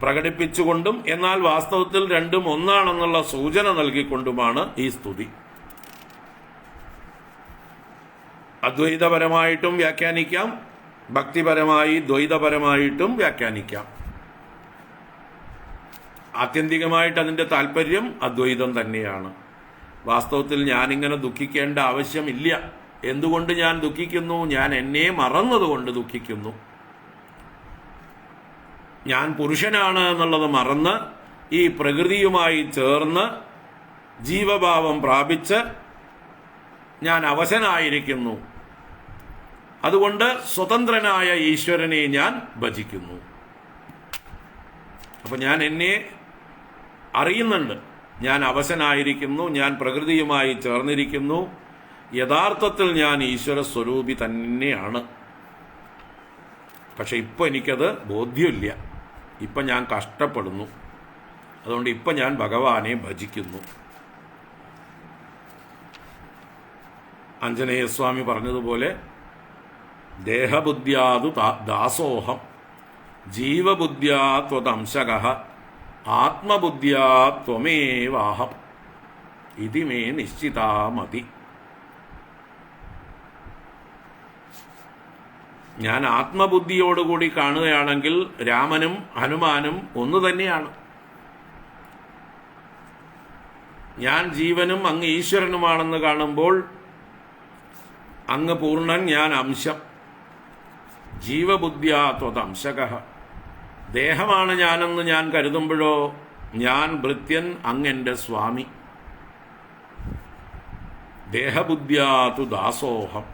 പ്രകടിപ്പിച്ചുകൊണ്ടും എന്നാൽ വാസ്തവത്തിൽ രണ്ടും ഒന്നാണെന്നുള്ള സൂചന നൽകിക്കൊണ്ടുമാണ് ഈ സ്തുതി. അദ്വൈതപരമായിട്ടും വ്യാഖ്യാനിക്കാം, ഭക്തിപരമായി ദ്വൈതപരമായിട്ടും വ്യാഖ്യാനിക്കാം. ആത്യന്തികമായിട്ട് അതിൻ്റെ താല്പര്യം അദ്വൈതം തന്നെയാണ്. വാസ്തവത്തിൽ ഞാനിങ്ങനെ ദുഃഖിക്കേണ്ട ആവശ്യമില്ല. എന്തുകൊണ്ട് ഞാൻ ദുഃഖിക്കുന്നു? ഞാൻ എന്നെ മറന്നതുകൊണ്ട് ദുഃഖിക്കുന്നു. ഞാൻ പുരുഷനാണ് എന്നുള്ളത് മറന്ന് ഈ പ്രകൃതിയുമായി ചേർന്ന് ജീവഭാവം പ്രാപിച്ച് ഞാൻ അവശനായിരിക്കുന്നു. അതുകൊണ്ട് സ്വതന്ത്രനായ ഈശ്വരനെ ഞാൻ ഭജിക്കുന്നു. അപ്പൊ ഞാൻ എന്നെ അറിയുന്നുണ്ട്. ഞാൻ അവശനായിരിക്കുന്നു, ഞാൻ പ്രകൃതിയുമായി ചേർന്നിരിക്കുന്നു. യഥാർത്ഥത്തിൽ ഞാൻ ഈശ്വര സ്വരൂപി തന്നെയാണ്. പക്ഷെ ഇപ്പം എനിക്കത് ബോധ്യമില്ല. ഇപ്പം ഞാൻ കഷ്ടപ്പെടുന്നു. അതുകൊണ്ട് ഇപ്പം ഞാൻ ഭഗവാനെ ഭജിക്കുന്നു. ആഞ്ജനേയസ്വാമി പറഞ്ഞതുപോലെ ദേഹബുദ്ധ്യാതു ദാസോഹം ജീവബുദ്ധ്യാ ത്വദംശകഃ ആത്മബുദ്ധ്യാ ത്വമേവാഹം. ഇതി മേ നിശ്ചിതാ മതി. ഞാൻ ആത്മബുദ്ധിയോടുകൂടി കാണുകയാണെങ്കിൽ രാമനും ഹനുമാനും ഒന്നു തന്നെയാണ്. ഞാൻ ജീവനും അങ്ങ് ഈശ്വരനുമാണെന്ന് കാണുമ്പോൾ അങ്ങ് പൂർണ്ണൻ, ഞാൻ അംശം. ജീവബുദ്ധ്യാ ത്വദംശക. ദേഹമാണ് ഞാനെന്ന് ഞാൻ കരുതുമ്പോഴോ ഞാൻ ഭൃത്യൻ, അങ്ങെൻ്റെ സ്വാമി. ദേഹബുദ്ധ്യാ തു ദാസോഹം.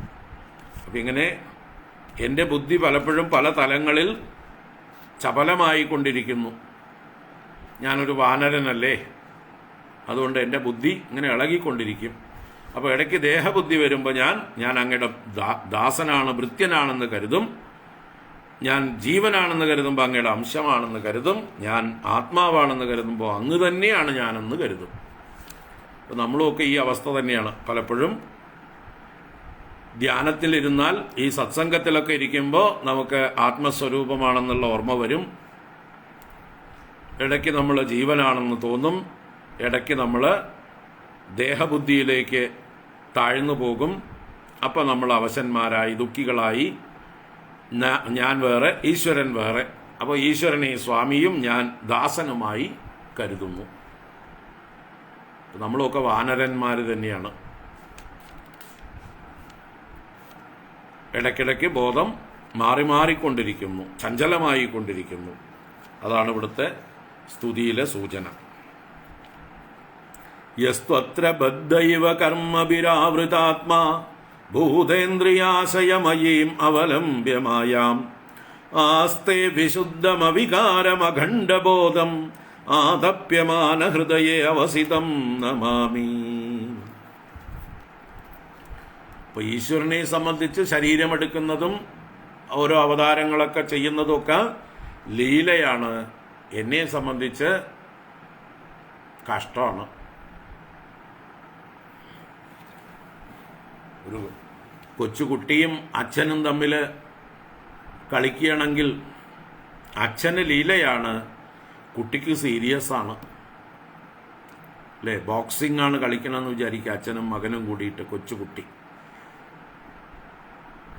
അപ്പം ഇങ്ങനെ എൻ്റെ ബുദ്ധി പലപ്പോഴും പല തലങ്ങളിൽ ചപലമായിക്കൊണ്ടിരിക്കുന്നു. ഞാനൊരു വാനരനല്ലേ, അതുകൊണ്ട് എൻ്റെ ബുദ്ധി ഇങ്ങനെ ഇളകിക്കൊണ്ടിരിക്കും. അപ്പോൾ ഇടയ്ക്ക് ദേഹബുദ്ധി വരുമ്പോൾ ഞാൻ അങ്ങയുടെ ദാസനാണ്, ഭൃത്യനാണെന്ന് കരുതും. ഞാൻ ജീവനാണെന്ന് കരുതുമ്പോൾ അങ്ങയുടെ അംശമാണെന്ന് കരുതും. ഞാൻ ആത്മാവാണെന്ന് കരുതുമ്പോൾ അങ്ങ് തന്നെയാണ് ഞാനെന്ന് കരുതും. അപ്പോൾ നമ്മളുമൊക്കെ ഈ അവസ്ഥ തന്നെയാണ്. പലപ്പോഴും ധ്യാനത്തിലിരുന്നാൽ, ഈ സത്സംഗത്തിലൊക്കെ ഇരിക്കുമ്പോൾ നമുക്ക് ആത്മസ്വരൂപമാണെന്നുള്ള ഓർമ്മ വരും. ഇടയ്ക്ക് നമ്മൾ ജീവനാണെന്ന് തോന്നും. ഇടയ്ക്ക് നമ്മൾ ദേഹബുദ്ധിയിലേക്ക് താഴ്ന്നു പോകും. അപ്പം നമ്മൾ അവശന്മാരായി, ദുഃഖികളായി, ഞാൻ വേറെ ഈശ്വരൻ വേറെ. അപ്പോൾ ഈശ്വരനെ സ്വാമിയും ഞാൻ ദാസനുമായി കരുതുന്നു. നമ്മളൊക്കെ വാനരന്മാർ തന്നെയാണ്. ഇടയ്ക്കിടയ്ക്ക് ബോധം മാറി മാറിക്കൊണ്ടിരിക്കുന്നു, ചഞ്ചലമായി കൊണ്ടിരിക്കുന്നു. അതാണ് ഇവിടുത്തെ സ്തുതിയിലെ സൂചന. യസ്ത്വത്ര ബദ്ധൈവ കർമ്മഭിരാവൃതാത്മാ ഭൂതേന്ദ്രിയാശയമയീം അവലംബ്യമായാം ആസ്തേ വിശുദ്ധമവികാരമഖണ്ഡബോധം ആതപ്യമാന ഹൃദയേ അവസിതം നമാമി. അപ്പോൾ ഈശ്വരനെ സംബന്ധിച്ച് ശരീരമെടുക്കുന്നതും ഓരോ അവതാരങ്ങളൊക്കെ ചെയ്യുന്നതൊക്കെ ലീലയാണ്. എന്നെ സംബന്ധിച്ച് കഷ്ടമാണ്. ഒരു കൊച്ചുകുട്ടിയും അച്ഛനും തമ്മിൽ കളിക്കുകയാണെങ്കിൽ അച്ഛന് ലീലയാണ്, കുട്ടിക്ക് സീരിയസ് ആണ് അല്ലേ? ബോക്സിംഗ് ആണ് കളിക്കണമെന്ന് വിചാരിക്കുക, അച്ഛനും മകനും കൂടിയിട്ട്, കൊച്ചുകുട്ടി.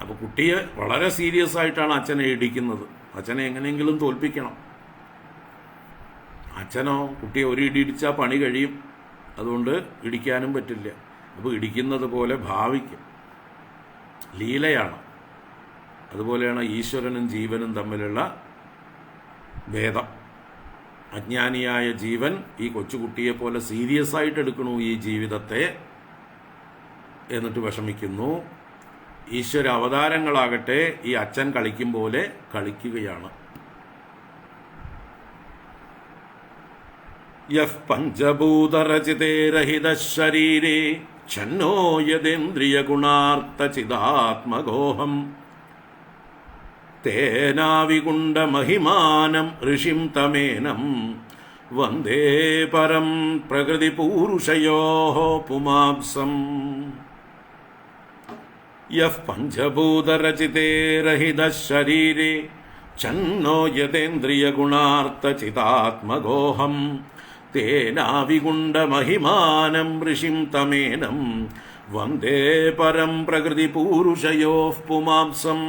അപ്പോൾ കുട്ടിയെ വളരെ സീരിയസ് ആയിട്ടാണ് അച്ഛനെ ഇടിക്കുന്നത്. അച്ഛനെ എങ്ങനെയെങ്കിലും തോൽപ്പിക്കണം. അച്ഛനോ കുട്ടിയെ ഒരു ഇടി ഇടിച്ചാൽ പണി കഴിയും, അതുകൊണ്ട് ഇടിക്കാനും പറ്റില്ല. അപ്പോൾ ഇടിക്കുന്നത് പോലെ ഭാവിക്കും. ലീലയാണ്. അതുപോലെയാണ് ഈശ്വരനും ജീവനും തമ്മിലുള്ള ഭേദം. അജ്ഞാനിയായ ജീവൻ ഈ കൊച്ചുകുട്ടിയെ പോലെ സീരിയസ് ആയിട്ട് എടുക്കണു ഈ ജീവിതത്തെ, എന്നിട്ട് വിഷമിക്കുന്നു. ഈശ്വര അവതാരങ്ങളാകട്ടെ ഈ അച്ഛൻ കളിക്കും പോലെ കളിക്കുകയാണ്. യഹ് പഞ്ചഭൂതരചിതേ രഹിത ശരീരേ ഛന്നോ യദേന്ദ്രിയ ഗുണാർത്ഥചിദാത്മഗോഹം തേനാവികുണ്ഡ മഹിമാനം ഋഷിം തമേനം വന്ദേ പരം പ്രകൃതി പൂരുഷയോഃ പുമാംസം. യഹ് പഞ്ചഭൂതരചിതേ രഹിത ശരീരേ ഛന്നോ യദേന്ദ്രിയ ഗുണാർത്ഥചിദാത്മഗോഹം തേനാവികുണ്ഡ മഹിമാനം ഋഷിം തമേനം വന്ദേ പരം പ്രകൃതി പൂരുഷയോഃ പുമാംസം.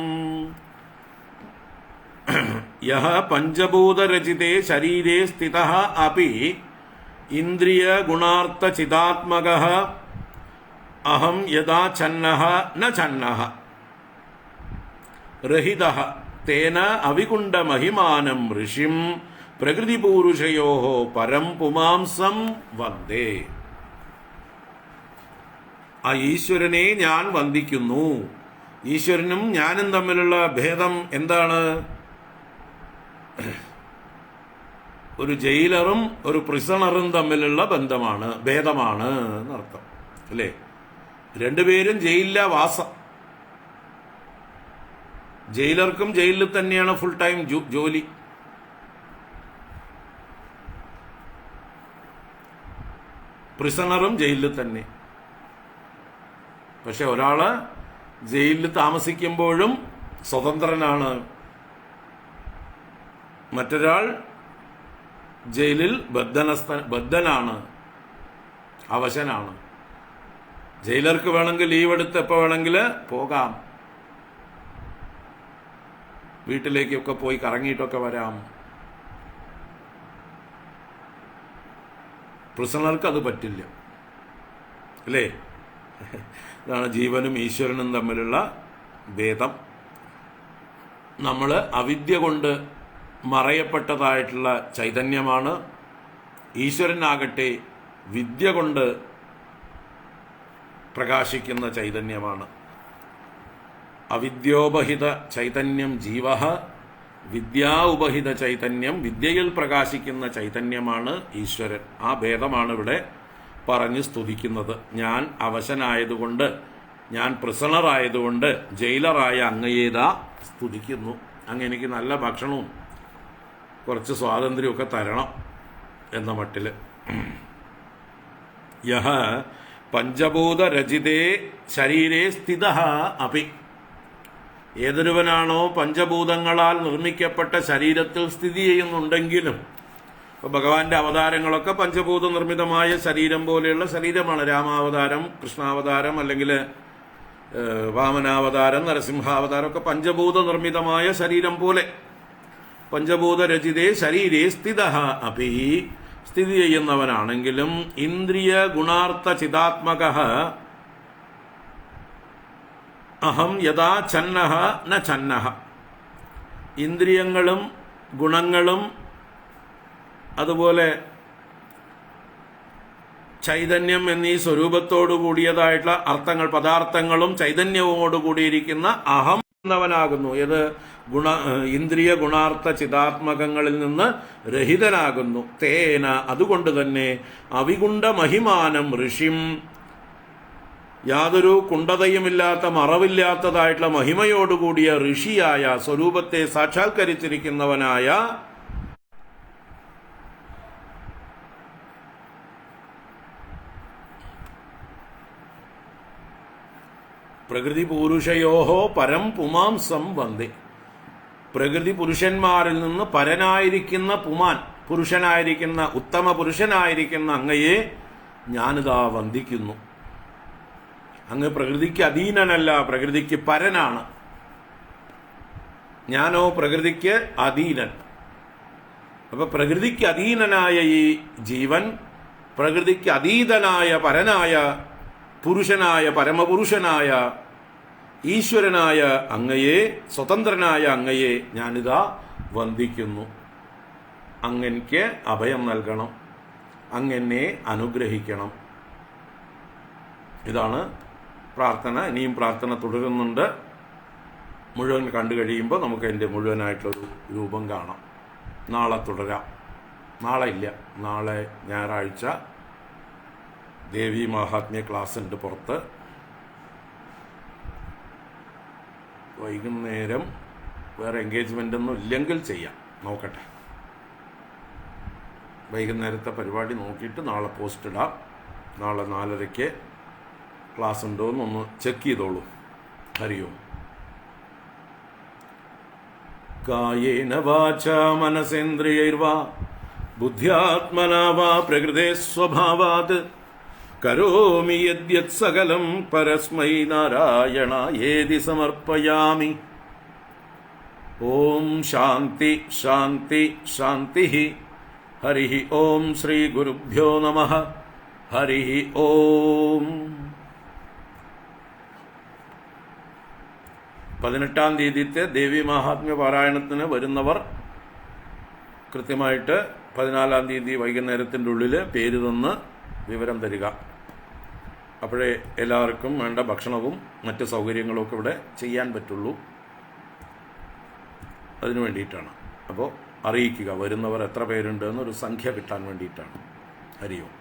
യഹ പഞ്ചഭൂതരചിതേ ശരീരേ സ്ഥിതഃ അപി ഇന്ദ്രിയ ഗുണാർത്ഥചിദാത്മകഃ അഹം യഥാ ഛന്നഃ ന ഛന്നഃ രഹിതഃ തേന അവികുണ്ഡ മഹിമാനം ഋഷിം പ്രകൃതിപൂരുഷയോഃ പരം പുമാംസം വന്ദേ. ആ ഈശ്വരനെ ഞാൻ വന്ദിക്കുന്നു. ഈശ്വരനും ഞാനും തമ്മിലുള്ള ഭേദം എന്താണ്? ഒരു ജയിലറും ഒരു പ്രിസണറും തമ്മിലുള്ള ഭേദമാണ് എന്നർത്ഥം അല്ലേ? രണ്ടുപേരും ജയിലിലെ വാസം. ജയിലർക്കും ജയിലിൽ തന്നെയാണ് ഫുൾ ടൈം ജോലി. പ്രിസണറും ജയിലിൽ തന്നെ. പക്ഷെ ഒരാള് ജയിലിൽ താമസിക്കുമ്പോഴും സ്വതന്ത്രനാണ്, മറ്റൊരാൾ ജയിലിൽ ബദ്ധനാണ്. അവശനാണ്. ജയിലർക്ക് വേണമെങ്കിൽ ലീവ് എടുത്ത് എപ്പോൾ വേണമെങ്കിൽ പോകാം, വീട്ടിലേക്കൊക്കെ പോയി കറങ്ങിയിട്ടൊക്കെ വരാം. പ്രിസണർക്ക് അത് പറ്റില്ല, അല്ലേ? ഇതാണ് ജീവനും ഈശ്വരനും തമ്മിലുള്ള ഭേദം. നമ്മൾ അവിദ്യ കൊണ്ട് മറയപ്പെട്ടതായിട്ടുള്ള ചൈതന്യമാണ്. ഈശ്വരനാകട്ടെ വിദ്യ കൊണ്ട് പ്രകാശിക്കുന്ന ചൈതന്യമാണ്. അവിദ്യോപഹിത ചൈതന്യം ജീവ, വിദ്യാ ഉപഹിത ചൈതന്യം, വിദ്യയിൽ പ്രകാശിക്കുന്ന ചൈതന്യമാണ് ഈശ്വരൻ. ആ ഭേദമാണ് ഇവിടെ പറഞ്ഞ് സ്തുതിക്കുന്നത്. ഞാൻ അവശനായതുകൊണ്ട്, ഞാൻ പ്രിസണറായതുകൊണ്ട് ജയിലറായ അങ്ങയേതാ സ്തുതിക്കുന്നു. അങ്ങ് എനിക്ക് നല്ല ഭക്ഷണവും കുറച്ച് സ്വാതന്ത്ര്യമൊക്കെ തരണം എന്ന മട്ടിൽ. യഹ പഞ്ചഭൂതരചിതേ ശരീരേ സ്ഥിതഃ അപി, ഏതൊരുവനാണോ പഞ്ചഭൂതങ്ങളാൽ നിർമ്മിക്കപ്പെട്ട ശരീരത്തിൽ സ്ഥിതി ചെയ്യുന്നുണ്ടെങ്കിലും, ഇപ്പോൾ ഭഗവാന്റെ അവതാരങ്ങളൊക്കെ പഞ്ചഭൂത നിർമ്മിതമായ ശരീരം പോലെയുള്ള ശരീരമാണ്. രാമാവതാരം, കൃഷ്ണാവതാരം, അല്ലെങ്കിൽ വാമനാവതാരം, നരസിംഹാവതാരം ഒക്കെ പഞ്ചഭൂത നിർമ്മിതമായ ശരീരം പോലെ. പഞ്ചഭൂതരചിതേ ശരീരേ സ്ഥിതഃ അപി, സ്ഥിതി ചെയ്യുന്നവനാണെങ്കിലും ഇന്ദ്രിയ ഗുണാർത്ഥ ചിതാത്മകഃ അഹം യഥാ ഛന്നഃ ന ഛന്നഃ, ഇന്ദ്രിയങ്ങളും ഗുണങ്ങളും അതുപോലെ ചൈതന്യം എന്നീ സ്വരൂപത്തോടു കൂടിയതായിട്ടുള്ള അർത്ഥങ്ങൾ, പദാർത്ഥങ്ങളും ചൈതന്യവുമോട് കൂടിയിരിക്കുന്ന അഹം എന്നവനാകുന്നു. ഏത് ഇന്ദ്രിയ ഗുണാർത്ഥ ചിതാത്മകങ്ങളിൽ നിന്ന് രഹിതനാകുന്നു. തേന, അതുകൊണ്ട് തന്നെ അവികുണ്ഠ മഹിമാനം ഋഷിം, യാതൊരു കുണ്ഠതയുമില്ലാത്ത മറവില്ലാത്തതായിട്ടുള്ള മഹിമയോടുകൂടിയ ഋഷിയായ, സ്വരൂപത്തെ സാക്ഷാത്കരിച്ചിരിക്കുന്നവനായ പ്രകൃതി പുരുഷയോഹോ പരം പുമാംസം വന്ദേ, പ്രകൃതി പുരുഷന്മാരിൽ നിന്ന് പരനായിരിക്കുന്ന പുമാൻ, പുരുഷനായിരിക്കുന്ന ഉത്തമ പുരുഷനായിരിക്കുന്ന അങ്ങയെ ഞാനിതാ വന്ദിക്കുന്നു. അങ്ങ് പ്രകൃതിക്ക് അധീനനല്ല, പ്രകൃതിക്ക് പരനാണ്. ഞാനോ പ്രകൃതിക്ക് അധീനൻ. അപ്പൊ പ്രകൃതിക്ക് അധീനനായ ഈ ജീവൻ പ്രകൃതിക്ക് അതീതനായ പരനായ പുരുഷനായ പരമപുരുഷനായ ഈശ്വരനായ അങ്ങയെ, സ്വതന്ത്രനായ അങ്ങയെ ഞാനിതാ വന്ദിക്കുന്നു. അങ്ങെനിക്ക് അഭയം നൽകണം, അങ്ങെന്നെ അനുഗ്രഹിക്കണം. ഇതാണ് പ്രാർത്ഥന. ഇനിയും പ്രാർത്ഥന തുടരുന്നുണ്ട്. മുഴുവൻ കണ്ടു കഴിയുമ്പോൾ നമുക്ക് അതിൻ്റെ മുഴുവനായിട്ടുള്ളൊരു രൂപം കാണാം. നാളെ തുടരാം. നാളെ ഇല്ല, നാളെ ഞായറാഴ്ച ദേവി മഹാത്മ്യ ക്ലാസ് ഉണ്ട് പുറത്ത്. വൈകുന്നേരം വേറെ എൻഗേജ്മെൻ്റ് ഒന്നും ഇല്ലെങ്കിൽ ചെയ്യാം, നോക്കട്ടെ. വൈകുന്നേരത്തെ പരിപാടി നോക്കിയിട്ട് നാളെ പോസ്റ്റ് ഇടാം. നാളെ 4:30 ക്ലാസ് ഉണ്ടോ എന്നൊന്ന് ചെക്ക് ചെയ്തോളൂ. ഹരി ഓം. കായേന വാചാ മനസേന്ദ്രിയൈർവാ ബുദ്ധ്യാത്മനാ വാ പ്രകൃതേ സ്വഭാവാത് കരോമി യദ്യത് സകലം പരസ്മൈ നാരായണായേതി സമർപ്പയാമി. ഓം ശാന്തി ശാന്തി ശാന്തി. ഹരി ഓം. ശ്രീ ഗുരുഭ്യോ നമഃ. ഹരി ഓം. 18-ാം തീയതിത്തെ ദേവി മഹാത്മ്യ പാരായണത്തിന് വരുന്നവർ കൃത്യമായിട്ട് 14-ാം തീയതി വൈകുന്നേരത്തിൻ്റെ ഉള്ളിൽ പേര് തന്ന് വിവരം തരിക. അപ്പോഴേ എല്ലാവർക്കും വേണ്ട ഭക്ഷണവും മറ്റ് സൗകര്യങ്ങളും ഒക്കെ ഇവിടെ ചെയ്യാൻ പറ്റുള്ളൂ. അതിനു വേണ്ടിയിട്ടാണ്. അപ്പോൾ അറിയിക്കുക, വരുന്നവർ എത്ര പേരുണ്ട് എന്നൊരു സംഖ്യ കിട്ടാൻ വേണ്ടിയിട്ടാണ്. ഹരി ഓം.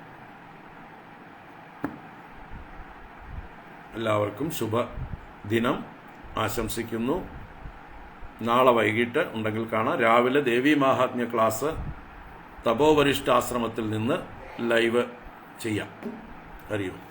എല്ലാവർക്കും ശുഭദിനം ആശംസിക്കുന്നു. നാളെ വൈകിട്ട് ഉണ്ടെങ്കിൽ കാണാം. രാവിലെ ദേവി മഹാത്മ്യ ക്ലാസ് തപോവരിഷ്ഠാശ്രമത്തിൽ നിന്ന് ലൈവ് ചെയ്യാം. ഹരി ഓം.